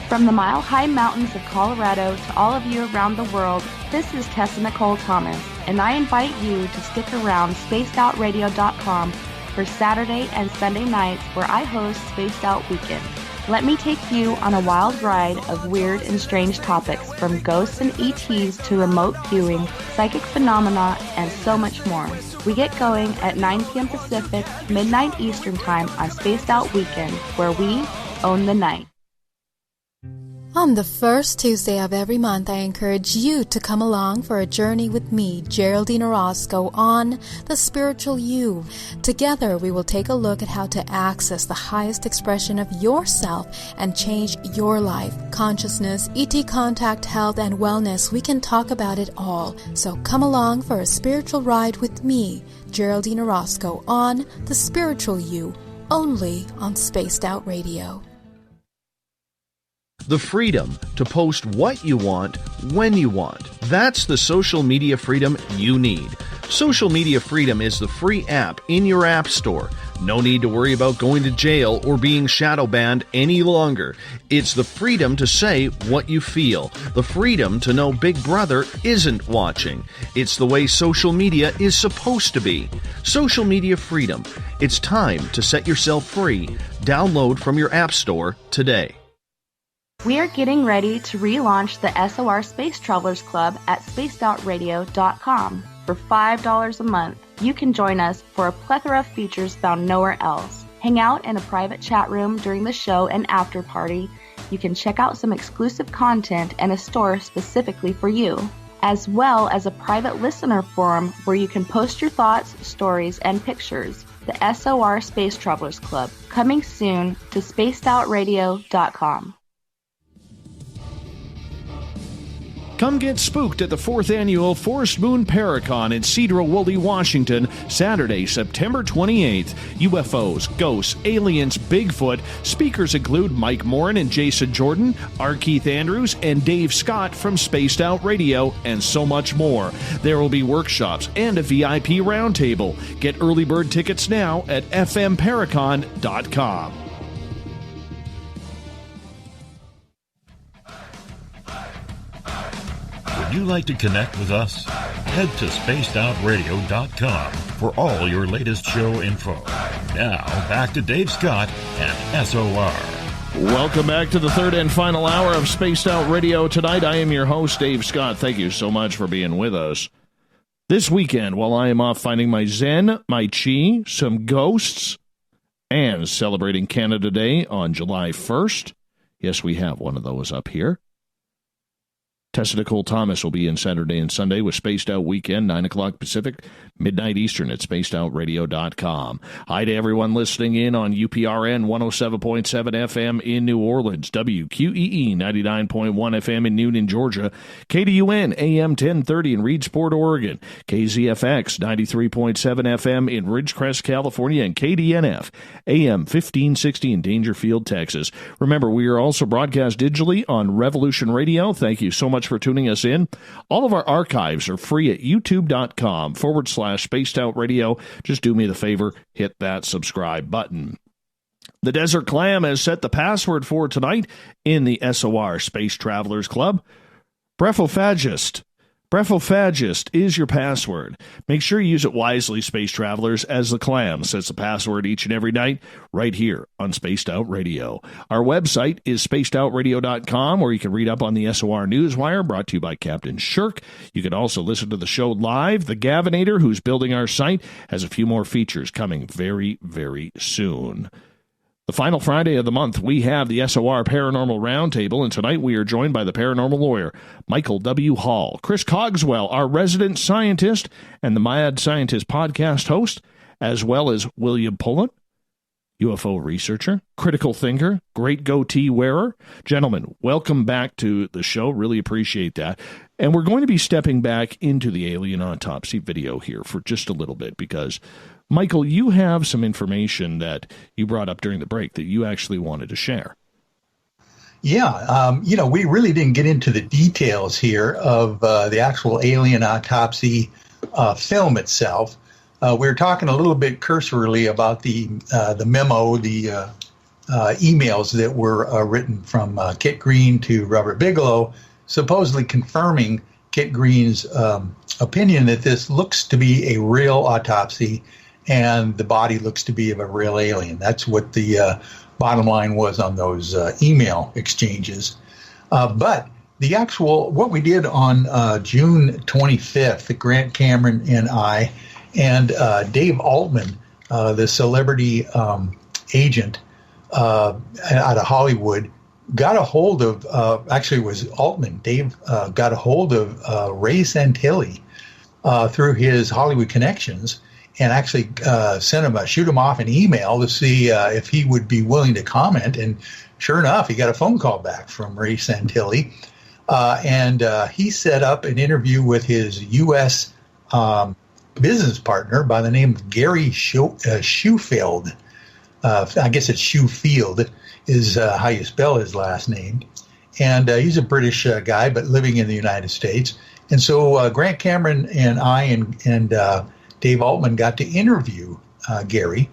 From the mile-high mountains of Colorado to all of you around the world, this is Tessa Nicole Thomas, and I invite you to stick around spacedoutradio.com for Saturday and Sunday nights where I host Spaced Out Weekend. Let me take you on a wild ride of weird and strange topics, from ghosts and ETs to remote viewing, psychic phenomena, and so much more. We get going at 9 p.m. Pacific, midnight Eastern Time on Spaced Out Weekend, where we own the night. On the first Tuesday of every month, I encourage you to come along for a journey with me, Geraldine Orozco, on The Spiritual You. Together, we will take a look at how to access the highest expression of yourself and change your life. Consciousness, ET contact, health, and wellness, we can talk about it all. So come along for a spiritual ride with me, Geraldine Orozco, on The Spiritual You, only on Spaced Out Radio. The freedom to post what you want, when you want. That's the social media freedom you need. Social Media Freedom is the free app in your app store. No need to worry about going to jail or being shadow banned any longer. It's the freedom to say what you feel. The freedom to know Big Brother isn't watching. It's the way social media is supposed to be. Social Media Freedom. It's time to set yourself free. Download from your app store today. We are getting ready to relaunch the SOR Space Travelers Club at spacedoutradio.com. For $5 a month, you can join us for a plethora of features found nowhere else. Hang out in a private chat room during the show and after party. You can check out some exclusive content and a store specifically for you, as well as a private listener forum where you can post your thoughts, stories, and pictures. The SOR Space Travelers Club, coming soon to spacedoutradio.com. Come get spooked at the 4th Annual Forest Moon Paracon in Cedar-Woolley, Washington, Saturday, September 28th. UFOs, ghosts, aliens, Bigfoot. Speakers include Mike Morin and Jason Jordan, R. Keith Andrews, and Dave Scott from Spaced Out Radio, and so much more. There will be workshops and a VIP roundtable. Get early bird tickets now at fmparacon.com. Would you like to connect with us? Head to spacedoutradio.com for all your latest show info. Now, back to Dave Scott and SOR. Welcome back to the third and final hour of Spaced Out Radio tonight. I am your host, Dave Scott. Thank you so much for being with us. This weekend, while I am off finding my Zen, my Chi, some ghosts, and celebrating Canada Day on July 1st. Yes, we have one of those up here. Tessa Nicole Thomas will be in Saturday and Sunday with Spaced Out Weekend, 9 o'clock Pacific, midnight Eastern at spacedoutradio.com. Hi to everyone listening in on UPRN 107.7 FM in New Orleans, WQEE 99.1 FM in Newnan, Georgia, KDUN AM 1030 in Reedsport, Oregon, KZFX 93.7 FM in Ridgecrest, California, and KDNF AM 1560 in Dangerfield, Texas. Remember, we are also broadcast digitally on Revolution Radio. Thank you so much for tuning us in. All of our archives are free at youtube.com/Spaced Out Radio. Just do me the favor, hit that subscribe button. The Desert Clam has set the password for tonight in the SOR Space Travelers Club. Brephophagyst. Brephophagyst is your password. Make sure you use it wisely, Space Travelers, as the Clam sets the password each and every night right here on Spaced Out Radio. Our website is spacedoutradio.com, where you can read up on the SOR Newswire, brought to you by Captain Shirk. You can also listen to the show live. The Gavinator, who's building our site, has a few more features coming very, very soon. The final Friday of the month, we have the SOR Paranormal Round Table, and tonight we are joined by the paranormal lawyer, Michael W. Hall, Chris Cogswell, our resident scientist, and the Mad Scientist podcast host, as well as William Pullen, UFO researcher, critical thinker, great goatee wearer. Gentlemen, welcome back to the show. Really appreciate that. And we're going to be stepping back into the alien autopsy video here for just a little bit because, Michael, you have some information that you brought up during the break that you actually wanted to share. Yeah, we really didn't get into the details here of the actual alien autopsy film itself. We were talking a little bit cursorily about the memo, the emails that were written from Kit Green to Robert Bigelow, supposedly confirming Kit Green's opinion that this looks to be a real autopsy and the body looks to be of a real alien. That's what the bottom line was on those email exchanges. But the actual, what we did on June 25th, Grant Cameron and I, and Dave Altman, the celebrity agent out of Hollywood, got a hold of, actually it was Altman, Dave got a hold of Ray Santilli through his Hollywood connections, and actually shoot him off an email to see if he would be willing to comment. And sure enough, he got a phone call back from Ray Santilli. And he set up an interview with his U.S. Business partner by the name of Gary Schofield. I guess it's Schofield is how you spell his last name. and he's a British guy, but living in the United States. And so Grant Cameron and I and Dave Altman got to interview Gary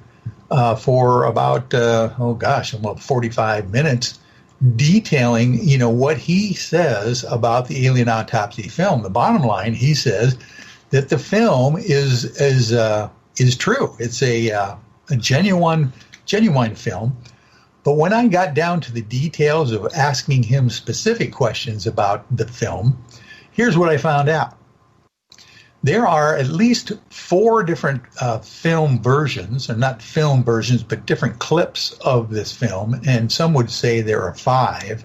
for about 45 minutes, detailing what he says about the alien autopsy film. The bottom line, he says that the film is true. It's a genuine film. But when I got down to the details of asking him specific questions about the film, here's what I found out. There are at least 4 different film versions, or not film versions, but different clips of this film, and some would say there are 5.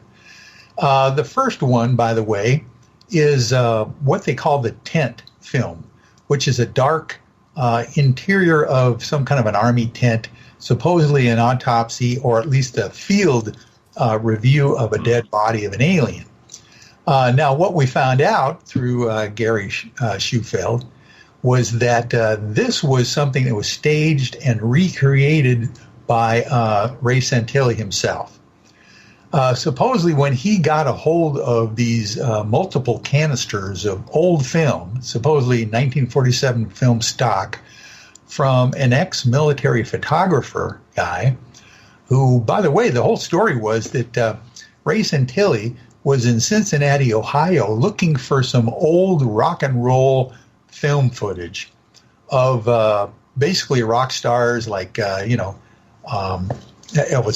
The first one, by the way, is what they call the tent film, which is a dark interior of some kind of an army tent, supposedly an autopsy or at least a field review of a dead body of an alien. Now, what we found out through Gary Shufeld was that this was something that was staged and recreated by Ray Santilli himself. Supposedly, when he got a hold of these multiple canisters of old film, supposedly 1947 film stock, from an ex-military photographer guy, who, by the way, the whole story was that Ray Santilli was in Cincinnati, Ohio, looking for some old rock and roll film footage of basically rock stars like, Elvis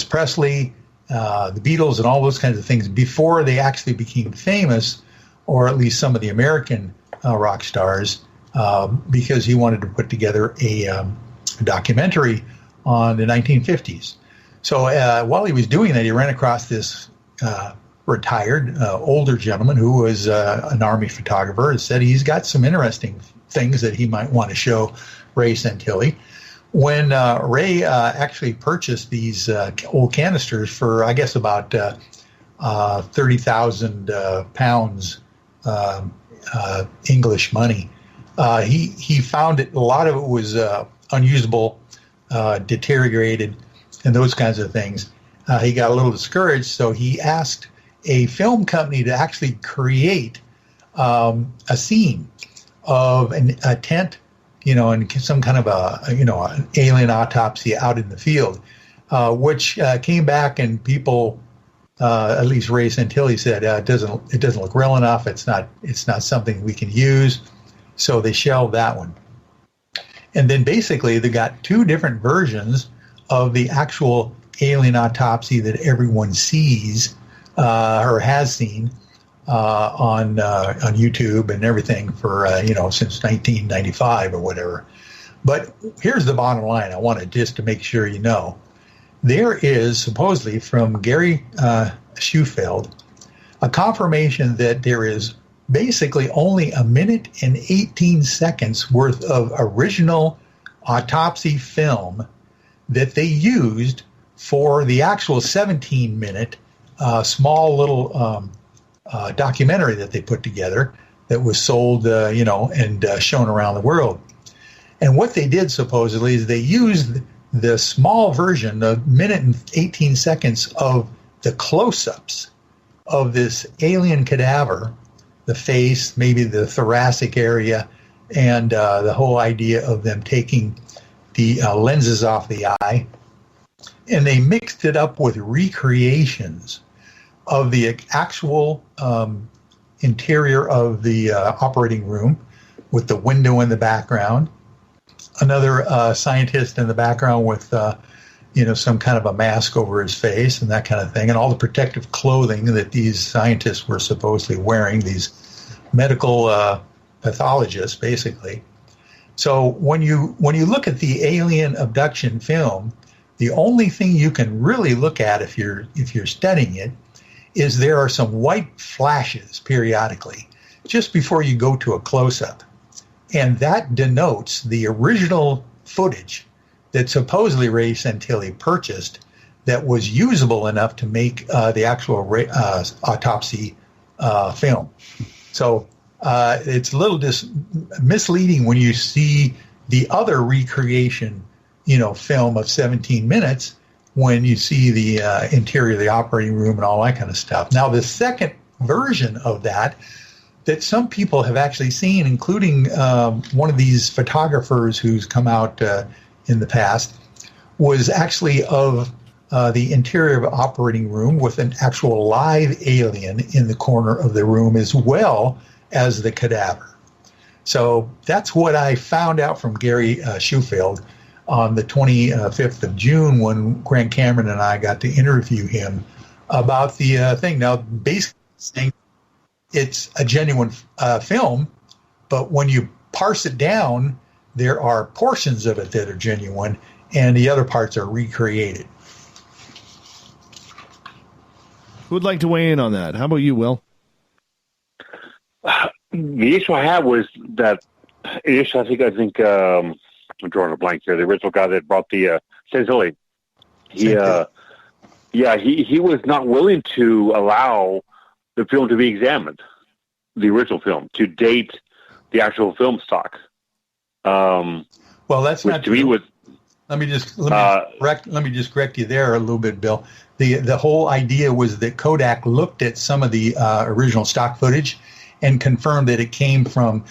Presley, the Beatles, and all those kinds of things before they actually became famous, or at least some of the American rock stars, because he wanted to put together a documentary on the 1950s. So while he was doing that, he ran across this retired older gentleman who was an Army photographer, and said he's got some interesting things that he might want to show Ray Santilli. When Ray actually purchased these old canisters for, I guess, about 30,000 pounds English money, he found that a lot of it was unusable, deteriorated, and those kinds of things. He got a little discouraged, so he asked a film company to actually create a scene of a tent, and some kind of an alien autopsy out in the field, which came back, and people, at least Ray Santilli, said it doesn't look real enough. It's not something we can use, so they shelved that one. And then basically they got 2 different versions of the actual alien autopsy that everyone sees or has seen on YouTube and everything for since 1995 or whatever. But here's the bottom line. I wanted just to make sure you know. There is supposedly from Gary Shufeld a confirmation that there is basically only 1 minute and 18 seconds worth of original autopsy film that they used for the actual 17-minute small little documentary that they put together that was sold, and shown around the world. And what they did supposedly is they used the small version, the 1 minute and 18 seconds of the close-ups of this alien cadaver, the face, maybe the thoracic area, and the whole idea of them taking the lenses off the eye. And they mixed it up with recreations of the actual interior of the operating room, with the window in the background, another scientist in the background with some kind of a mask over his face and that kind of thing, and all the protective clothing that these scientists were supposedly wearing, these medical pathologists, basically. So when you look at the alien abduction film, the only thing you can really look at if you're studying it is there are some white flashes periodically just before you go to a close-up. And that denotes the original footage that supposedly Ray Santilli purchased that was usable enough to make the actual autopsy film. So it's a little misleading when you see the other recreation, film of 17 minutes, when you see the interior of the operating room and all that kind of stuff. Now, the second version of that some people have actually seen, including one of these photographers who's come out in the past, was actually of the interior of an operating room with an actual live alien in the corner of the room as well as the cadaver. So that's what I found out from Gary Schofield on the 25th of June when Grant Cameron and I got to interview him about the thing. Now, basically saying it's a genuine film, but when you parse it down, there are portions of it that are genuine, and the other parts are recreated. Who would like to weigh in on that? How about you, Will? The issue I had was that issue. I think I'm drawing a blank here. The original guy that brought the Santilli. He was not willing to allow the film to be examined, the original film, to date the actual film stock. Well, that's not true. Let me just correct you there a little bit, Bill. The whole idea was that Kodak looked at some of the original stock footage and confirmed that it came from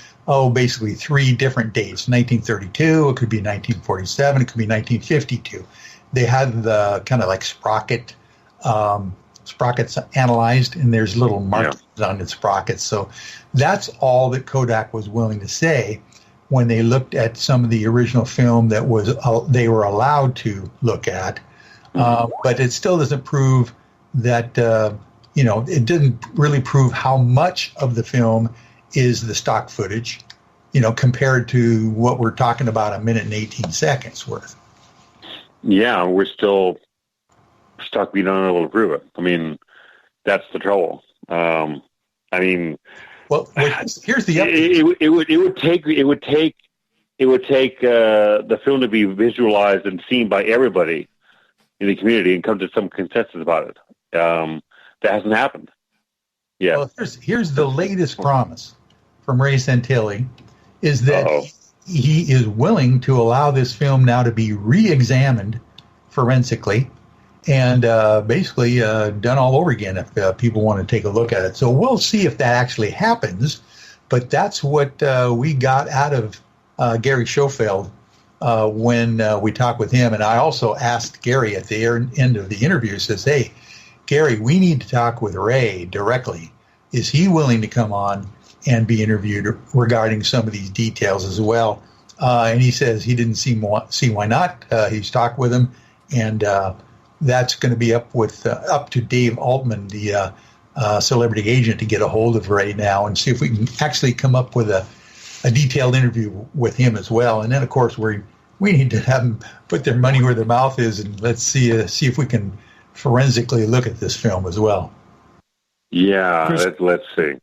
basically 3 different dates: 1932, it could be 1947, it could be 1952. They had the kind of like sprockets analyzed, and there's little markings on the sprockets. So that's all that Kodak was willing to say when they looked at some of the original film that was they were allowed to look at. But it still doesn't prove that, it didn't really prove how much of the film is the stock footage, compared to what we're talking about, 1 minute and 18 seconds worth. Yeah, we're still stuck being unable to prove it. I mean, that's the trouble. Well, here's the update. It would take the film to be visualized and seen by everybody in the community and come to some consensus about it. That hasn't happened. Yeah. Well, here's the latest promise from Ray Santilli, is that he is willing to allow this film now to be re-examined forensically and basically done all over again if people want to take a look at it. So we'll see if that actually happens, but that's what we got out of Gary Schofield when we talked with him. And I also asked Gary at the end of the interview, says, hey, Gary, we need to talk with Ray directly. Is he willing to come on and be interviewed regarding some of these details as well? And he says he didn't see why not. He's talked with him, and that's going to be up to Dave Altman, the celebrity agent, to get a hold of Ray now and see if we can actually come up with a detailed interview with him as well. And then, of course, we need to have them put their money where their mouth is, and let's see if we can forensically look at this film as well. Yeah, let's see.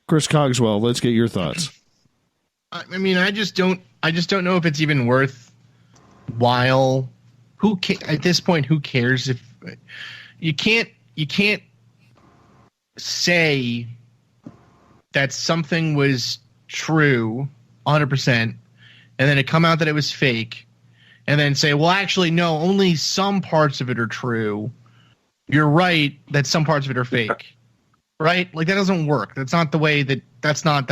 Chris Cogswell, let's get your thoughts. I mean, I just don't know if it's even worthwhile. At this point, who cares if you can't say that something was true 100% and then it come out that it was fake and then say, well, actually, no, only some parts of it are true. You're right that some parts of it are fake. Right? Like, that doesn't work. That's not the way that's not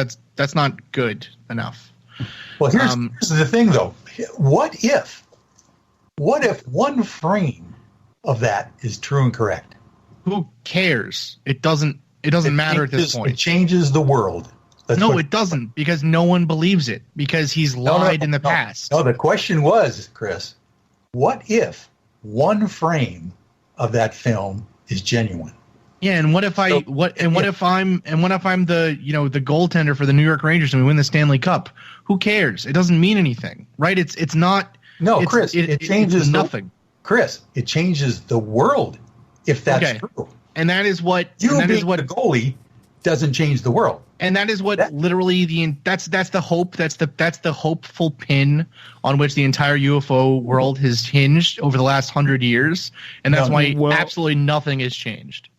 good enough. Well, here's the thing, though. What if one frame of that is true and correct? Who cares? It doesn't matter at this point. It changes the world. It doesn't, because no one believes it, because he's lied in the past. No, the question was, Chris, what if one frame of that film is genuine? Yeah, and what if I'm the the goaltender for the New York Rangers and we win the Stanley Cup? Who cares? It doesn't mean anything, right? It's not. No, Chris, it changes nothing. Chris, it changes the world if that's true. And that is what the goalie doesn't change the world. And that is what literally that's the hope. That's the hopeful pin on which the entire UFO world has hinged over the last 100 years, and that's why absolutely nothing has changed.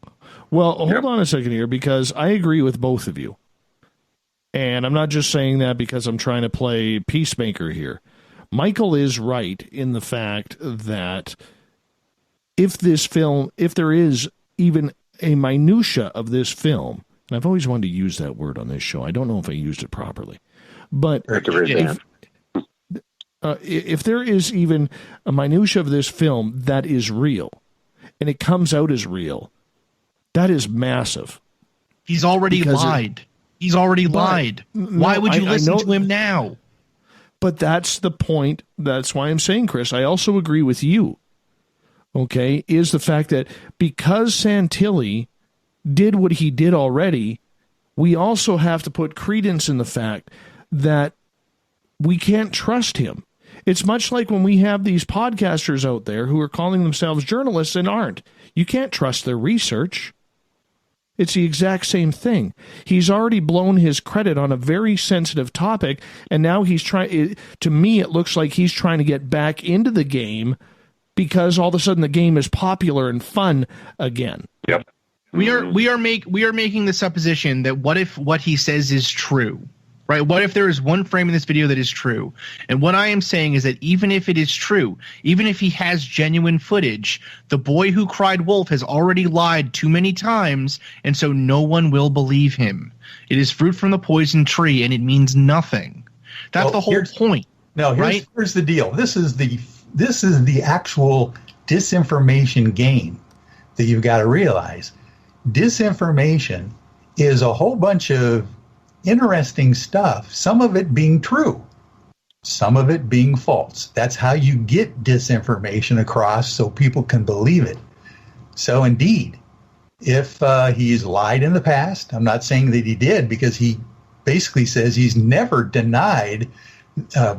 Well, hold on a second here, because I agree with both of you. And I'm not just saying that because I'm trying to play peacemaker here. Michael is right in the fact that if there is even a minutia of this film, and I've always wanted to use that word on this show. I don't know if I used it properly, but if there is even a minutia of this film that is real, and it comes out as real, that is massive. He's already lied. He's already lied. Why would you listen to him now? But that's the point. That's why I'm saying, Chris, I also agree with you, okay, is the fact that because Santilli did what he did already, we also have to put credence in the fact that we can't trust him. It's much like when we have these podcasters out there who are calling themselves journalists and aren't. You can't trust their research. It's the exact same thing. He's already blown his credit on a very sensitive topic, and now he's trying. To me, it looks like he's trying to get back into the game because all of a sudden the game is popular and fun again. Yep. We are making the supposition that what if what he says is true, right? What if there is one frame in this video that is true? And what I am saying is that even if it is true, even if he has genuine footage, the boy who cried wolf has already lied too many times, and so no one will believe him. It is fruit from the poison tree, and it means nothing. That's the whole point. No, here's the deal. This is the actual disinformation game that you've got to realize. Disinformation is a whole bunch of interesting stuff, some of it being true, some of it being false. That's how you get disinformation across so people can believe it. So indeed, if he's lied in the past, I'm not saying that he did, because he basically says he's never denied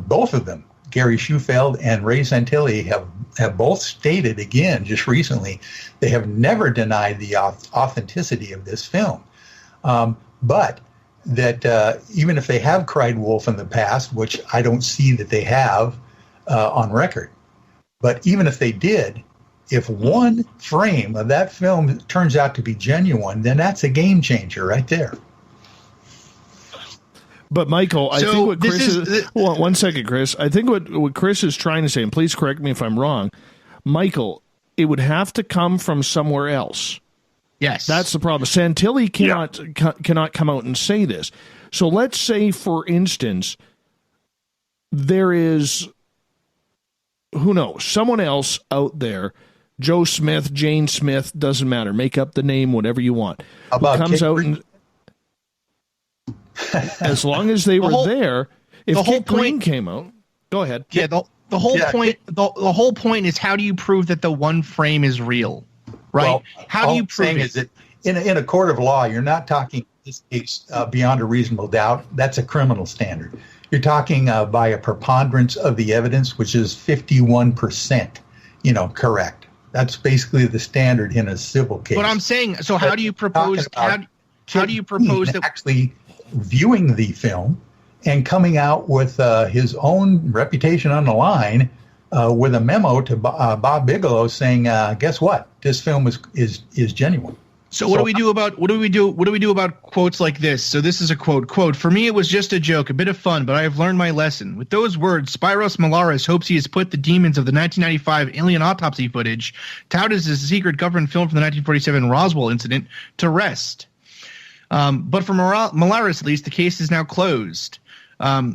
both of them. Gary Shufeld and Ray Santilli have both stated again just recently they have never denied the authenticity of this film. But that even if they have cried wolf in the past, which I don't see that they have on record, but even if they did, if one frame of that film turns out to be genuine, then that's a game changer right there. But Michael, I think what Chris is one second, Chris. I think what Chris is trying to say, and please correct me if I'm wrong, Michael, it would have to come from somewhere else. Yes, that's the problem. Santilli cannot come out and say this. So let's say, for instance, there is, who knows, someone else out there, Joe Smith, Jane Smith, doesn't matter. Make up the name, whatever you want. Who comes out and as long as they were there, if Kit Green came out, go ahead. Yeah, the whole point. The whole point is, how do you prove that the one frame is real? Right? Well, how do you prove it? Is that in a court of law, you're not talking in this case beyond a reasonable doubt. That's a criminal standard. You're talking by a preponderance of the evidence, which is 51%. Correct. That's basically the standard in a civil case. What I'm saying. So how do you propose? How do you propose that actually viewing the film and coming out with his own reputation on the line with a memo to Bob Bigelow saying, "Guess what? This film is genuine." So what do we do about quotes like this? So this is a quote. For me, it was just a joke, a bit of fun, but I have learned my lesson. With those words, Spiros Malaris hopes he has put the demons of the 1995 alien autopsy footage, touted as a secret government film from the 1947 Roswell incident, to rest. But for Malaris, at least, the case is now closed.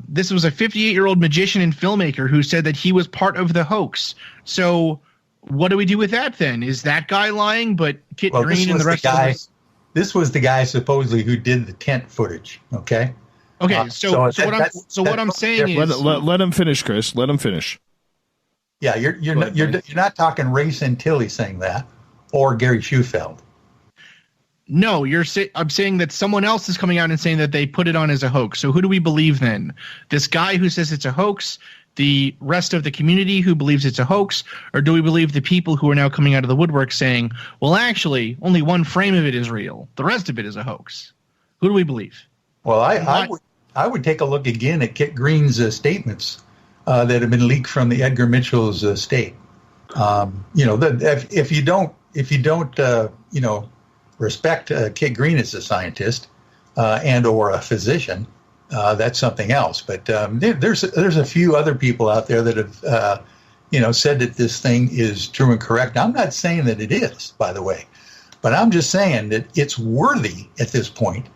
This was a 58-year-old magician and filmmaker who said that he was part of the hoax. So what do we do with that then? Is that guy lying, but Kit Green and the rest of us? This was the guy supposedly who did the tent footage, okay? Okay, so what I'm saying is... Let him finish, Chris. Let him finish. Yeah, you're not talking Ray Santilli saying that, or Gary Shufeld. No, I'm saying that someone else is coming out and saying that they put it on as a hoax. So who do we believe then? This guy who says it's a hoax, the rest of the community who believes it's a hoax, or do we believe the people who are now coming out of the woodwork saying, well, actually, only one frame of it is real. The rest of it is a hoax. Who do we believe? Well, I would take a look again at Kit Green's statements that have been leaked from the Edgar Mitchell's estate. If you don't respect Kit Green as a scientist and or a physician, that's something else. But there's a few other people out there that have said that this thing is true and correct. I'm not saying that it is, by the way, but I'm just saying that it's worthy at this point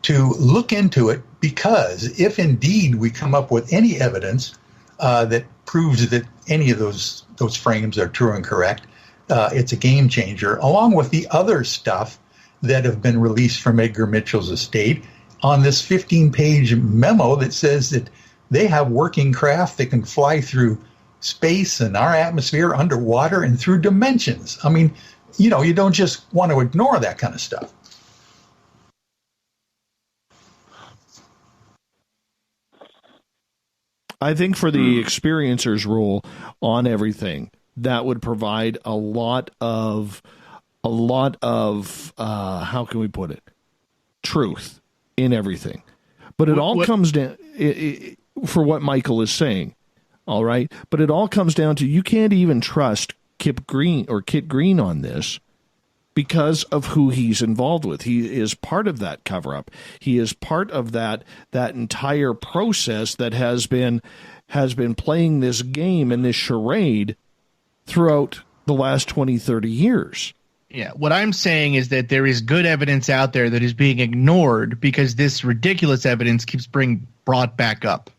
to look into it, because if indeed we come up with any evidence that proves that any of those frames are true and correct, it's a game changer, along with the other stuff that have been released from Edgar Mitchell's estate on this 15-page memo that says that they have working craft that can fly through space and our atmosphere, underwater, and through dimensions. I mean, you don't just want to ignore that kind of stuff. I think for the experiencer's rule on everything, that would provide a lot of how can we put it? Truth in everything. But it all comes down for what Michael is saying. All right. But it all comes down to, you can't even trust Kit Green on this, because of who he's involved with. He is part of that cover-up. He is part of that entire process that has been playing this game and this charade throughout the last 20, 30 years. Yeah, what I'm saying is that there is good evidence out there that is being ignored because this ridiculous evidence keeps being brought back up.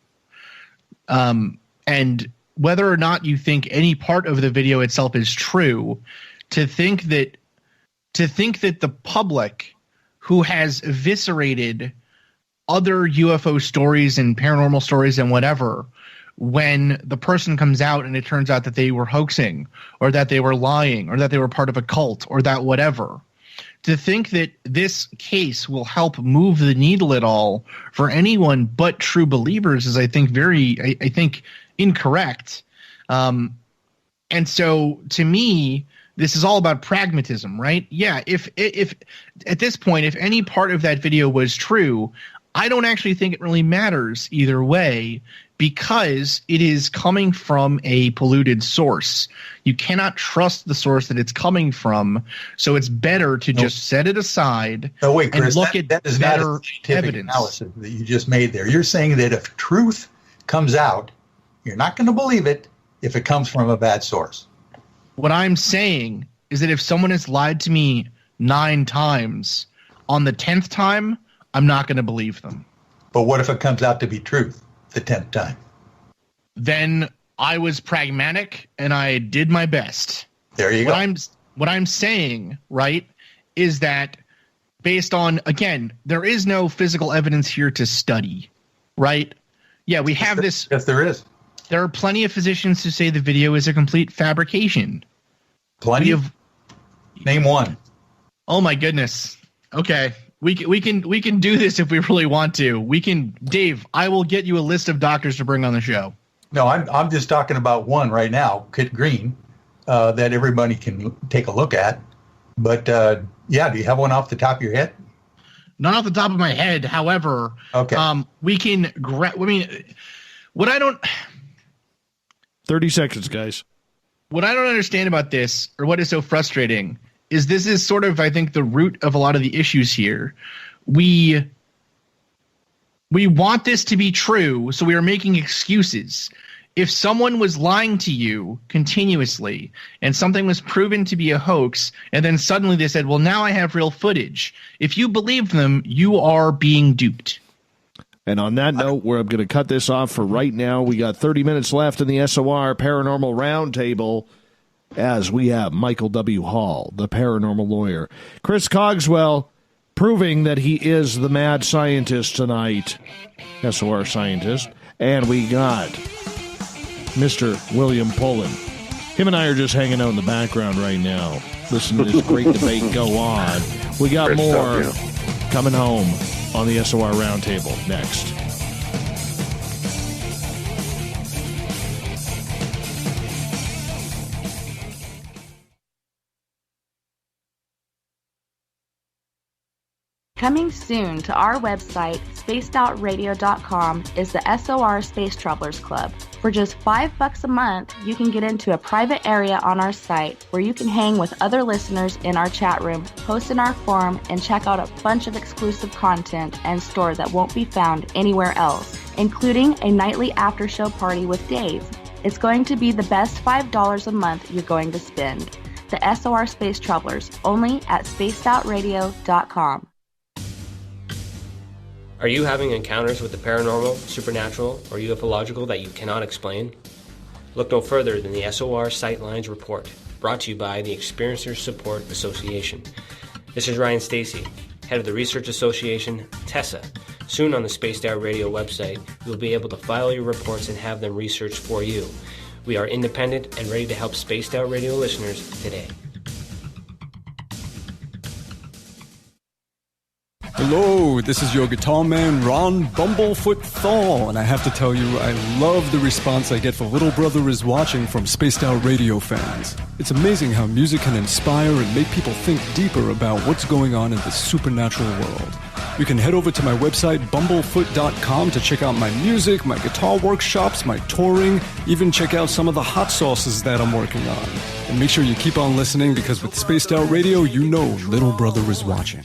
And whether or not you think any part of the video itself is true, to think that the public, who has eviscerated other UFO stories and paranormal stories and whatever, when the person comes out and it turns out that they were hoaxing, or that they were lying, or that they were part of a cult, or that whatever, to think that this case will help move the needle at all for anyone but true believers is, I think, I think incorrect. And so, to me, this is all about pragmatism, right? Yeah, if at this point, if any part of that video was true, I don't actually think it really matters either way, because it is coming from a polluted source. You cannot trust the source that it's coming from, so it's better to just set it aside Chris, and look at that is better not a scientific evidence. Analysis that you just made there. You're saying that if truth comes out, you're not going to believe it if it comes from a bad source. What I'm saying is that if someone has lied to me 9 times, on the 10th time, I'm not going to believe them. But what if it comes out to be truth the 10th time? Then I was pragmatic and I did my best. There you go. What I'm saying, right, is that based on, again, there is no physical evidence here to study, right? Yeah, we have this. Yes, there is. There are plenty of physicians who say the video is a complete fabrication. Plenty? Name one. Oh my goodness. Okay. We can do this if we really want to. Dave, I will get you a list of doctors to bring on the show. No, I'm just talking about one right now, Kit Green, that everybody can take a look at. But yeah, do you have one off the top of your head? Not off the top of my head. However, okay. We can what I don't 30 seconds, guys. What I don't understand about this, or what is so frustrating, is this is sort of, I think, the root of a lot of the issues here. We want this to be true, so we are making excuses. If someone was lying to you continuously and something was proven to be a hoax, and then suddenly they said, well, now I have real footage. If you believe them, you are being duped. And on that note, I'm going to cut this off for right now. We got 30 minutes left in the SOR Paranormal Round Table, as we have Michael W. Hall, the paranormal lawyer, Chris Cogswell, proving that he is the mad scientist tonight, SOR scientist, and we got Mr. William Pullen. Him and I are just hanging out in the background right now, listening to this great debate go on. We got more coming home on the SOR Roundtable next. Coming soon to our website, spacedoutradio.com, is the SOR Space Travelers Club. For just $5 a month, you can get into a private area on our site where you can hang with other listeners in our chat room, post in our forum, and check out a bunch of exclusive content and store that won't be found anywhere else, including a nightly after-show party with Dave. It's going to be the best $5 a month you're going to spend. The SOR Space Travelers, only at spacedoutradio.com. Are you having encounters with the paranormal, supernatural, or ufological that you cannot explain? Look no further than the SOR Sightlines Report, brought to you by the Experiencers Support Association. This is Ryan Stacy, head of the Research Association, TESA. Soon on the Spaced Out Radio website, you'll be able to file your reports and have them researched for you. We are independent and ready to help Spaced Out Radio listeners today. Hello, this is your guitar man, Ron Bumblefoot Thal, and I have to tell you, I love the response I get for Little Brother is Watching from Spaced Out Radio fans. It's amazing how music can inspire and make people think deeper about what's going on in the supernatural world. You can head over to my website, bumblefoot.com, to check out my music, my guitar workshops, my touring, even check out some of the hot sauces that I'm working on. And make sure you keep on listening, because with Spaced Out Radio, you know Little Brother is watching.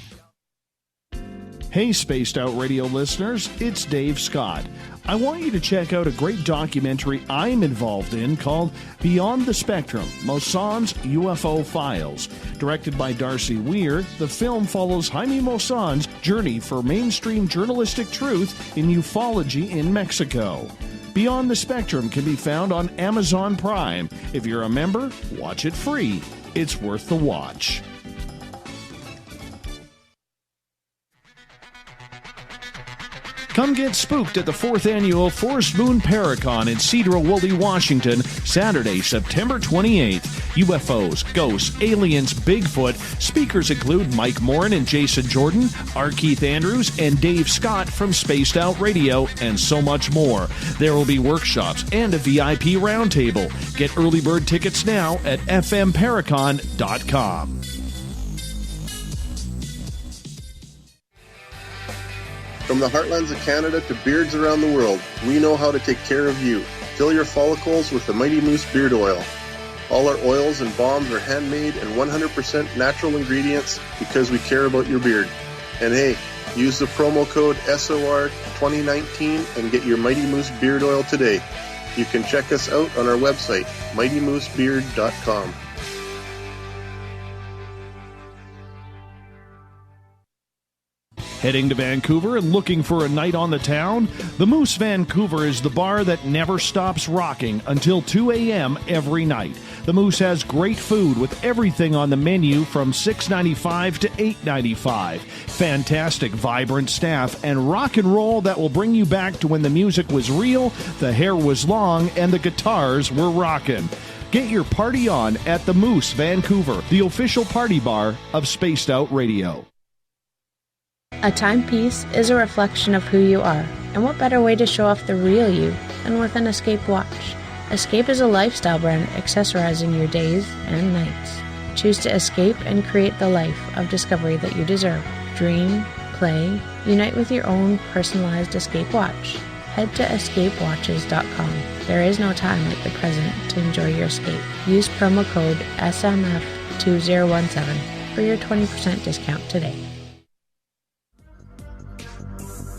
Hey, Spaced Out Radio listeners, it's Dave Scott. I want you to check out a great documentary I'm involved in called Beyond the Spectrum, Mosson's UFO Files. Directed by Darcy Weir, the film follows Jaime Mosson's journey for mainstream journalistic truth in ufology in Mexico. Beyond the Spectrum can be found on Amazon Prime. If you're a member, watch it free. It's worth the watch. Come get spooked at the 4th Annual Forest Moon Paracon in Cedar Woolley, Washington, Saturday, September 28th. UFOs, ghosts, aliens, Bigfoot. Speakers include Mike Morin and Jason Jordan, R. Keith Andrews, and Dave Scott from Spaced Out Radio, and so much more. There will be workshops and a VIP roundtable. Get early bird tickets now at fmparacon.com. From the heartlands of Canada to beards around the world, we know how to take care of you. Fill your follicles with the Mighty Moose Beard Oil. All our oils and balms are handmade and 100% natural ingredients because we care about your beard. And hey, use the promo code SOR2019 and get your Mighty Moose Beard Oil today. You can check us out on our website, mightymoosebeard.com. Heading to Vancouver and looking for a night on the town? The Moose Vancouver is the bar that never stops rocking until 2 a.m. every night. The Moose has great food with everything on the menu from $6.95 to $8.95. Fantastic, vibrant staff and rock and roll that will bring you back to when the music was real, the hair was long, and the guitars were rocking. Get your party on at the Moose Vancouver, the official party bar of Spaced Out Radio. A timepiece is a reflection of who you are, and what better way to show off the real you than with an Escape watch. Escape is a lifestyle brand accessorizing your days and nights. Choose to escape and create the life of discovery that you deserve. Dream, play, unite with your own personalized Escape watch. Head to escapewatches.com. There is no time like the present to enjoy your escape. Use promo code SMF2017 for your 20% discount today.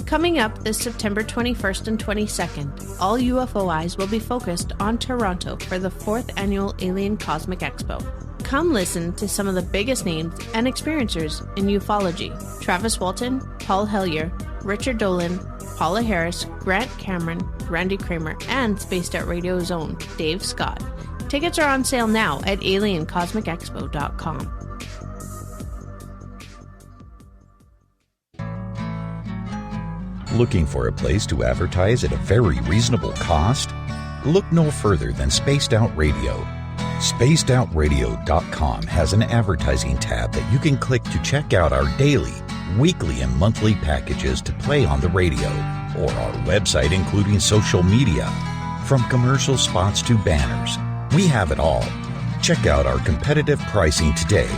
Coming up this September 21st and 22nd, all UFO eyes will be focused on Toronto for the 4th Annual Alien Cosmic Expo. Come listen to some of the biggest names and experiencers in ufology. Travis Walton, Paul Hellyer, Richard Dolan, Paula Harris, Grant Cameron, Randy Kramer, and Spaced Out Radio's own Dave Scott. Tickets are on sale now at aliencosmicexpo.com. Looking for a place to advertise at a very reasonable cost? Look no further than Spaced Out Radio. SpacedOutRadio.com has an advertising tab that you can click to check out our daily, weekly, and monthly packages to play on the radio, or our website including social media. From commercial spots to banners, we have it all. Check out our competitive pricing today.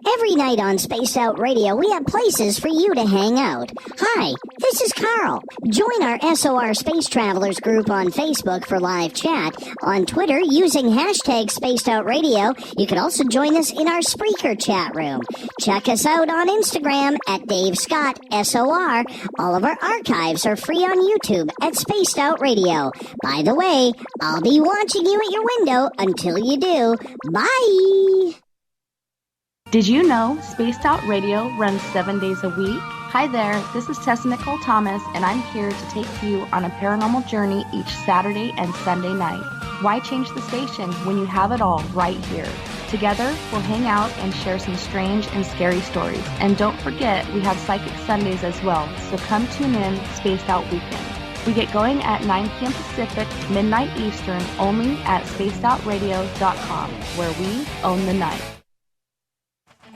Every Every night on Spaced Out Radio, we have places for you to hang out. Hi, this is Carl. Join our SOR Space Travelers group on Facebook for live chat. On Twitter, using hashtag Spaced Out Radio, you can also join us in our Spreaker chat room. Check us out on Instagram at Dave Scott SOR. All of our archives are free on YouTube at Spaced Out Radio. By the way, I'll be watching you at your window until you do. Bye! Did you know Spaced Out Radio runs 7 days a week? Hi there, this is Tessa Nicole Thomas, and I'm here to take you on a paranormal journey each Saturday and Sunday night. Why change the station when you have it all right here? Together, we'll hang out and share some strange and scary stories. And don't forget, we have Psychic Sundays as well, so come tune in Spaced Out Weekend. We get going at 9 p.m. Pacific, midnight Eastern, only at spacedoutradio.com, where we own the night.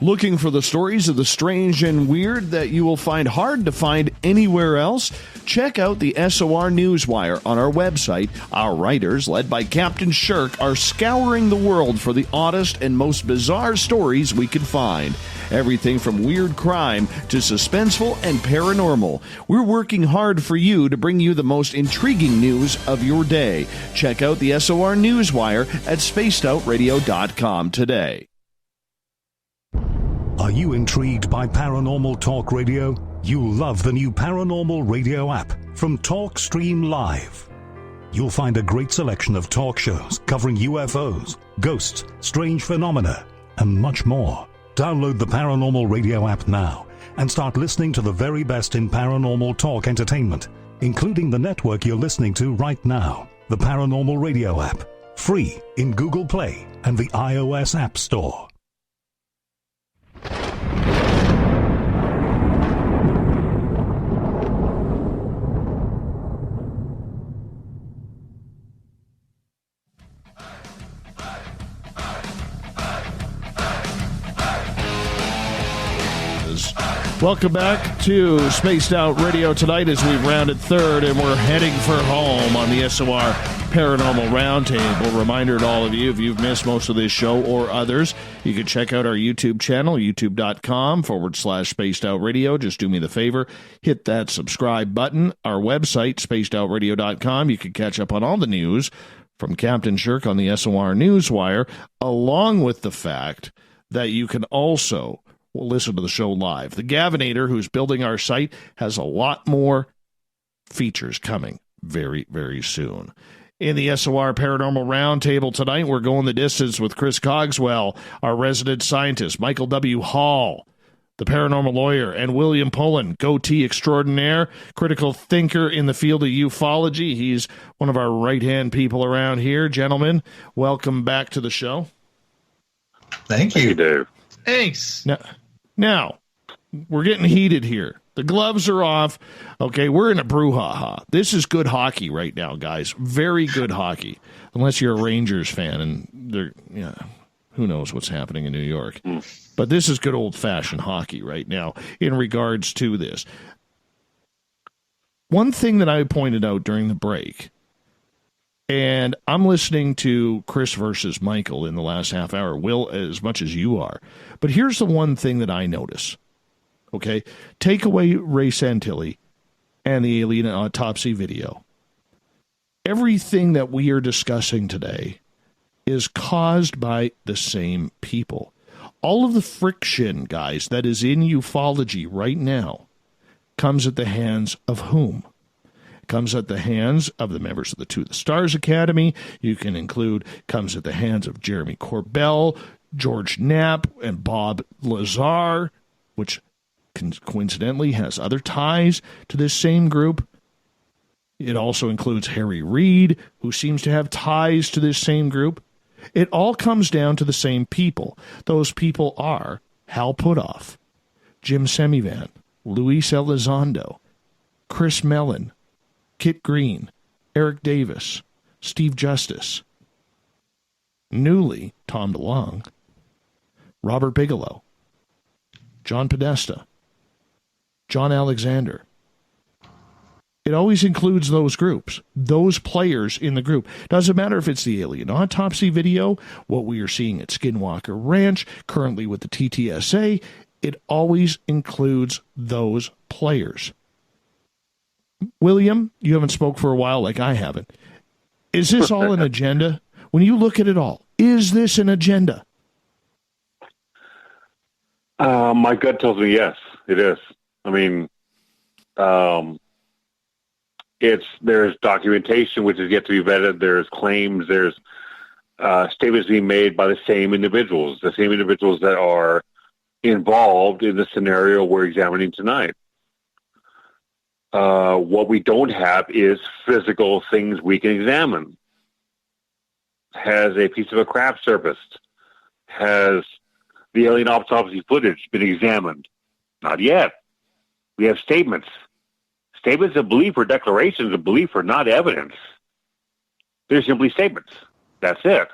Looking for the stories of the strange and weird that you will find hard to find anywhere else? Check out the SOR Newswire on our website. Our writers, led by Captain Shirk, are scouring the world for the oddest and most bizarre stories we can find. Everything from weird crime to suspenseful and paranormal. We're working hard for you to bring you the most intriguing news of your day. Check out the SOR Newswire at spacedoutradio.com today. Are you intrigued by Paranormal Talk Radio? You'll love the new Paranormal Radio app from TalkStream Live. You'll find a great selection of talk shows covering UFOs, ghosts, strange phenomena, and much more. Download the Paranormal Radio app now and start listening to the very best in paranormal talk entertainment, including the network you're listening to right now. The Paranormal Radio app, free in Google Play and the iOS App Store. Welcome back to Spaced Out Radio tonight as we've rounded third and we're heading for home on the SOR Paranormal Round Table. Reminder to all of you, if you've missed most of this show or others, you can check out our YouTube channel, youtube.com/Spaced Out Radio. Just do me the favor, hit that subscribe button. Our website, spacedoutradio.com. You can catch up on all the news from Captain Shirk on the SOR Newswire, along with the fact that you can also listen to the show live. The Gavinator, who's building our site, has a lot more features coming very, very soon. In the SOR Paranormal Roundtable tonight, we're going the distance with Chris Cogswell, our resident scientist, Michael W. Hall, the paranormal lawyer, and William Pullen, goatee extraordinaire, critical thinker in the field of ufology. He's one of our right-hand people around here. Gentlemen, welcome back to the show. Thank you, Dave. Thanks. Now, we're getting heated here. The gloves are off. Okay, we're in a brouhaha. This is good hockey right now, guys. Very good hockey. Unless you're a Rangers fan, and they're, who knows what's happening in New York. But this is good old-fashioned hockey right now in regards to this. One thing that I pointed out during the break, and I'm listening to Chris versus Michael in the last half hour, Will, as much as you are. But here's the one thing that I notice. Okay? Take away Ray Santilli and the alien autopsy video. Everything that we are discussing today is caused by the same people. All of the friction, guys, that is in ufology right now comes at the hands of whom? Comes at the hands of the members of the To the Stars Academy. You can include, comes at the hands of Jeremy Corbell, George Knapp, and Bob Lazar, which coincidentally has other ties to this same group. It also includes Harry Reid, who seems to have ties to this same group. It all comes down to the same people. Those people are Hal Puthoff, Jim Semivan, Luis Elizondo, Chris Mellon, Kit Green, Eric Davis, Steve Justice, newly Tom DeLonge, Robert Bigelow, John Podesta, John Alexander, It always includes those groups, those players in the group. Doesn't matter if it's the alien autopsy video, what we are seeing at Skinwalker Ranch, currently with the TTSA. It always includes those players. William, you haven't spoke for a while like I haven't. Is this all an agenda? When you look at it all, is this an agenda? My gut tells me yes, it is. I mean, there's documentation which is yet to be vetted. There's claims. There's statements being made by the same individuals that are involved in the scenario we're examining tonight. What we don't have is physical things we can examine. Has a piece of a craft surfaced? Has the alien autopsy footage been examined? Not yet. We have statements. Statements of belief or declarations of belief are not evidence. They're simply statements. That's it.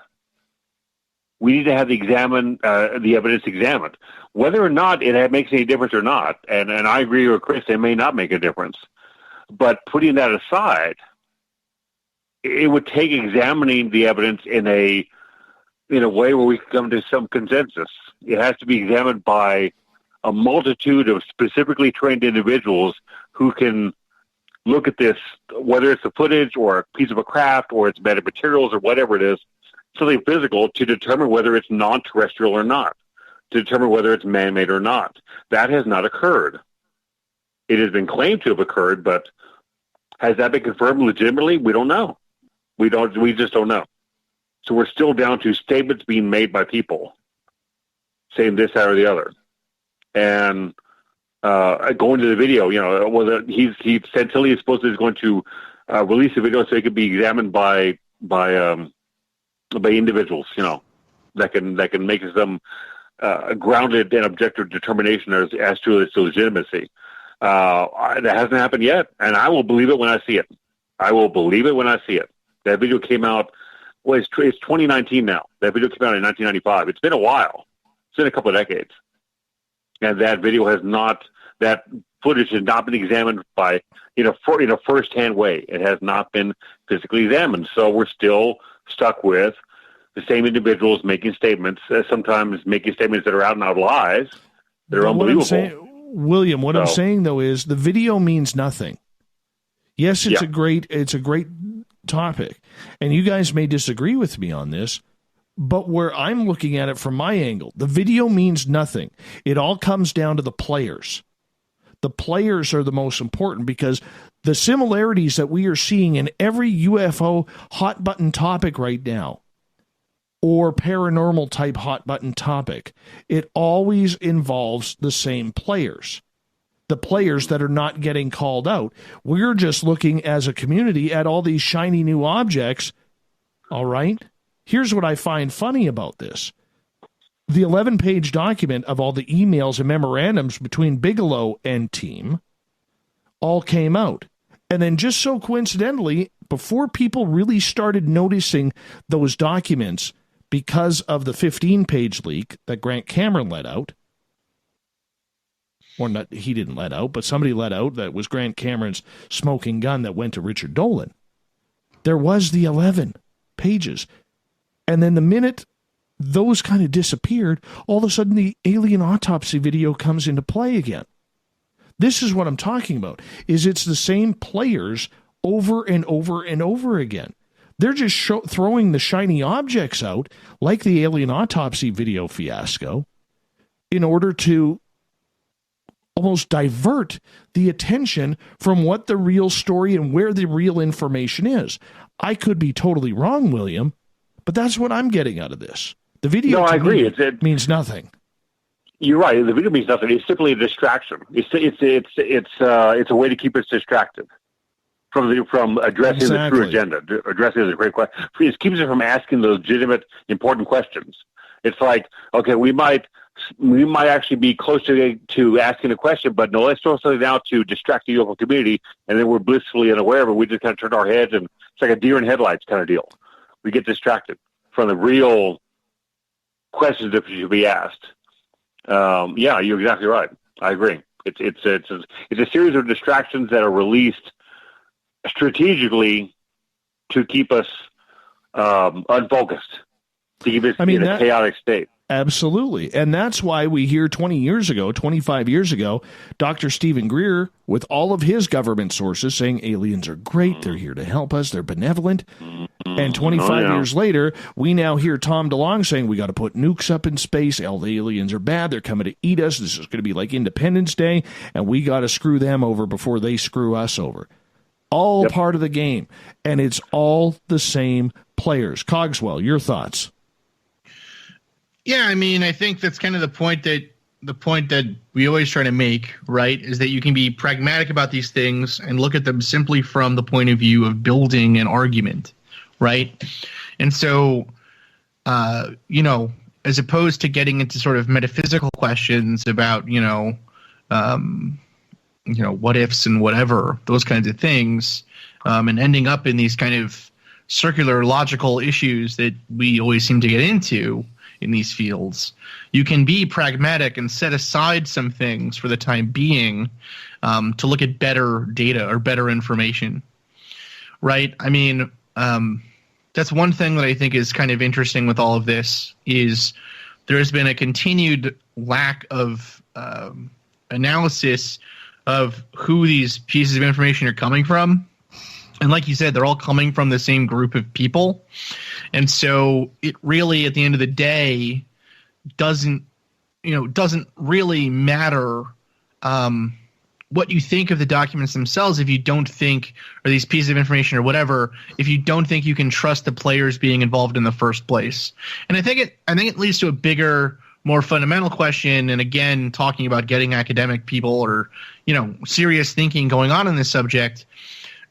We need to have the evidence examined. Whether or not it makes any difference or not, and I agree with Chris, it may not make a difference. But putting that aside, it would take examining the evidence in a way where we can come to some consensus. It has to be examined by a multitude of specifically trained individuals who can look at this, whether it's the footage or a piece of a craft or it's metamaterials or whatever it is, something physical, to determine whether it's non-terrestrial or not, to determine whether it's man-made or not. That has not occurred. It has been claimed to have occurred, but has that been confirmed legitimately? We don't know. We just don't know. So we're still down to statements being made by people saying this, that, or the other. And going to the video, he said Tilly is supposed to is going to release the video so it could be examined by individuals, that can make some grounded and objective determination as to its legitimacy. That hasn't happened yet, and I will believe it when I see it. I will believe it when I see it. That video came out, it's 2019 now. That video came out in 1995. It's been a while. It's been a couple of decades. And that video that footage has not been examined by, in a first-hand way. It has not been physically examined. So we're still stuck with the same individuals making statements, sometimes making statements that are out-and-out lies. They're unbelievable. William, what I'm saying, though, is the video means nothing. Yes, it's a great topic, and you guys may disagree with me on this, but where I'm looking at it from my angle, the video means nothing. It all comes down to the players. The players are the most important, because the similarities that we are seeing in every UFO hot button topic right now, or paranormal type hot button topic, it always involves the same players. The players that are not getting called out. We're just looking as a community at all these shiny new objects. All right. Here's what I find funny about this. The 11-page document of all the emails and memorandums between Bigelow and team all came out. And then just so coincidentally, before people really started noticing those documents, because of the 15-page leak that Grant Cameron let out, or not, he didn't let out, but somebody let out that was Grant Cameron's smoking gun that went to Richard Dolan. There was the 11 pages. And then the minute those kind of disappeared, all of a sudden the alien autopsy video comes into play again. This is what I'm talking about, is it's the same players over and over and over again. They're just throwing the shiny objects out, like the alien autopsy video fiasco, in order to almost divert the attention from what the real story and where the real information is. I could be totally wrong, William, but that's what I'm getting out of this. The video, no, I agree. It means nothing. You're right. The video means nothing. It's simply a distraction. It's a way to keep us distracted from addressing the true agenda. Addressing is a great question. It keeps us from asking the legitimate, important questions. It's like, okay, we might actually be close to asking a question, but no, let's throw something out to distract the UFO community, and then we're blissfully unaware of it. We just kind of turn our heads, and it's like a deer in headlights kind of deal. We get distracted from the real questions that should be asked. Yeah, you're exactly right. I agree. It's a series of distractions that are released strategically to keep us unfocused, to keep us in a chaotic state. Absolutely. And that's why we hear 25 years ago, Dr. Stephen Greer, with all of his government sources, saying aliens are great, they're here to help us, they're benevolent. And 25 years later, we now hear Tom DeLonge saying we got to put nukes up in space, all the aliens are bad, they're coming to eat us, this is going to be like Independence Day, and we got to screw them over before they screw us over. All part of the game. And it's all the same players. Cogswell, your thoughts? Yeah, I mean, I think that's kind of the point that we always try to make, right? Is that you can be pragmatic about these things and look at them simply from the point of view of building an argument, right? And so, as opposed to getting into sort of metaphysical questions about, what ifs and whatever, those kinds of things, and ending up in these kind of circular logical issues that we always seem to get into in these fields, you can be pragmatic and set aside some things for the time being to look at better data or better information, right? I mean, that's one thing that I think is kind of interesting with all of this is there has been a continued lack of analysis of who these pieces of information are coming from. And like you said, they're all coming from the same group of people. And so it really, at the end of the day, doesn't really matter what you think of the documents themselves if you don't think, or these pieces of information or whatever, if you don't think you can trust the players being involved in the first place. And I think it leads to a bigger, more fundamental question. And again, talking about getting academic people or, serious thinking going on in this subject.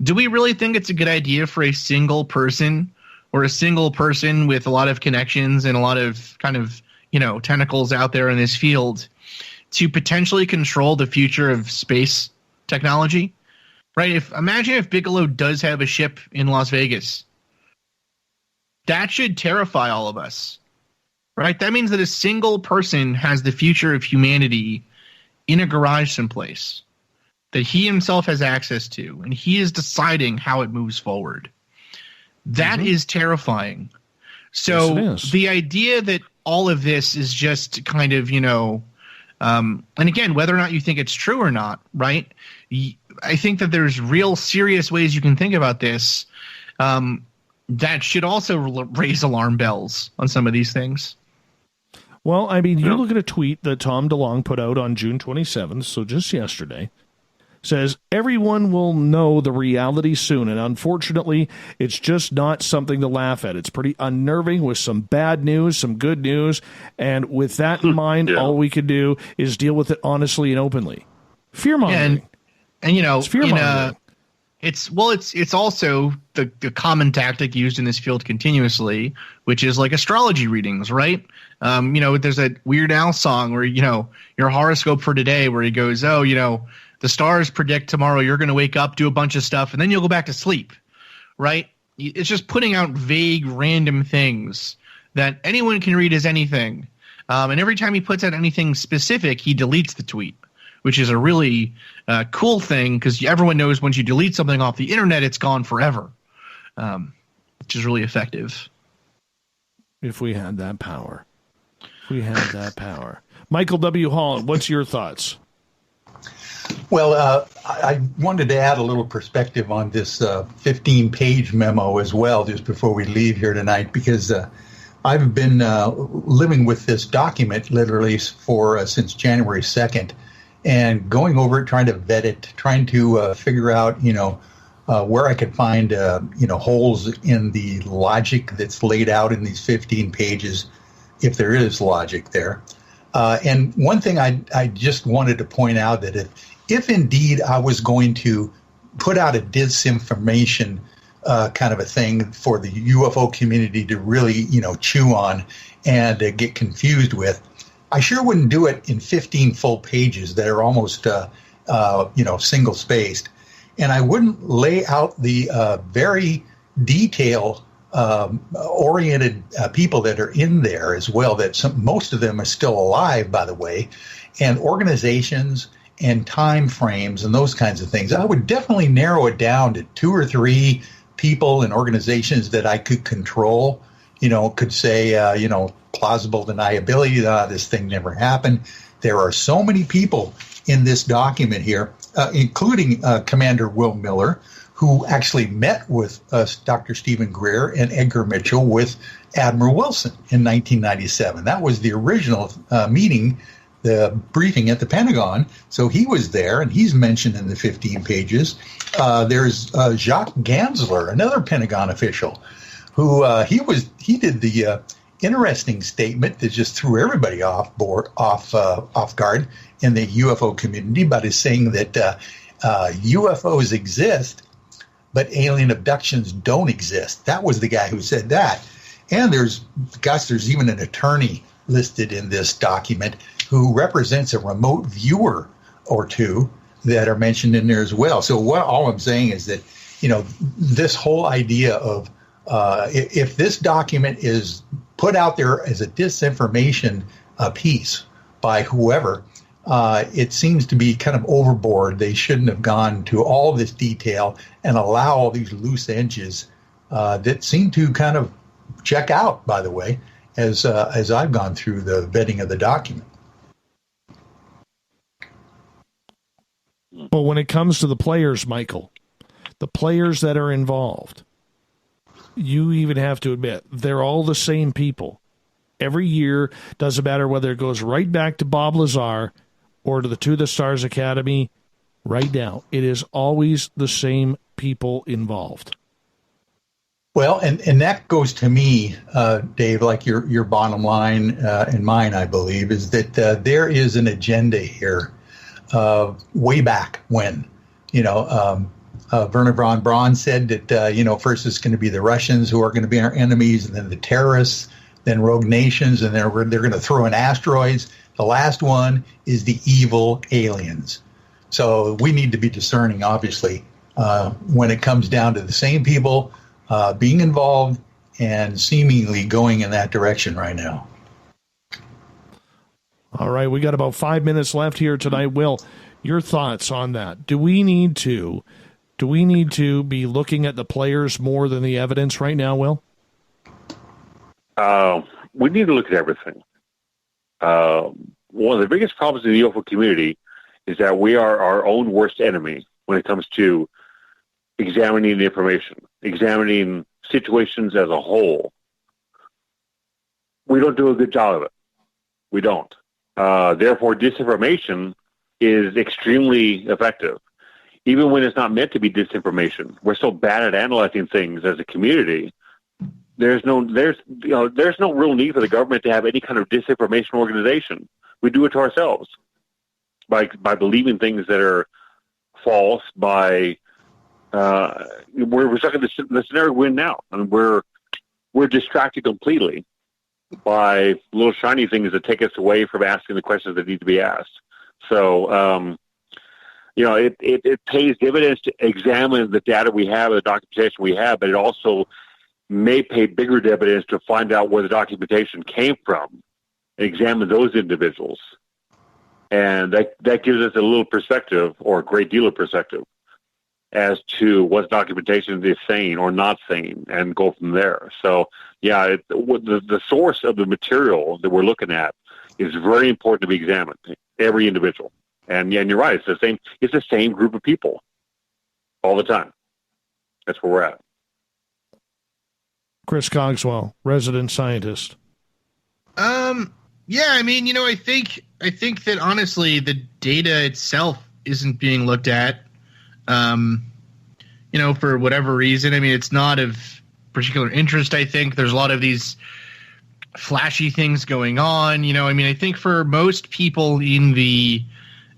Do we really think it's a good idea for a single person or a single person with a lot of connections and a lot of kind of, tentacles out there in this field to potentially control the future of space technology? Right? Imagine if Bigelow does have a ship in Las Vegas. That should terrify all of us. Right? That means that a single person has the future of humanity in a garage someplace that he himself has access to, and he is deciding how it moves forward. That is terrifying. So yes, the idea that all of this is just kind of, and again, whether or not you think it's true or not, right? I think that there's real serious ways you can think about this that should also raise alarm bells on some of these things. Well, I mean, you look at a tweet that Tom DeLonge put out on June 27th, so just yesterday, says, everyone will know the reality soon, and unfortunately, it's just not something to laugh at. It's pretty unnerving with some bad news, some good news, and with that in mind, all we can do is deal with it honestly and openly. Fear-mongering. And it's fear-mongering. It's also the common tactic used in this field continuously, which is like astrology readings, right? There's a Weird Al song where, your horoscope for today where he goes, the stars predict tomorrow you're going to wake up, do a bunch of stuff, and then you'll go back to sleep, right? It's just putting out vague, random things that anyone can read as anything. And every time he puts out anything specific, he deletes the tweet, which is a really cool thing because everyone knows once you delete something off the internet, it's gone forever, which is really effective. If we had that power. Michael W. Hall, what's your thoughts? Well, I wanted to add a little perspective on this 15-page memo as well, just before we leave here tonight, because I've been living with this document literally since January 2nd, and going over it, trying to vet it, trying to figure out, where I could find, holes in the logic that's laid out in these 15 pages, if there is logic there. And one thing I just wanted to point out that if indeed I was going to put out a disinformation kind of a thing for the UFO community to really, chew on and get confused with, I sure wouldn't do it in 15 full pages that are almost, single spaced. And I wouldn't lay out the very detail oriented people that are in there as well, that most of them are still alive, by the way, and organizations and time frames and those kinds of things. I would definitely narrow it down to 2 or 3 people and organizations that I could control, could say, plausible deniability, this thing never happened. There are so many people in this document here, including Commander Will Miller, who actually met with Dr. Stephen Greer and Edgar Mitchell with Admiral Wilson in 1997. That was the original meeting, the briefing at the Pentagon. So he was there, and he's mentioned in the 15 pages. There's Jacques Gansler, another Pentagon official, who he did the interesting statement that just threw everybody off guard in the UFO community, but is saying that UFOs exist, but alien abductions don't exist. That was the guy who said that. And there's even an attorney listed in this document who represents a remote viewer or two that are mentioned in there as well. So all I'm saying is that, this whole idea of if this document is put out there as a disinformation piece by whoever, it seems to be kind of overboard. They shouldn't have gone to all this detail and allow all these loose edges that seem to kind of check out, by the way, as I've gone through the vetting of the document. Well, when it comes to the players, Michael, the players that are involved, you even have to admit, they're all the same people. Every year, doesn't matter whether it goes right back to Bob Lazar or to the Stars Academy, right now, it is always the same people involved. Well, and that goes to me, Dave, like your bottom line and mine, I believe, is that there is an agenda here way back when, Werner von Braun said that, first it's going to be the Russians who are going to be our enemies, and then the terrorists, then rogue nations, and they're going to throw in asteroids. The last one is the evil aliens. So we need to be discerning, obviously, when it comes down to the same people being involved and seemingly going in that direction right now. All right, we got about 5 minutes left here tonight. Will, your thoughts on that? Do we need to be looking at the players more than the evidence right now, Will? We need to look at everything. One of the biggest problems in the UFO community is that we are our own worst enemy when it comes to examining the information, examining situations as a whole. We don't do a good job of it. We don't. Therefore, disinformation is extremely effective, even when it's not meant to be disinformation. We're so bad at analyzing things as a community. There's no real need for the government to have any kind of disinformation organization. We do it to ourselves by believing things that are false. We're stuck in the scenario we're in now. I mean, we're distracted completely by little shiny things that take us away from asking the questions that need to be asked. So, it pays dividends to examine the data we have, the documentation we have, but it also may pay bigger dividends to find out where the documentation came from and examine those individuals. And that gives us a little perspective, or a great deal of perspective, as to what documentation is saying or not saying, and go from there. So, the source of the material that we're looking at is very important to be examined, every individual. And you're right, it's the same group of people all the time. That's where we're at. Chris Cogswell, resident scientist. I think that honestly the data itself isn't being looked at, for whatever reason. I mean, it's not of particular interest. I think there's a lot of these flashy things going on. I think for most people in the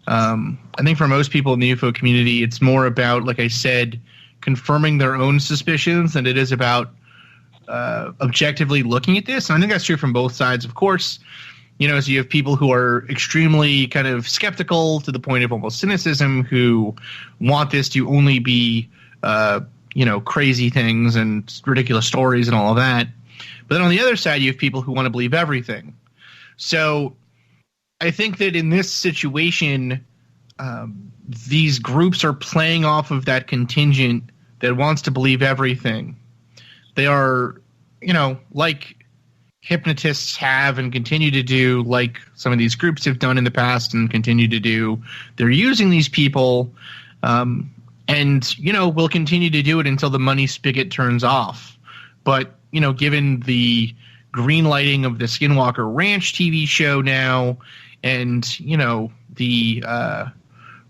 UFO community, it's more about, like I said, confirming their own suspicions than it is about objectively looking at this. And I think that's true from both sides, of course. So you have people who are extremely kind of skeptical to the point of almost cynicism, who want this to only be, crazy things and ridiculous stories and all of that. But then on the other side, you have people who want to believe everything. So I think that in this situation, these groups are playing off of that contingent that wants to believe everything. They are, like hypnotists have and continue to do, like some of these groups have done in the past and continue to do. They're using these people, and will continue to do it until the money spigot turns off. But given the green lighting of the Skinwalker Ranch TV show now, and the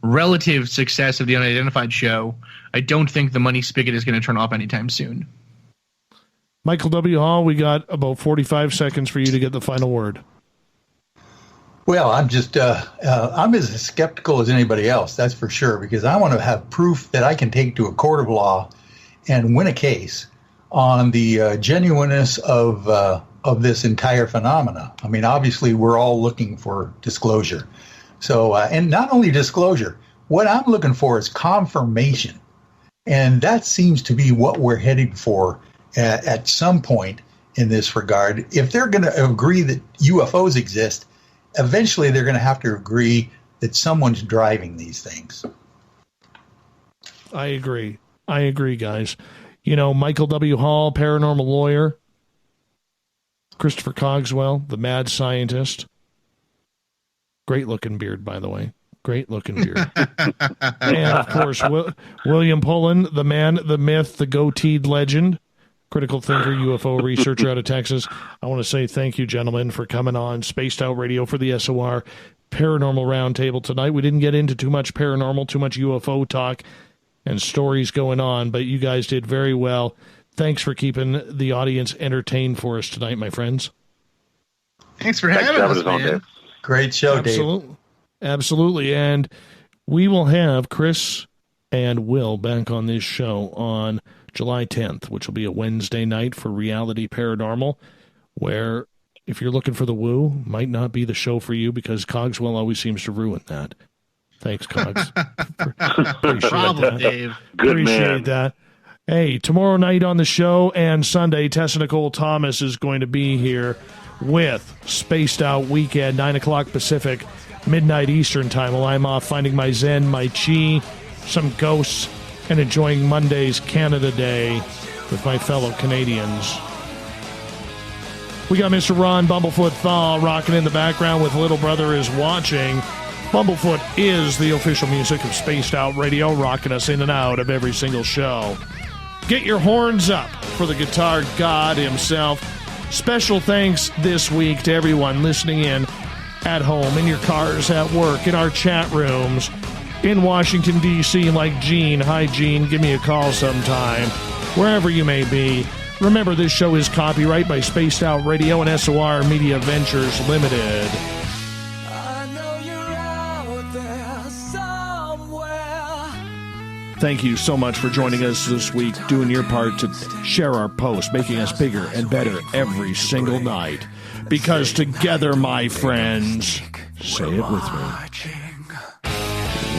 relative success of the Unidentified show, I don't think the money spigot is going to turn off anytime soon. Michael W. Hall, we got about 45 seconds for you to get the final word. Well, I'm just, I'm as skeptical as anybody else, that's for sure, because I want to have proof that I can take to a court of law and win a case on the genuineness of this entire phenomena. I mean, obviously, we're all looking for disclosure. So, and not only disclosure, what I'm looking for is confirmation. And that seems to be what we're heading for at some point in this regard. If they're going to agree that UFOs exist, eventually they're going to have to agree that someone's driving these things. I agree, guys. Michael W. Hall, paranormal lawyer. Christopher Cogswell, the mad scientist. Great looking beard, by the way. Great looking beard. And, of course, William Pullen, the man, the myth, the goateed legend. Critical thinker, UFO researcher out of Texas. I want to say thank you, gentlemen, for coming on Spaced Out Radio for the SOR Paranormal Round Table tonight. We didn't get into too much paranormal, too much UFO talk and stories going on, but you guys did very well. Thanks for keeping the audience entertained for us tonight, my friends. Thanks for having us, man. Great show, Dave. Absolutely. And we will have Chris and Will back on this show on July 10th, which will be a Wednesday night for Reality Paranormal, where if you're looking for the woo, might not be the show for you because Cogswell always seems to ruin that. Thanks, Cogs. Problem, Dave. Good Appreciate man. that. Hey, tomorrow night on the show and Sunday, Tessa Nicole Thomas is going to be here with Spaced Out Weekend, 9 o'clock Pacific, midnight Eastern time, while I'm off finding my Zen, my Chi, some ghosts, and enjoying Monday's Canada Day with my fellow Canadians. We got Mr. Ron Bumblefoot Thaw rocking in the background with Little Brother is Watching. Bumblefoot is the official music of Spaced Out Radio, rocking us in and out of every single show. Get your horns up for the guitar god himself. Special thanks this week to everyone listening in at home, in your cars, at work, in our chat rooms, in Washington, D.C., like Gene. Hi, Gene. Give me a call sometime. Wherever you may be. Remember, this show is copyright by Spaced Out Radio and SOR Media Ventures Limited. Thank you so much for joining us this week, doing your part to share our post, making us bigger and better every single night. Because together, my friends, say it with me,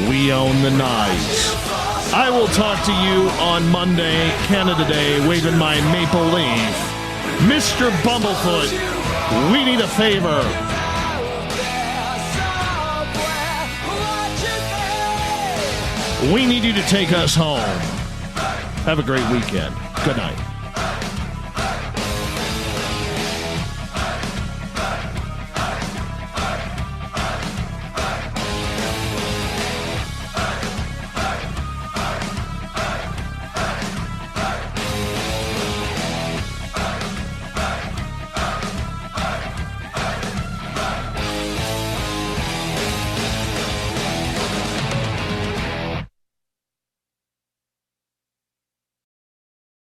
we own the night. I will talk to you on Monday, Canada Day, waving my maple leaf. Mr. Bumblefoot, we need a favor. We need you to take us home. Have a great weekend. Good night.